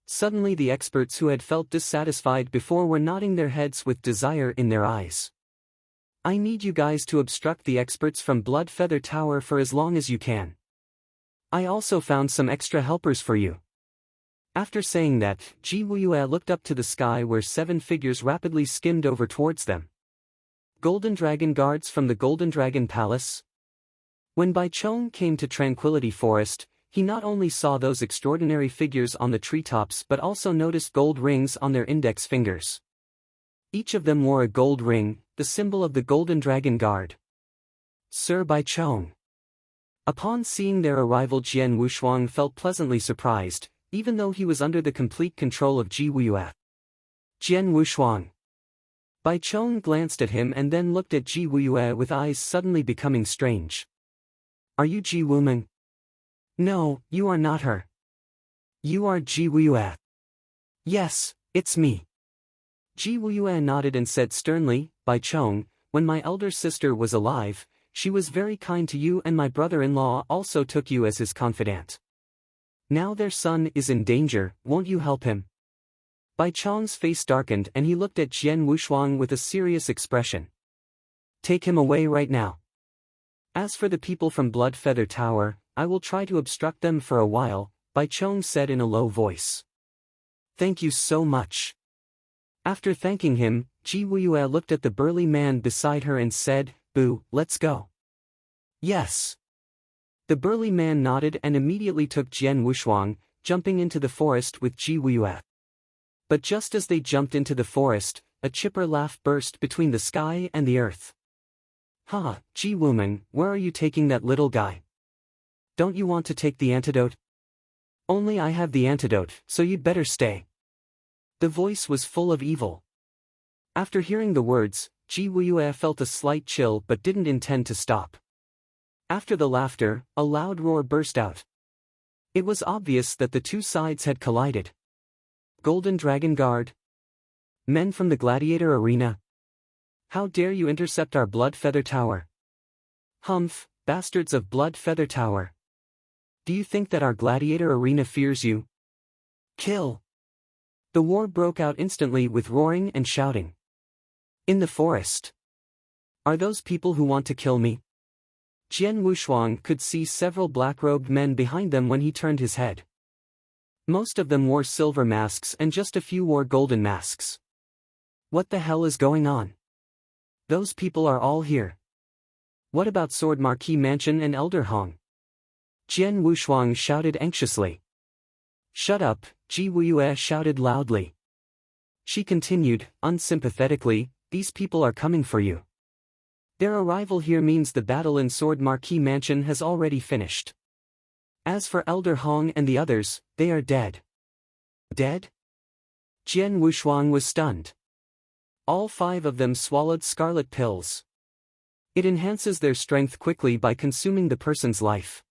Suddenly the experts who had felt dissatisfied before were nodding their heads with desire in their eyes. "I need you guys to obstruct the experts from Blood Feather Tower for as long as you can. I also found some extra helpers for you." After saying that, Ji Wuyue looked up to the sky where 7 figures rapidly skimmed over towards them. Golden Dragon Guards from the Golden Dragon Palace? When Bai Chong came to Tranquility Forest, he not only saw those extraordinary figures on the treetops but also noticed gold rings on their index fingers. Each of them wore a gold ring, the symbol of the Golden Dragon Guard. Sir Bai Chong. Upon seeing their arrival, Jian Wushuang felt pleasantly surprised, even though he was under the complete control of Ji Wuyue. Jian Wushuang. Bai Chong glanced at him and then looked at Ji Wuyue with eyes suddenly becoming strange. "Are you Ji Wuming?" "No, you are not her." "You are Ji Wuyue." "Yes, it's me." Ji Wuyue nodded and said sternly, "Bai Chong, when my elder sister was alive, she was very kind to you and my brother-in-law also took you as his confidant. Now their son is in danger, won't you help him?" Bai Chong's face darkened and he looked at Jian Wushuang with a serious expression. "Take him away right now. As for the people from Blood Feather Tower, I will try to obstruct them for a while," Bai Chong said in a low voice. "Thank you so much." After thanking him, Ji Wuyue looked at the burly man beside her and said, "Boo, let's go." "Yes." The burly man nodded and immediately took Jian Wushuang, jumping into the forest with Ji Wuyue. But just as they jumped into the forest, a chipper laugh burst between the sky and the earth. "Ha, Ji Wuming, where are you taking that little guy? Don't you want to take the antidote?" "Only I have the antidote, so you'd better stay." The voice was full of evil. After hearing the words, Ji Wuyue felt a slight chill but didn't intend to stop. After the laughter, a loud roar burst out. It was obvious that the two sides had collided. Golden Dragon Guard? Men from the Gladiator Arena? How dare you intercept our Blood Feather Tower? Humph, bastards of Blood Feather Tower. Do you think that our Gladiator Arena fears you? Kill! The war broke out instantly with roaring and shouting. In the forest. Are those people who want to kill me? Jian Wushuang could see several black-robed men behind them when he turned his head. Most of them wore silver masks and just a few wore golden masks. What the hell is going on? Those people are all here. What about Sword Marquis Mansion and Elder Hong? Jian Wushuang shouted anxiously. Shut up, Ji Wuyue shouted loudly. She continued, unsympathetically, these people are coming for you. Their arrival here means the battle in Sword Marquis Mansion has already finished. As for Elder Hong and the others, they are dead. Dead? Jian Wushuang was stunned. All 5 of them swallowed scarlet pills. It enhances their strength quickly by consuming the person's life.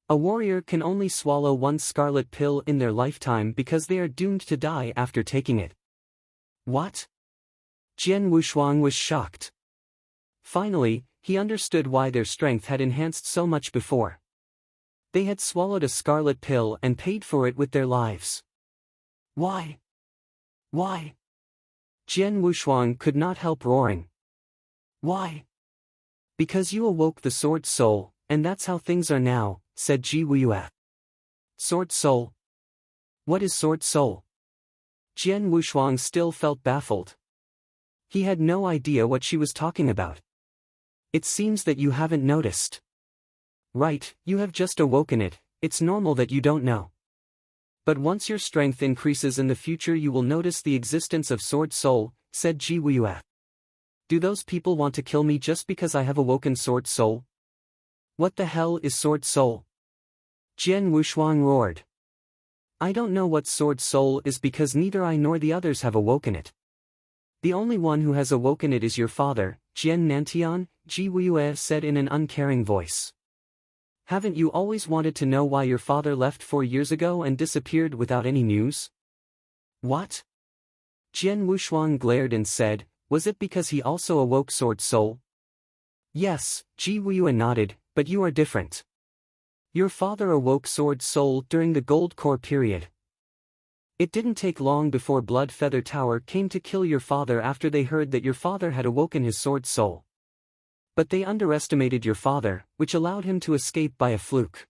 A warrior can only swallow 1 scarlet pill in their lifetime because they are doomed to die after taking it. What? Jian Wushuang was shocked. Finally, he understood why their strength had enhanced so much before. They had swallowed a scarlet pill and paid for it with their lives. Why? Why? Jian Wushuang could not help roaring. Why? Because you awoke the Sword Soul, and that's how things are now, said Ji Wuyue. Sword Soul? What is Sword Soul? Jian Wushuang still felt baffled. He had no idea what she was talking about. It seems that you haven't noticed. Right, you have just awoken it, it's normal that you don't know. But once your strength increases in the future you will notice the existence of Sword Soul, said Ji Wuyue. Do those people want to kill me just because I have awoken Sword Soul? What the hell is Sword Soul? Jian Wushuang roared. I don't know what sword soul is because neither I nor the others have awoken it. The only one who has awoken it is your father, Jian Nantian, Ji Wuye said in an uncaring voice. Haven't you always wanted to know why your father left 4 years ago and disappeared without any news? What? Jian Wushuang glared and said, was it because he also awoke sword soul? Yes, Ji Wuye nodded, but you are different. Your father awoke sword soul during the Gold Core period. It didn't take long before Blood Feather Tower came to kill your father after they heard that your father had awoken his sword soul. But they underestimated your father, which allowed him to escape by a fluke.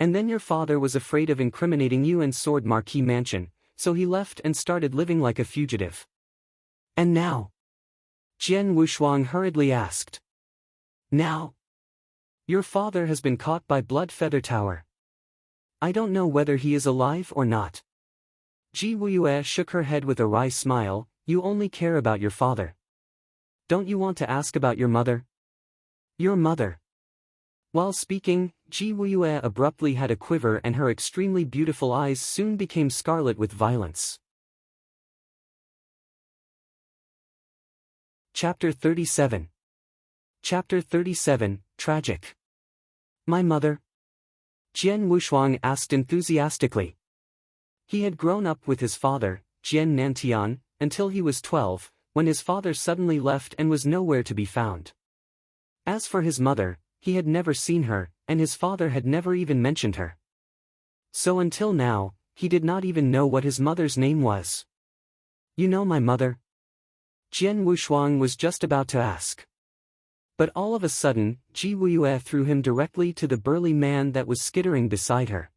And then your father was afraid of incriminating you in Sword Marquis Mansion, so he left and started living like a fugitive. And now? Jian Wushuang hurriedly asked. Now? Your father has been caught by Blood Feather Tower. I don't know whether he is alive or not. Ji Wuye shook her head with a wry smile, you only care about your father. Don't you want to ask about your mother? Your mother. While speaking, Ji Wuye abruptly had a quiver and her extremely beautiful eyes soon became scarlet with violence. Chapter 37. Chapter 37, Tragic. My mother? Jian Wushuang asked enthusiastically. He had grown up with his father, Jian Nantian, until he was 12, when his father suddenly left and was nowhere to be found. As for his mother, he had never seen her, and his father had never even mentioned her. So until now, he did not even know what his mother's name was. You know my mother? Jian Wushuang was just about to ask. But all of a sudden, Ji Wuye threw him directly to the burly man that was skittering beside her.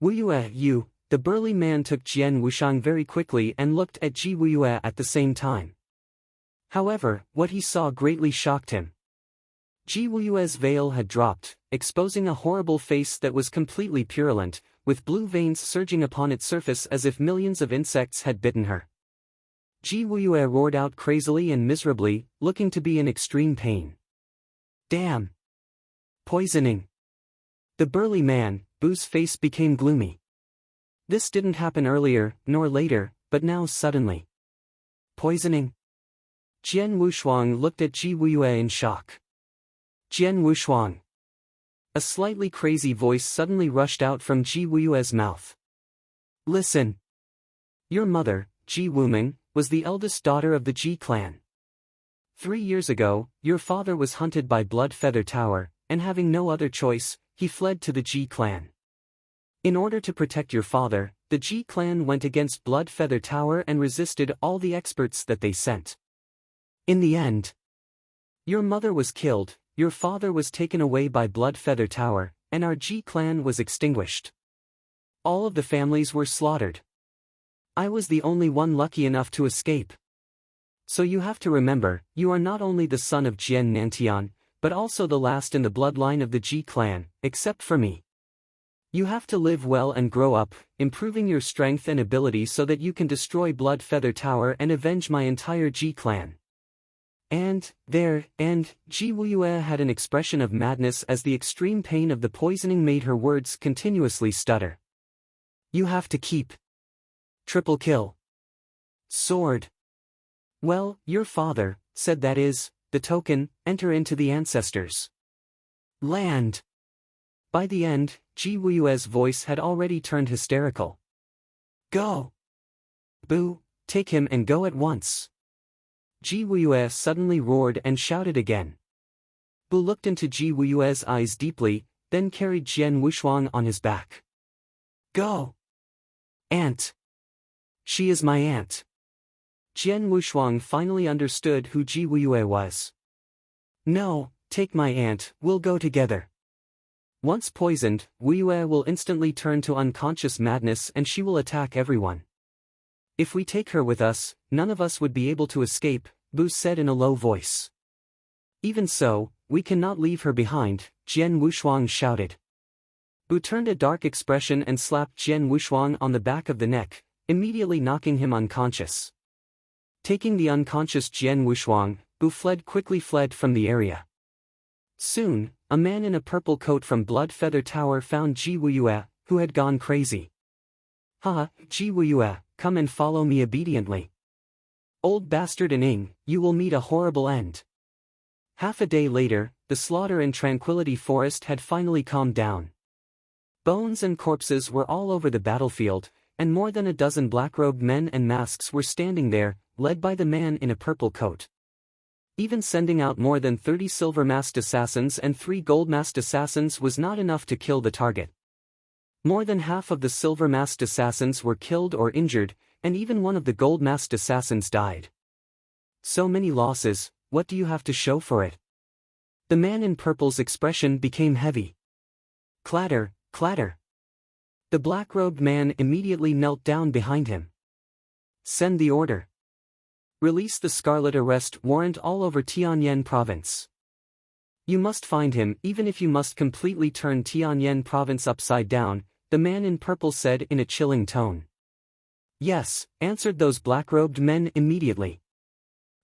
Wuye, you. The burly man took Jian Wushuang very quickly and looked at Ji Wuye at the same time. However, what he saw greatly shocked him. Ji Wuyue's veil had dropped, exposing a horrible face that was completely purulent, with blue veins surging upon its surface as if millions of insects had bitten her. Ji Wuyue roared out crazily and miserably, looking to be in extreme pain. Damn! Poisoning! The burly man, Bu's face became gloomy. This didn't happen earlier, nor later, but now suddenly. Poisoning? Jian Wushuang looked at Ji Wuye in shock. Jian Wushuang. A slightly crazy voice suddenly rushed out from Ji Wuyue's mouth. Listen. Your mother, Ji Wuming, was the eldest daughter of the Ji clan. 3 years ago, your father was hunted by Blood Feather Tower, and having no other choice, he fled to the Ji clan. In order to protect your father, the Ji clan went against Blood Feather Tower and resisted all the experts that they sent. In the end, your mother was killed, your father was taken away by Blood Feather Tower, and our Ji clan was extinguished. All of the families were slaughtered. I was the only one lucky enough to escape. So you have to remember, you are not only the son of Jian Nantian, but also the last in the bloodline of the Ji clan, except for me. You have to live well and grow up, improving your strength and ability so that you can destroy Blood Feather Tower and avenge my entire Ji clan. And Ji Wuye had an expression of madness as the extreme pain of the poisoning made her words continuously stutter. You have to keep. Triple kill. Sword. Well, your father, said that is, the token, enter into the ancestors' land. By the end, Ji Wuyue's voice had already turned hysterical. Go! Bu, take him and go at once. Ji Wuyue suddenly roared and shouted again. Bu looked into Ji Wuyue's eyes deeply, then carried Jian Wushuang on his back. Go! Aunt! She is my aunt. Jian Wushuang finally understood who Ji Wuyue was. No, take my aunt, we'll go together. Once poisoned, Wuyue will instantly turn to unconscious madness and she will attack everyone. If we take her with us, none of us would be able to escape, Bu said in a low voice. Even so, we cannot leave her behind, Jian Wushuang shouted. Bu turned a dark expression and slapped Jian Wushuang on the back of the neck, immediately knocking him unconscious. Taking the unconscious Jian Wushuang, Bu quickly fled from the area. Soon, a man in a purple coat from Blood Feather Tower found Ji Wuyue, who had gone crazy. Ha, Ji Wuyue, come and follow me obediently. Old bastard and Ing, you will meet a horrible end. Half a day later, the slaughter in Tranquility Forest had finally calmed down. Bones and corpses were all over the battlefield, and more than a dozen black-robed men and masks were standing there, led by the man in a purple coat. Even sending out more than 30 silver-masked assassins and 3 gold-masked assassins was not enough to kill the target. More than half of the silver-masked assassins were killed or injured, and even one of the gold-masked assassins died. So many losses, what do you have to show for it? The man in purple's expression became heavy. Clatter, clatter. The black-robed man immediately knelt down behind him. Send the order. Release the Scarlet Arrest warrant all over Tianyan Province. You must find him even if you must completely turn Tianyan Province upside down, the man in purple said in a chilling tone. Yes, answered those black-robed men immediately.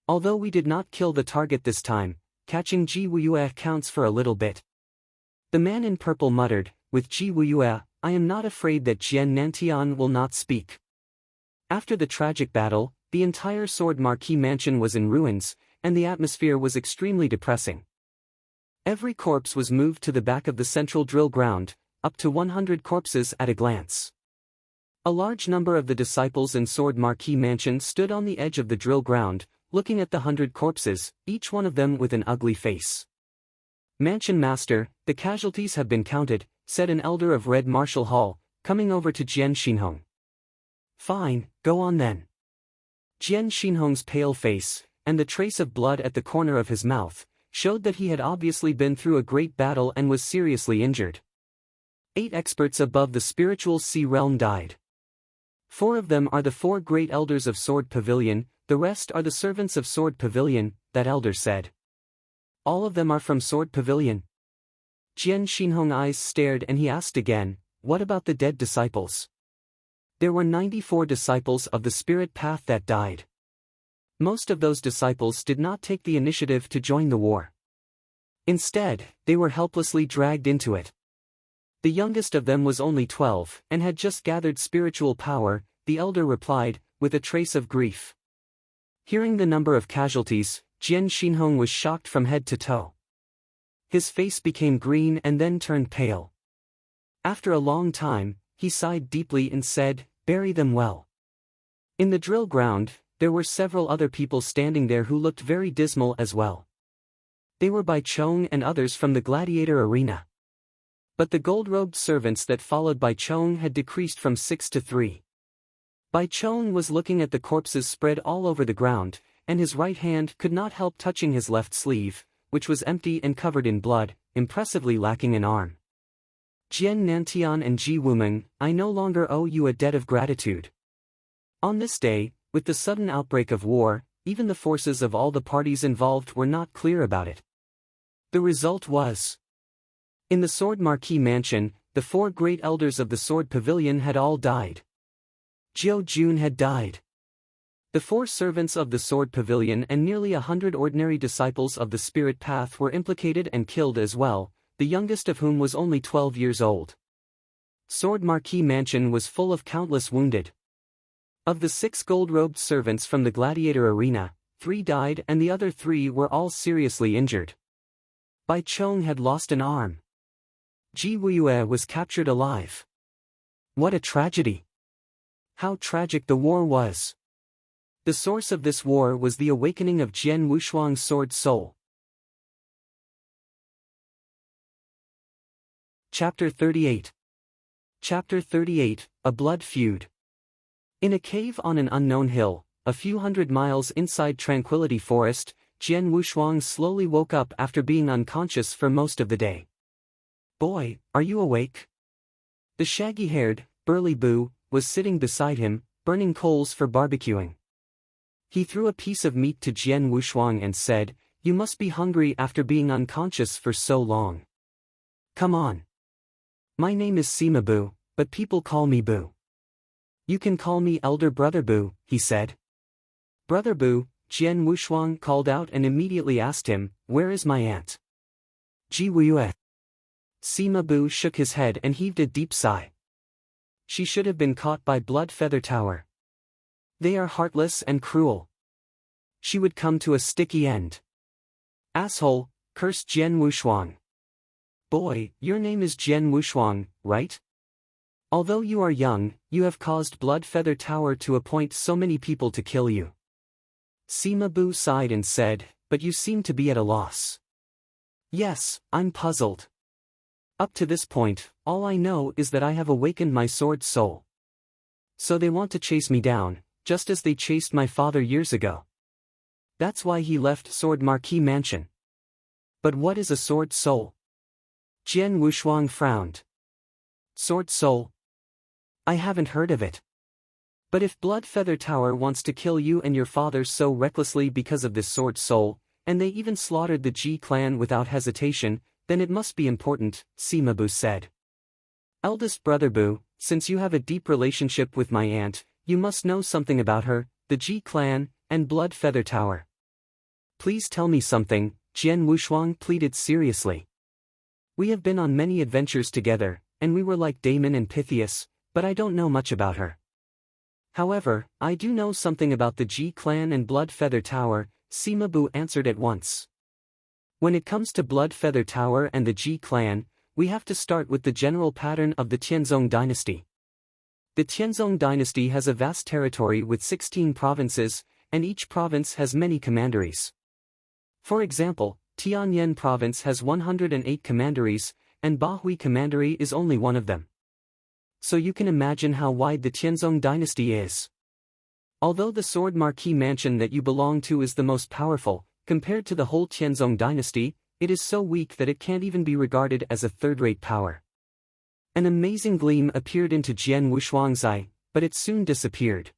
Although we did not kill the target this time, catching Ji Wuyue counts for a little bit. The man in purple muttered, with Ji Wuyue, I am not afraid that Jian Nantian will not speak. After the tragic battle, the entire Sword Marquis mansion was in ruins, and the atmosphere was extremely depressing. Every corpse was moved to the back of the central drill ground, up to 100 corpses at a glance. A large number of the disciples in Sword Marquis mansion stood on the edge of the drill ground, looking at the 100 corpses, each one of them with an ugly face. Mansion Master, the casualties have been counted, said an elder of Red Martial Hall, coming over to Jian Xinhong. Fine, go on then. Jian Xinhong's pale face, and the trace of blood at the corner of his mouth, showed that he had obviously been through a great battle and was seriously injured. 8 experts above the spiritual sea realm died. 4 of them are the 4 great elders of Sword Pavilion, the rest are the servants of Sword Pavilion, that elder said. All of them are from Sword Pavilion. Jian Xinhong's eyes stared and he asked again, what about the dead disciples? There were 94 disciples of the spirit path that died. Most of those disciples did not take the initiative to join the war. Instead, they were helplessly dragged into it. The youngest of them was only 12, and had just gathered spiritual power, the elder replied, with a trace of grief. Hearing the number of casualties, Jian Xinhong was shocked from head to toe. His face became green and then turned pale. After a long time, he sighed deeply and said, bury them well. In the drill ground, there were several other people standing there who looked very dismal as well. They were Bai Chong and others from the gladiator arena. But the gold-robed servants that followed Bai Chong had decreased from 6 to 3. Bai Chong was looking at the corpses spread all over the ground, and his right hand could not help touching his left sleeve, which was empty and covered in blood, impressively lacking an arm. Jian Nantian and Ji Wumeng, I no longer owe you a debt of gratitude. On this day, with the sudden outbreak of war, even the forces of all the parties involved were not clear about it. The result was, in the Sword Marquis mansion, the 4 great elders of the Sword Pavilion had all died. Jiao Jun had died. The 4 servants of the Sword Pavilion and nearly 100 ordinary disciples of the Spirit Path were implicated and killed as well, the youngest of whom was only 12 years old. Sword Marquis mansion was full of countless wounded. Of the 6 gold-robed servants from the gladiator arena, 3 died and the other 3 were all seriously injured. Bai Chong had lost an arm. Ji Wuyue was captured alive. What a tragedy! How tragic the war was! The source of this war was the awakening of Jian Wushuang's sword soul. Chapter 38. Chapter 38, A Blood Feud. In a cave on an unknown hill, a few hundred miles inside Tranquility Forest, Jian Wushuang slowly woke up after being unconscious for most of the day. Boy, are you awake? The shaggy-haired, burly Boo was sitting beside him, burning coals for barbecuing. He threw a piece of meat to Jian Wushuang and said, you must be hungry after being unconscious for so long. Come on. My name is Sima Boo, but people call me Boo. You can call me Elder Brother Boo, he said. Brother Boo, Jian Wushuang called out and immediately asked him, where is my aunt? Ji Wuyue. Sima Boo shook his head and heaved a deep sigh. she should have been caught by Blood Feather Tower. They are heartless and cruel. She would come to a sticky end. Asshole, cursed Jian Wushuang. Boy, your name is Jian Wushuang, right? Although you are young, you have caused Blood Feather Tower to appoint so many people to kill you. Sima Bu sighed and said, but you seem to be at a loss. Yes, I'm puzzled. Up to this point, all I know is that I have awakened my sword soul. So they want to chase me down, just as they chased my father years ago. That's why he left Sword Marquis Mansion. But what is a sword soul? Jian Wushuang frowned. Sword soul? I haven't heard of it. But if Blood Feather Tower wants to kill you and your father so recklessly because of this sword soul, and they even slaughtered the Ji clan without hesitation, then it must be important, Sima Bu said. Eldest brother Bu, since you have a deep relationship with my aunt, you must know something about her, the Ji clan, and Blood Feather Tower. Please tell me something, Jian Wushuang pleaded seriously. We have been on many adventures together, and we were like Damon and Pythias, but I don't know much about her. However, I do know something about the Ji clan and Blood Feather Tower, Sima Bu answered at once. When it comes to Blood Feather Tower and the Ji clan, we have to start with the general pattern of the Tianzong dynasty. The Tianzong dynasty has a vast territory with 16 provinces, and each province has many commanderies. For example, Tianyan province has 108 commanderies, and Bahui commandery is only one of them. So you can imagine how wide the Tianzong dynasty is. Although the Sword Marquis Mansion that you belong to is the most powerful, compared to the whole Tianzong dynasty, it is so weak that it can't even be regarded as a third-rate power. An amazing gleam appeared into Jian Wushuang's eye, but it soon disappeared.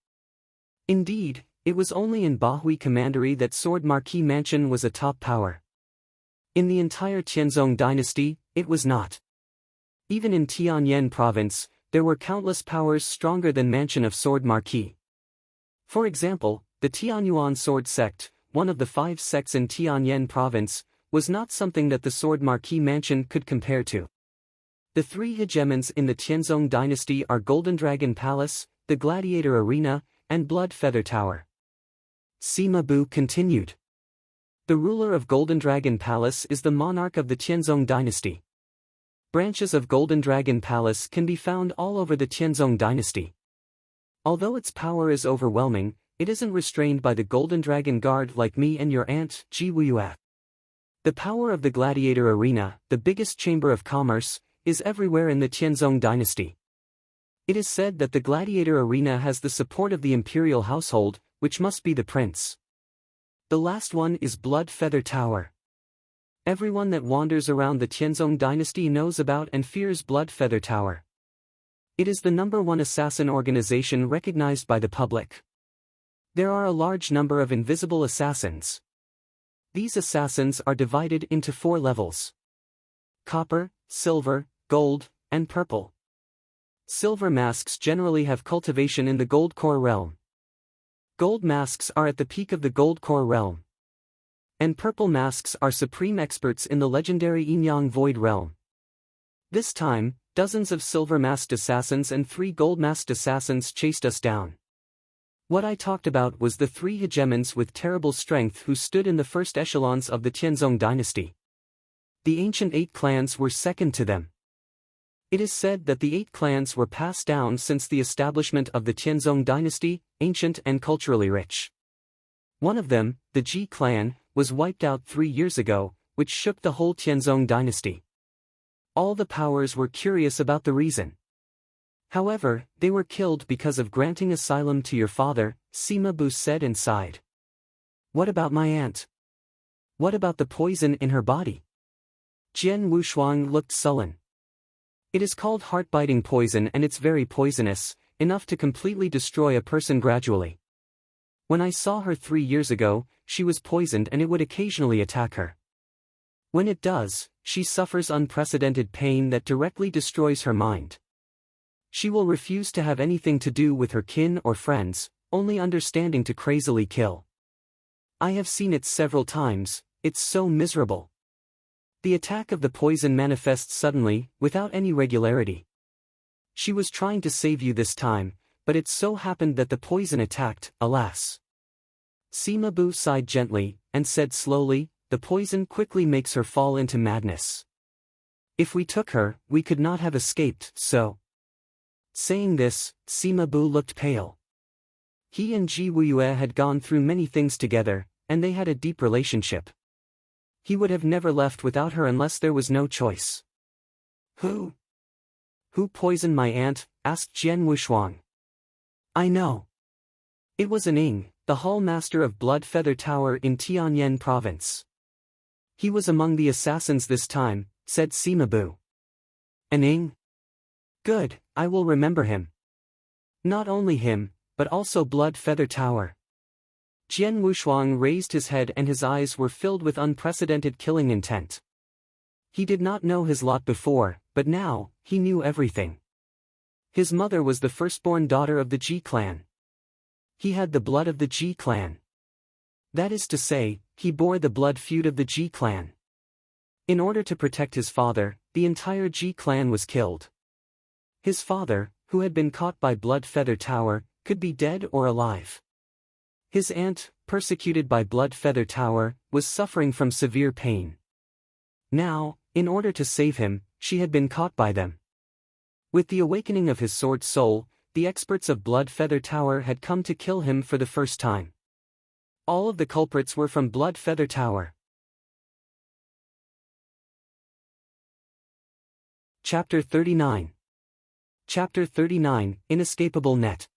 Indeed, it was only in Bahui commandery that Sword Marquis Mansion was a top power. In the entire Tianzong dynasty, it was not. Even in Tianyan province, there were countless powers stronger than Mansion of Sword Marquis. For example, the Tianyuan sword sect, one of the 5 sects in Tianyan province, was not something that the Sword Marquis Mansion could compare to. The 3 hegemons in the Tianzong dynasty are Golden Dragon Palace, the Gladiator Arena, and Blood Feather Tower. Sima Bu continued. The ruler of Golden Dragon Palace is the monarch of the Tianzong dynasty. Branches of Golden Dragon Palace can be found all over the Tianzong dynasty. Although its power is overwhelming, it isn't restrained by the Golden Dragon Guard like me and your aunt, Ji Wuyue. The power of the Gladiator Arena, the biggest chamber of commerce, is everywhere in the Tianzong dynasty. It is said that the Gladiator Arena has the support of the imperial household, which must be the prince. The last one is Blood Feather Tower. Everyone that wanders around the Tianzong dynasty knows about and fears Blood Feather Tower. It is the #1 assassin organization recognized by the public. There are a large number of invisible assassins. These assassins are divided into 4 levels: copper, silver, gold, and purple. Silver masks generally have cultivation in the gold core realm. Gold masks are at the peak of the gold core realm. And purple masks are supreme experts in the legendary Yin-Yang Void realm. This time, dozens of silver-masked assassins and 3 gold-masked assassins chased us down. What I talked about was the 3 hegemons with terrible strength who stood in the first echelons of the Tianzong dynasty. The ancient 8 clans were second to them. It is said that the 8 clans were passed down since the establishment of the Tianzong dynasty, ancient and culturally rich. One of them, the Ji clan, was wiped out 3 years ago, which shook the whole Tianzong dynasty. All the powers were curious about the reason. However, they were killed because of granting asylum to your father, Sima Bu said and sighed. What about my aunt? What about the poison in her body? Jian Wushuang looked sullen. It is called heart-biting poison and it's very poisonous, enough to completely destroy a person gradually. When I saw her 3 years ago, she was poisoned and it would occasionally attack her. When it does, she suffers unprecedented pain that directly destroys her mind. She will refuse to have anything to do with her kin or friends, only understanding to crazily kill. I have seen it several times, it's so miserable. The attack of the poison manifests suddenly, without any regularity. She was trying to save you this time, but it so happened that the poison attacked, alas. Sima Bu sighed gently, and said slowly, the poison quickly makes her fall into madness. If we took her, we could not have escaped, so. Saying this, Sima Bu looked pale. He and Ji Wuyue had gone through many things together, and they had a deep relationship. He would have never left without her unless there was no choice. Who poisoned my aunt? Asked Jian Wushuang. I know. It was an Ing, the hall master of Blood Feather Tower in Tianyan province. He was among the assassins this time, said Sima Bu. An Ing? Good, I will remember him. Not only him, but also Blood Feather Tower. Jian Wushuang raised his head and his eyes were filled with unprecedented killing intent. He did not know his lot before, but now, he knew everything. His mother was the firstborn daughter of the Ji clan. He had the blood of the Ji clan. That is to say, he bore the blood feud of the Ji clan. In order to protect his father, the entire Ji clan was killed. His father, who had been caught by Blood Feather Tower, could be dead or alive. His aunt, persecuted by Blood Feather Tower, was suffering from severe pain. Now, in order to save him, she had been caught by them. With the awakening of his sword soul, the experts of Blood Feather Tower had come to kill him for the first time. All of the culprits were from Blood Feather Tower. Chapter 39. Chapter 39, Inescapable Net.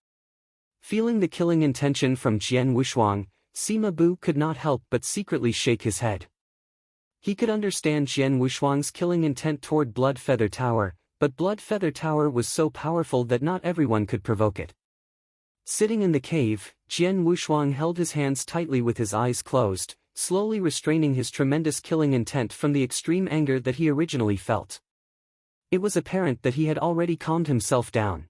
Feeling the killing intention from Jian Wushuang, Sima Bu could not help but secretly shake his head. He could understand Jian Wushuang's killing intent toward Blood Feather Tower, but Blood Feather Tower was so powerful that not everyone could provoke it. Sitting in the cave, Jian Wushuang held his hands tightly with his eyes closed, slowly restraining his tremendous killing intent from the extreme anger that he originally felt. It was apparent that he had already calmed himself down.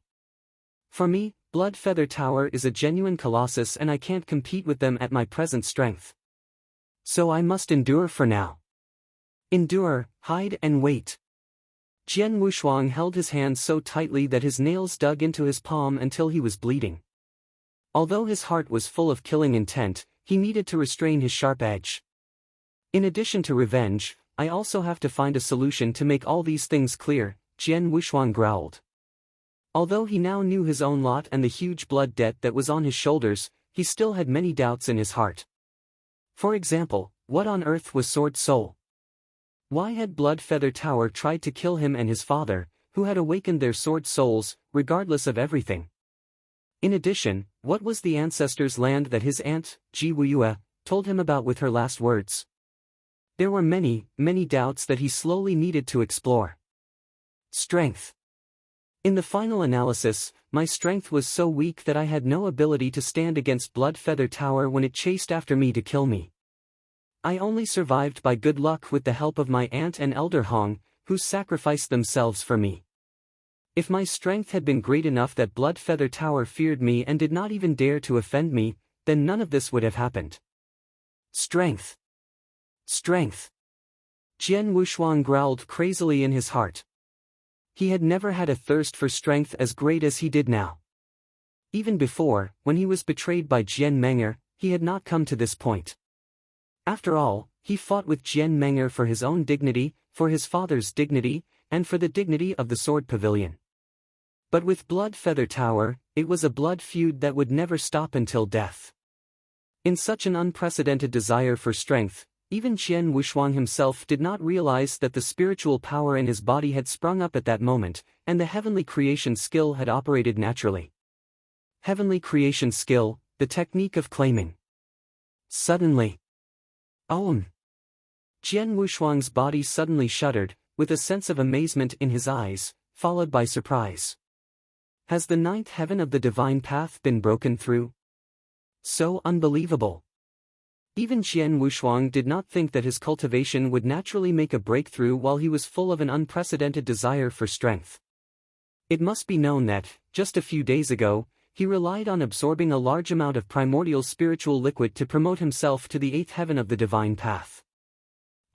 For me, Blood Feather Tower is a genuine colossus and I can't compete with them at my present strength. So I must endure for now. Endure, hide and wait. Jian Wushuang held his hands so tightly that his nails dug into his palm until he was bleeding. Although his heart was full of killing intent, he needed to restrain his sharp edge. In addition to revenge, I also have to find a solution to make all these things clear, Jian Wushuang growled. Although he now knew his own lot and the huge blood debt that was on his shoulders, he still had many doubts in his heart. For example, what on earth was Sword Soul? Why had Blood Feather Tower tried to kill him and his father, who had awakened their sword souls, regardless of everything? In addition, what was the ancestors' land that his aunt, Ji Wuyue, told him about with her last words? There were many, many doubts that he slowly needed to explore. Strength. In the final analysis, my strength was so weak that I had no ability to stand against Blood Feather Tower when it chased after me to kill me. I only survived by good luck with the help of my aunt and Elder Hong, who sacrificed themselves for me. If my strength had been great enough that Blood Feather Tower feared me and did not even dare to offend me, then none of this would have happened. Strength. Strength. Jian Wushuang growled crazily in his heart. He had never had a thirst for strength as great as he did now. Even before, when he was betrayed by Jian Menger, he had not come to this point. After all, he fought with Jian Menger for his own dignity, for his father's dignity, and for the dignity of the Sword Pavilion. But with Blood Feather Tower, it was a blood feud that would never stop until death. In such an unprecedented desire for strength, even Jian Wushuang himself did not realize that the spiritual power in his body had sprung up at that moment, and the heavenly creation skill had operated naturally. Heavenly creation skill, the technique of claiming. Suddenly. Jian Wushuang's body suddenly shuddered, with a sense of amazement in his eyes, followed by surprise. Has the ninth heaven of the divine path been broken through? So unbelievable. Even Jian Wushuang did not think that his cultivation would naturally make a breakthrough while he was full of an unprecedented desire for strength. It must be known that, just a few days ago, he relied on absorbing a large amount of primordial spiritual liquid to promote himself to the eighth heaven of the divine path.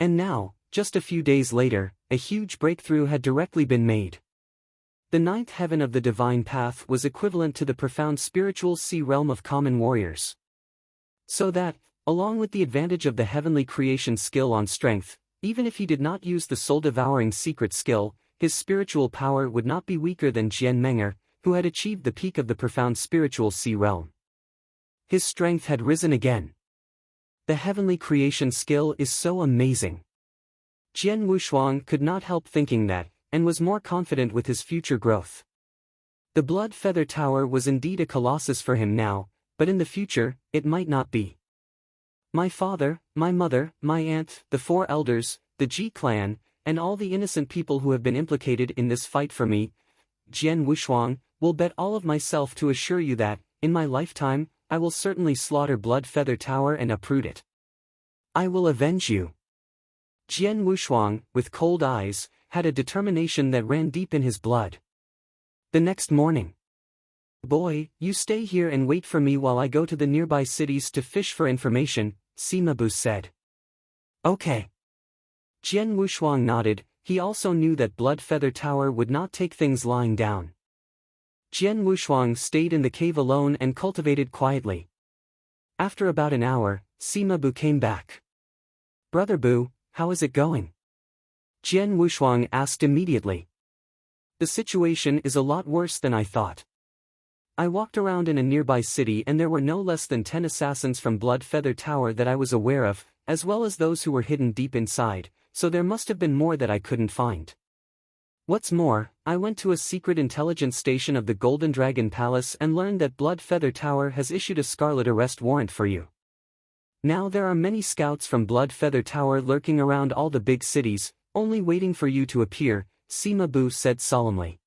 And now, just a few days later, a huge breakthrough had directly been made. The ninth heaven of the divine path was equivalent to the profound spiritual sea realm of common warriors. So that, along with the advantage of the heavenly creation skill on strength, even if he did not use the soul-devouring secret skill, his spiritual power would not be weaker than Jian Menger, who had achieved the peak of the profound spiritual sea realm. His strength had risen again. The heavenly creation skill is so amazing. Jian Wushuang could not help thinking that, and was more confident with his future growth. The Blood Feather Tower was indeed a colossus for him now, but in the future, it might not be. My father, my mother, my aunt, the 4 elders, the Ji clan, and all the innocent people who have been implicated in this fight for me, Jian Wushuang, will bet all of myself to assure you that, in my lifetime, I will certainly slaughter Blood Feather Tower and uproot it. I will avenge you. Jian Wushuang, with cold eyes, had a determination that ran deep in his blood. The next morning. Boy, you stay here and wait for me while I go to the nearby cities to fish for information, Sima Bu said. Okay. Jian Wushuang nodded. He also knew that Blood Feather Tower would not take things lying down. Jian Wushuang stayed in the cave alone and cultivated quietly. After about an hour, Sima Bu came back. Brother Bu, how is it going? Jian Wushuang asked immediately. The situation is a lot worse than I thought. I walked around in a nearby city and there were no less than 10 assassins from Blood Feather Tower that I was aware of, as well as those who were hidden deep inside, so there must have been more that I couldn't find. What's more, I went to a secret intelligence station of the Golden Dragon Palace and learned that Blood Feather Tower has issued a scarlet arrest warrant for you. Now there are many scouts from Blood Feather Tower lurking around all the big cities, only waiting for you to appear, Sima Bu said solemnly.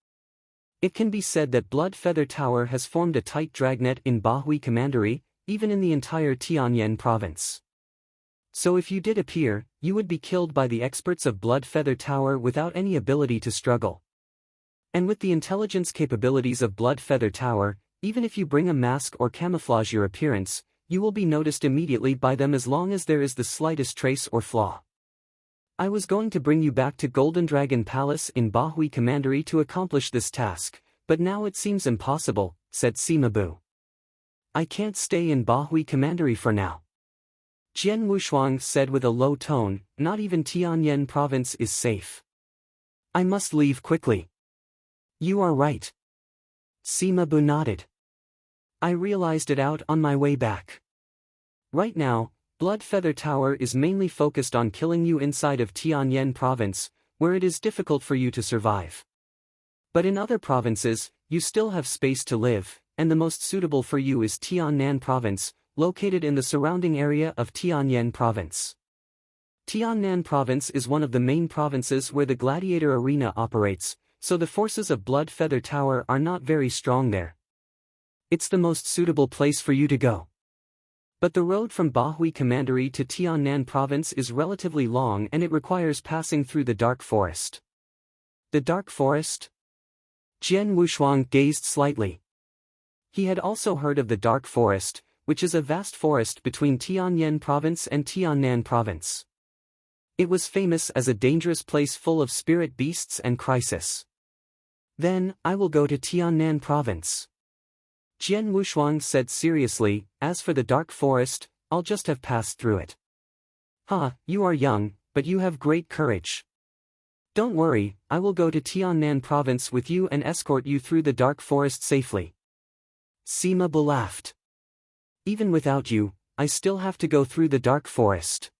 It can be said that Blood Feather Tower has formed a tight dragnet in Bahui Commandery, even in the entire Tianyan province. So if you did appear, you would be killed by the experts of Blood Feather Tower without any ability to struggle. And with the intelligence capabilities of Blood Feather Tower, even if you bring a mask or camouflage your appearance, you will be noticed immediately by them as long as there is the slightest trace or flaw. I was going to bring you back to Golden Dragon Palace in Bahui Commandery to accomplish this task, but now it seems impossible, said Sima Bu. I can't stay in Bahui Commandery for now. Jian Wushuang said with a low tone, not even Tianyan province is safe. I must leave quickly. You are right. Sima Bu nodded. I realized it out on my way back. Right now, Blood Feather Tower is mainly focused on killing you inside of Tianyan province, where it is difficult for you to survive. But in other provinces, you still have space to live, and the most suitable for you is Tiannan province, located in the surrounding area of Tianyan province. Tiannan province is one of the main provinces where the gladiator arena operates, so the forces of Blood Feather Tower are not very strong there. It's the most suitable place for you to go. But the road from Bahui Commandery to Tiannan province is relatively long and it requires passing through the Dark Forest. The Dark Forest? Jian Wushuang gazed slightly. He had also heard of the Dark Forest, which is a vast forest between Tianyan province and Tiannan province. It was famous as a dangerous place full of spirit beasts and crisis. Then, I will go to Tiannan province. Jian Wushuang said seriously, as for the Dark Forest, I'll just have passed through it. You are young, but you have great courage. Don't worry, I will go to Tiannan province with you and escort you through the Dark Forest safely. Sima Bu laughed. Even without you, I still have to go through the Dark Forest.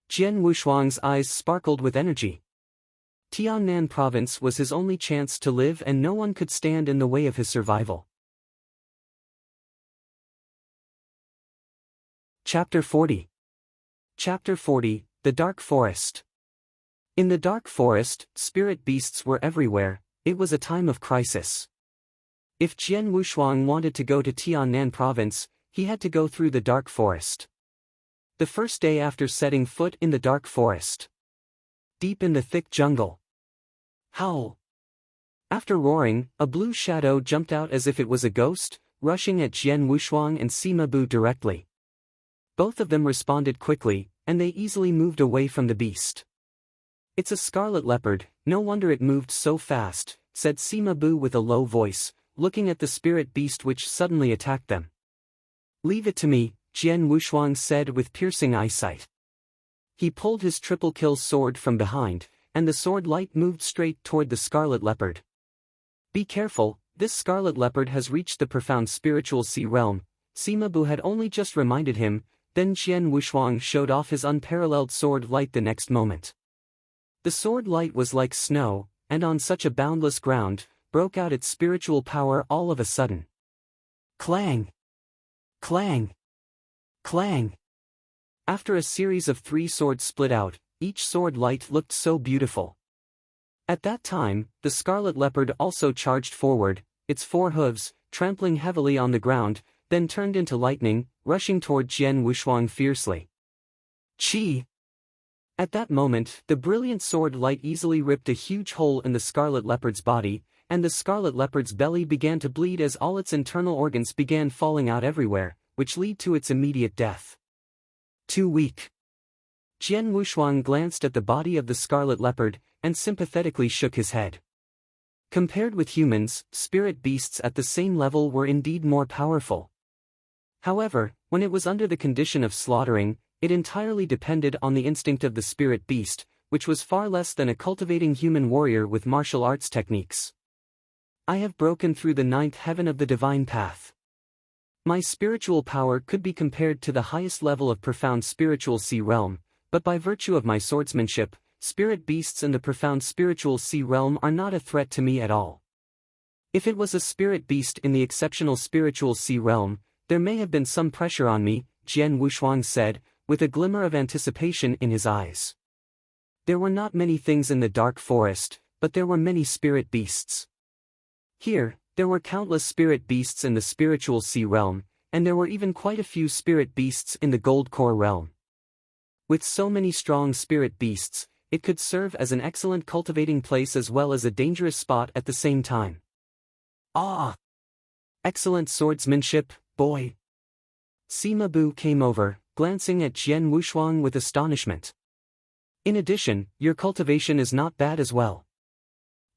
Jian Wushuang's eyes sparkled with energy. Tiannan province was his only chance to live and no one could stand in the way of his survival. Chapter 40. Chapter 40, The Dark Forest. In the Dark Forest, spirit beasts were everywhere. It was a time of crisis. If Jian Wushuang wanted to go to Tiannan province, he had to go through the Dark Forest. The first day after setting foot in the Dark Forest. Deep in the thick jungle. Howl! After roaring, a blue shadow jumped out as if it was a ghost, rushing at Jian Wushuang and Sima Bu directly. Both of them responded quickly, and they easily moved away from the beast. It's a scarlet leopard, no wonder it moved so fast, said Sima Bu with a low voice, looking at the spirit beast which suddenly attacked them. "Leave it to me," Jian Wushuang said with piercing eyesight. He pulled his triple kill sword from behind, and the sword light moved straight toward the scarlet leopard. "Be careful, this scarlet leopard has reached the profound spiritual sea realm," Sima Bu had only just reminded him, then Jian Wushuang showed off his unparalleled sword light the next moment. The sword light was like snow, and on such a boundless ground, broke out its spiritual power all of a sudden. Clang! Clang! Clang! After a series of 3 swords split out, each sword light looked so beautiful. At that time, the scarlet leopard also charged forward, its 4 hooves, trampling heavily on the ground, then turned into lightning, rushing toward Jian Wushuang fiercely. Chi! At that moment, the brilliant sword light easily ripped a huge hole in the scarlet leopard's body, and the scarlet leopard's belly began to bleed as all its internal organs began falling out everywhere, which led to its immediate death. Too weak. Jian Wushuang glanced at the body of the scarlet leopard, and sympathetically shook his head. Compared with humans, spirit beasts at the same level were indeed more powerful. However, when it was under the condition of slaughtering, it entirely depended on the instinct of the spirit beast, which was far less than a cultivating human warrior with martial arts techniques. I have broken through the 9th heaven of the divine path. My spiritual power could be compared to the highest level of profound spiritual sea realm, but by virtue of my swordsmanship, spirit beasts in the profound spiritual sea realm are not a threat to me at all. If it was a spirit beast in the exceptional spiritual sea realm, there may have been some pressure on me, Jian Wushuang said, with a glimmer of anticipation in his eyes. There were not many things in the dark forest, but there were many spirit beasts. Here, there were countless spirit beasts in the spiritual sea realm, and there were even quite a few spirit beasts in the gold core realm. With so many strong spirit beasts, it could serve as an excellent cultivating place as well as a dangerous spot at the same time. Ah! Excellent swordsmanship, boy! Sima Bu came over, glancing at Jian Wushuang with astonishment. In addition, your cultivation is not bad as well.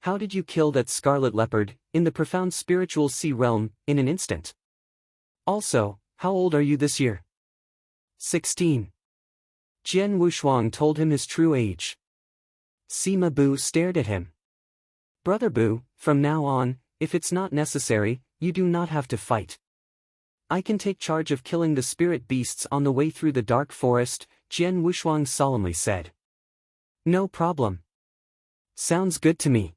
How did you kill that scarlet leopard, in the profound spiritual sea realm, in an instant? Also, how old are you this year? 16. Jian Wushuang told him his true age. Sima Bu stared at him. Brother Bu, from now on, if it's not necessary, you do not have to fight. I can take charge of killing the spirit beasts on the way through the dark forest, Jian Wushuang solemnly said. No problem. Sounds good to me.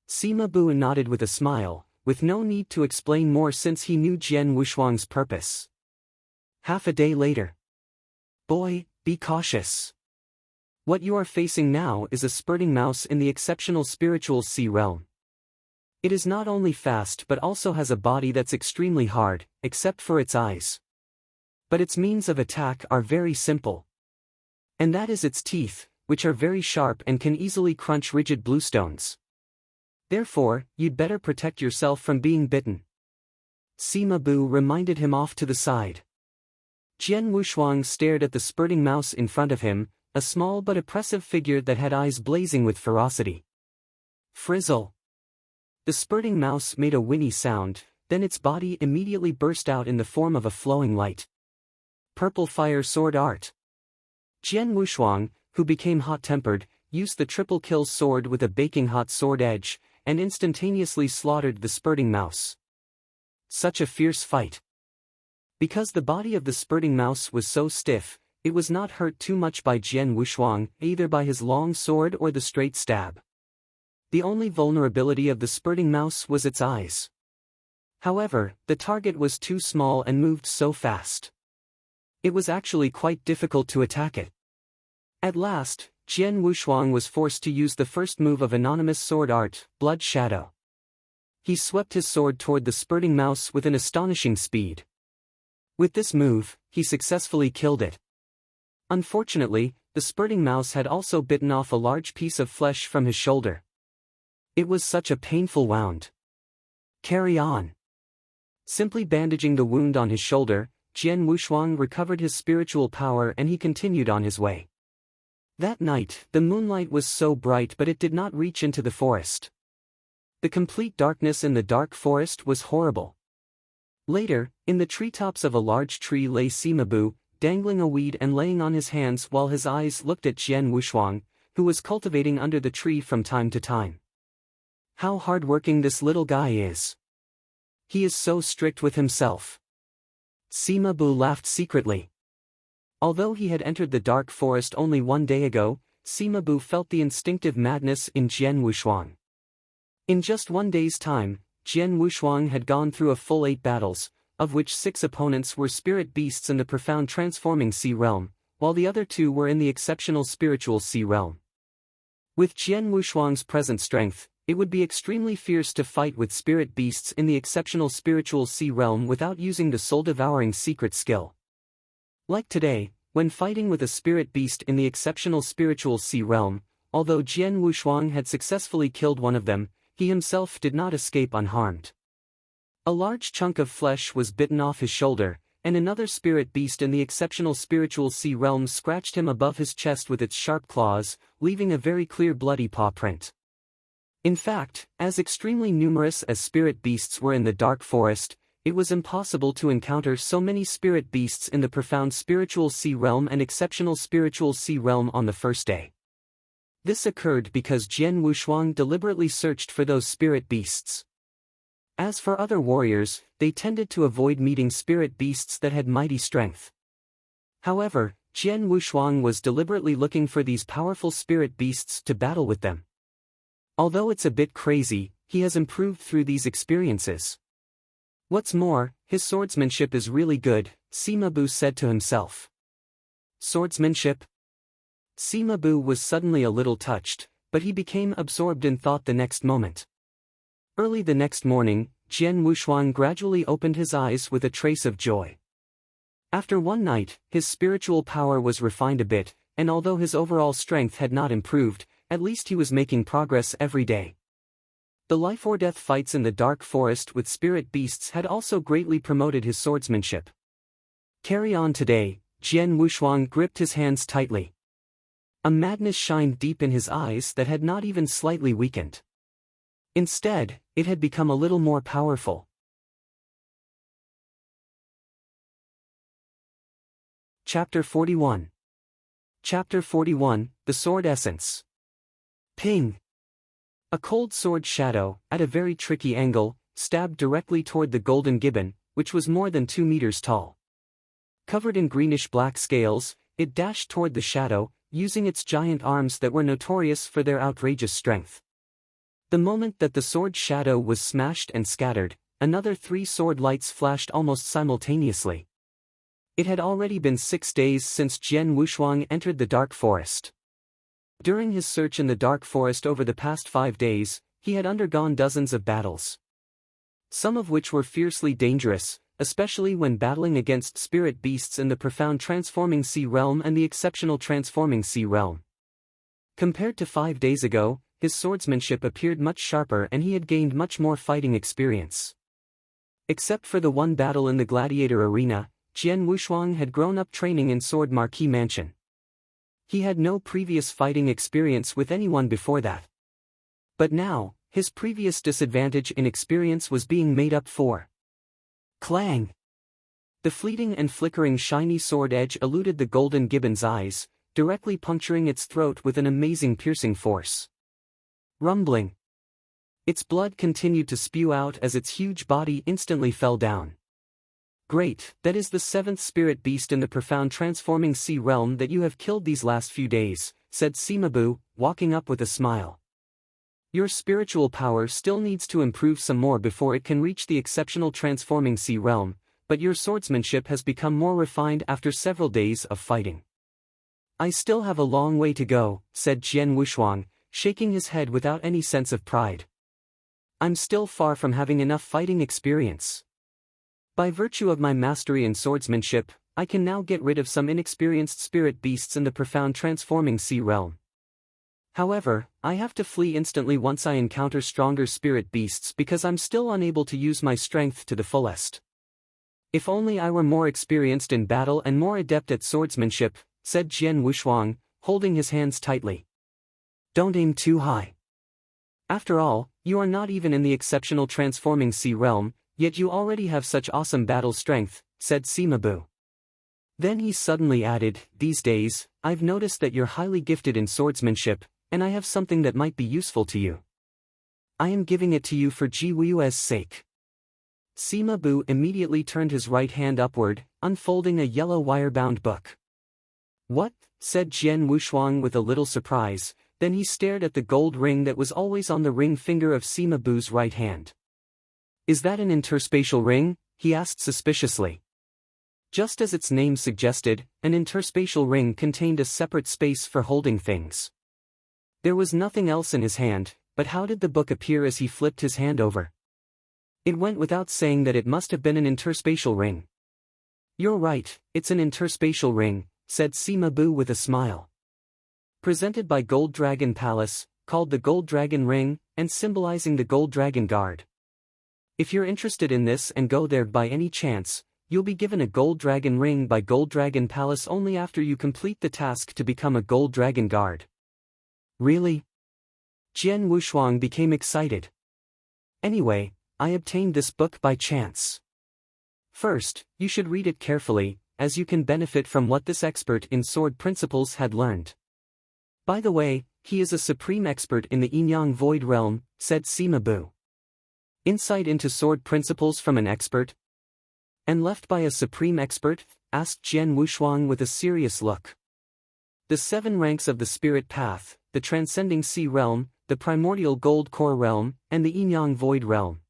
Sima Bu nodded with a smile, with no need to explain more since he knew Jian Wushuang's purpose. Half a day later. Boy, be cautious. What you are facing now is a spurting mouse in the exceptional spiritual sea realm. It is not only fast but also has a body that's extremely hard, except for its eyes. But its means of attack are very simple. And that is its teeth, which are very sharp and can easily crunch rigid bluestones. Therefore, you'd better protect yourself from being bitten. Sima Bu reminded him off to the side. Jian Wushuang stared at the spurting mouse in front of him, a small but oppressive figure that had eyes blazing with ferocity. Frizzle! The spurting mouse made a whinny sound, then its body immediately burst out in the form of a flowing light. Purple fire sword art. Jian Wushuang, who became hot-tempered, used the triple kill sword with a baking hot sword edge, and instantaneously slaughtered the spurting mouse. Such a fierce fight. Because the body of the spurting mouse was so stiff, it was not hurt too much by Jian Wushuang, either by his long sword or the straight stab. The only vulnerability of the spurting mouse was its eyes. However, the target was too small and moved so fast. It was actually quite difficult to attack it. At last, Jian Wushuang was forced to use the first move of anonymous sword art, Blood Shadow. He swept his sword toward the spurting mouse with an astonishing speed. With this move, he successfully killed it. Unfortunately, the spurting mouse had also bitten off a large piece of flesh from his shoulder. It was such a painful wound. Carry on. Simply bandaging the wound on his shoulder, Jian Wushuang recovered his spiritual power and he continued on his way. That night, the moonlight was so bright but it did not reach into the forest. The complete darkness in the dark forest was horrible. Later, in the treetops of a large tree lay Sima Bu, dangling a weed and laying on his hands while his eyes looked at Jian Wushuang, who was cultivating under the tree from time to time. How hard-working this little guy is. He is so strict with himself. Sima Bu laughed secretly. Although he had entered the dark forest only one day ago, Sima Bu felt the instinctive madness in Jian Wushuang. In just one day's time, Jian Wushuang had gone through a full 8 battles, of which 6 opponents were spirit beasts in the profound transforming sea realm, while the other 2 were in the exceptional spiritual sea realm. With Jian Wushuang's present strength, it would be extremely fierce to fight with spirit beasts in the exceptional spiritual sea realm without using the soul-devouring secret skill. Like today, when fighting with a spirit beast in the exceptional spiritual sea realm, although Jian Wushuang had successfully killed one of them, he himself did not escape unharmed. A large chunk of flesh was bitten off his shoulder, and another spirit beast in the exceptional spiritual sea realm scratched him above his chest with its sharp claws, leaving a very clear bloody paw print. In fact, as extremely numerous as spirit beasts were in the dark forest, it was impossible to encounter so many spirit beasts in the profound spiritual sea realm and exceptional spiritual sea realm on the first day. This occurred because Jian Wushuang deliberately searched for those spirit beasts. As for other warriors, they tended to avoid meeting spirit beasts that had mighty strength. However, Jian Wushuang was deliberately looking for these powerful spirit beasts to battle with them. Although it's a bit crazy, he has improved through these experiences. What's more, his swordsmanship is really good, Sima Bu said to himself. Swordsmanship? Sima Bu was suddenly a little touched, but he became absorbed in thought the next moment. Early the next morning, Jian Wushuang gradually opened his eyes with a trace of joy. After one night, his spiritual power was refined a bit, and although his overall strength had not improved, at least he was making progress every day. The life-or-death fights in the dark forest with spirit beasts had also greatly promoted his swordsmanship. Carry on today, Jian Wushuang gripped his hands tightly. A madness shined deep in his eyes that had not even slightly weakened. Instead, it had become a little more powerful. Chapter 41. Chapter 41, The Sword Essence. Ping! A cold sword shadow, at a very tricky angle, stabbed directly toward the golden gibbon, which was more than 2 meters tall. Covered in greenish-black scales, it dashed toward the shadow, using its giant arms that were notorious for their outrageous strength. The moment that the sword shadow was smashed and scattered, another 3 sword lights flashed almost simultaneously. It had already been 6 days since Jian Wushuang entered the dark forest. During his search in the dark forest over the past 5 days, he had undergone dozens of battles. Some of which were fiercely dangerous, especially when battling against spirit beasts in the profound transforming sea realm and the exceptional transforming sea realm. Compared to 5 days ago, his swordsmanship appeared much sharper and he had gained much more fighting experience. Except for the one battle in the gladiator arena, Jian Wushuang had grown up training in Sword Marquis Mansion. He had no previous fighting experience with anyone before that. But now, his previous disadvantage in experience was being made up for. Clang! The fleeting and flickering shiny sword edge eluded the golden gibbon's eyes, directly puncturing its throat with an amazing piercing force. Rumbling. Its blood continued to spew out as its huge body instantly fell down. Great, that is the 7th spirit beast in the profound transforming sea realm that you have killed these last few days, said Sima Bu, walking up with a smile. Your spiritual power still needs to improve some more before it can reach the exceptional transforming sea realm, but your swordsmanship has become more refined after several days of fighting. I still have a long way to go, said Jian Wushuang, shaking his head without any sense of pride. I'm still far from having enough fighting experience. By virtue of my mastery in swordsmanship, I can now get rid of some inexperienced spirit beasts in the profound transforming sea realm. However, I have to flee instantly once I encounter stronger spirit beasts because I'm still unable to use my strength to the fullest. If only I were more experienced in battle and more adept at swordsmanship, said Jian Wushuang, holding his hands tightly. Don't aim too high. After all, you are not even in the exceptional transforming sea realm, yet you already have such awesome battle strength, said Simabu. Then he suddenly added, these days, I've noticed that you're highly gifted in swordsmanship, and I have something that might be useful to you. I am giving it to you for Ji Wu's sake. Simabu immediately turned his right hand upward, unfolding a yellow wire-bound book. What? Said Jian Wushuang with a little surprise, then he stared at the gold ring that was always on the ring finger of Simabu's right hand. Is that an interspatial ring? He asked suspiciously. Just as its name suggested, an interspatial ring contained a separate space for holding things. There was nothing else in his hand, but how did the book appear as he flipped his hand over? It went without saying that it must have been an interspatial ring. You're right, it's an interspatial ring, said Simabu with a smile. Presented by Gold Dragon Palace, called the Gold Dragon Ring, and symbolizing the Gold Dragon Guard. If you're interested in this and go there by any chance, you'll be given a Gold Dragon Ring by Gold Dragon Palace only after you complete the task to become a Gold Dragon Guard. Really? Jian Wushuang became excited. Anyway, I obtained this book by chance. First, you should read it carefully, as you can benefit from what this expert in sword principles had learned. By the way, he is a supreme expert in the Yin-Yang Void Realm, said Simabu. Insight into sword principles from an expert? And left by a supreme expert? Asked Jian Wushuang with a serious look. The 7 ranks of the spirit path, the transcending sea realm, the primordial gold core realm, and the Yin-Yang Void Realm.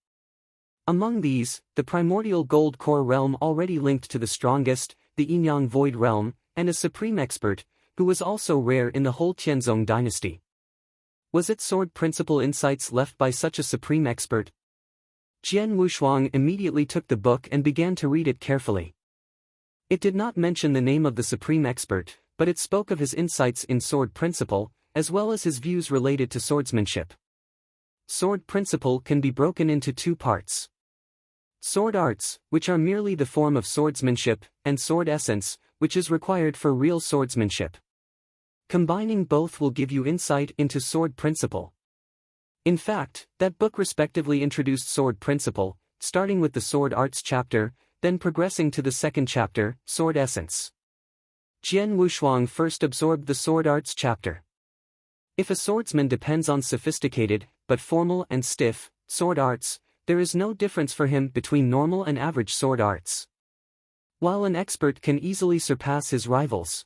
Among these, the primordial gold core realm already linked to the strongest, the Yin-Yang Void Realm, and a supreme expert, who was also rare in the whole Tianzong dynasty. Was it sword principle insights left by such a supreme expert? Jian Wushuang immediately took the book and began to read it carefully. It did not mention the name of the supreme expert, but it spoke of his insights in sword principle, as well as his views related to swordsmanship. Sword principle can be broken into 2 parts. Sword arts, which are merely the form of swordsmanship, and sword essence, which is required for real swordsmanship. Combining both will give you insight into sword principle. In fact, that book respectively introduced sword principle, starting with the sword arts chapter, then progressing to the second chapter, sword essence. Jian Wushuang first absorbed the sword arts chapter. If a swordsman depends on sophisticated, but formal and stiff, sword arts, there is no difference for him between normal and average sword arts. While an expert can easily surpass his rivals.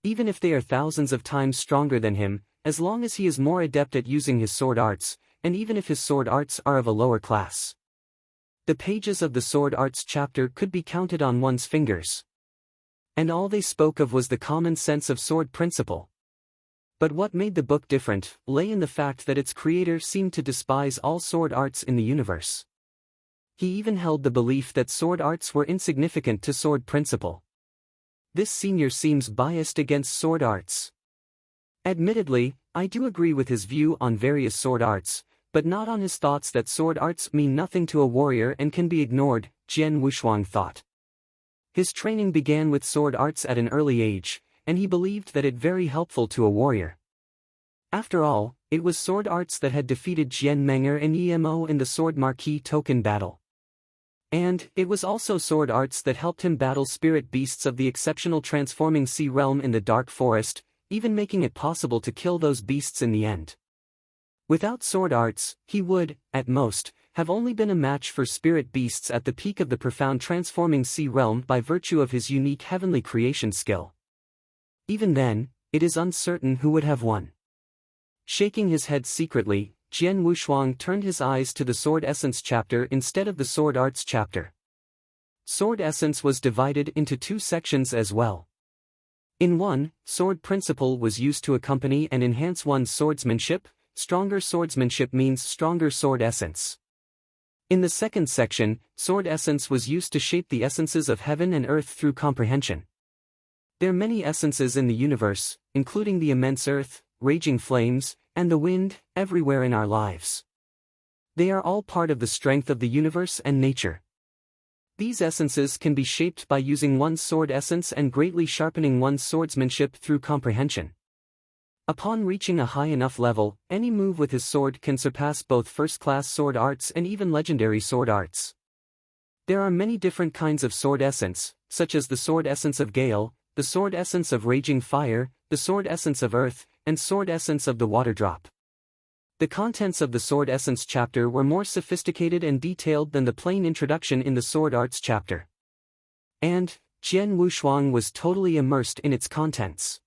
Even if they are thousands of times stronger than him, as long as he is more adept at using his sword arts, and even if his sword arts are of a lower class. The pages of the sword arts chapter could be counted on one's fingers. And all they spoke of was the common sense of sword principle. But what made the book different lay in the fact that its creator seemed to despise all sword arts in the universe. He even held the belief that sword arts were insignificant to sword principle. This senior seems biased against sword arts. Admittedly, I do agree with his view on various sword arts, but not on his thoughts that sword arts mean nothing to a warrior and can be ignored, Jian Wushuang thought. His training began with sword arts at an early age, and he believed that it very helpful to a warrior. After all, it was sword arts that had defeated Jian Menger and Emo in the Sword Marquis token battle. And it was also sword arts that helped him battle spirit beasts of the exceptional transforming sea realm in the dark forest, even making it possible to kill those beasts in the end. Without sword arts, he would, at most, have only been a match for spirit beasts at the peak of the profound transforming sea realm by virtue of his unique heavenly creation skill. Even then, it is uncertain who would have won. Shaking his head secretly, Jian Wushuang turned his eyes to the Sword Essence chapter instead of the Sword Arts chapter. Sword Essence was divided into 2 sections as well. In one, sword principle was used to accompany and enhance one's swordsmanship. Stronger swordsmanship means stronger sword essence. In the second section, sword essence was used to shape the essences of heaven and earth through comprehension. There are many essences in the universe, including the immense earth, raging flames, and the wind, everywhere in our lives. They are all part of the strength of the universe and nature. These essences can be shaped by using one's sword essence and greatly sharpening one's swordsmanship through comprehension. Upon reaching a high enough level, any move with his sword can surpass both first-class sword arts and even legendary sword arts. There are many different kinds of sword essence, such as the sword essence of Gale, the sword essence of Raging Fire, the sword essence of Earth, and sword essence of the Water Drop. The contents of the sword essence chapter were more sophisticated and detailed than the plain introduction in the sword arts chapter. And Jian Wushuang was totally immersed in its contents.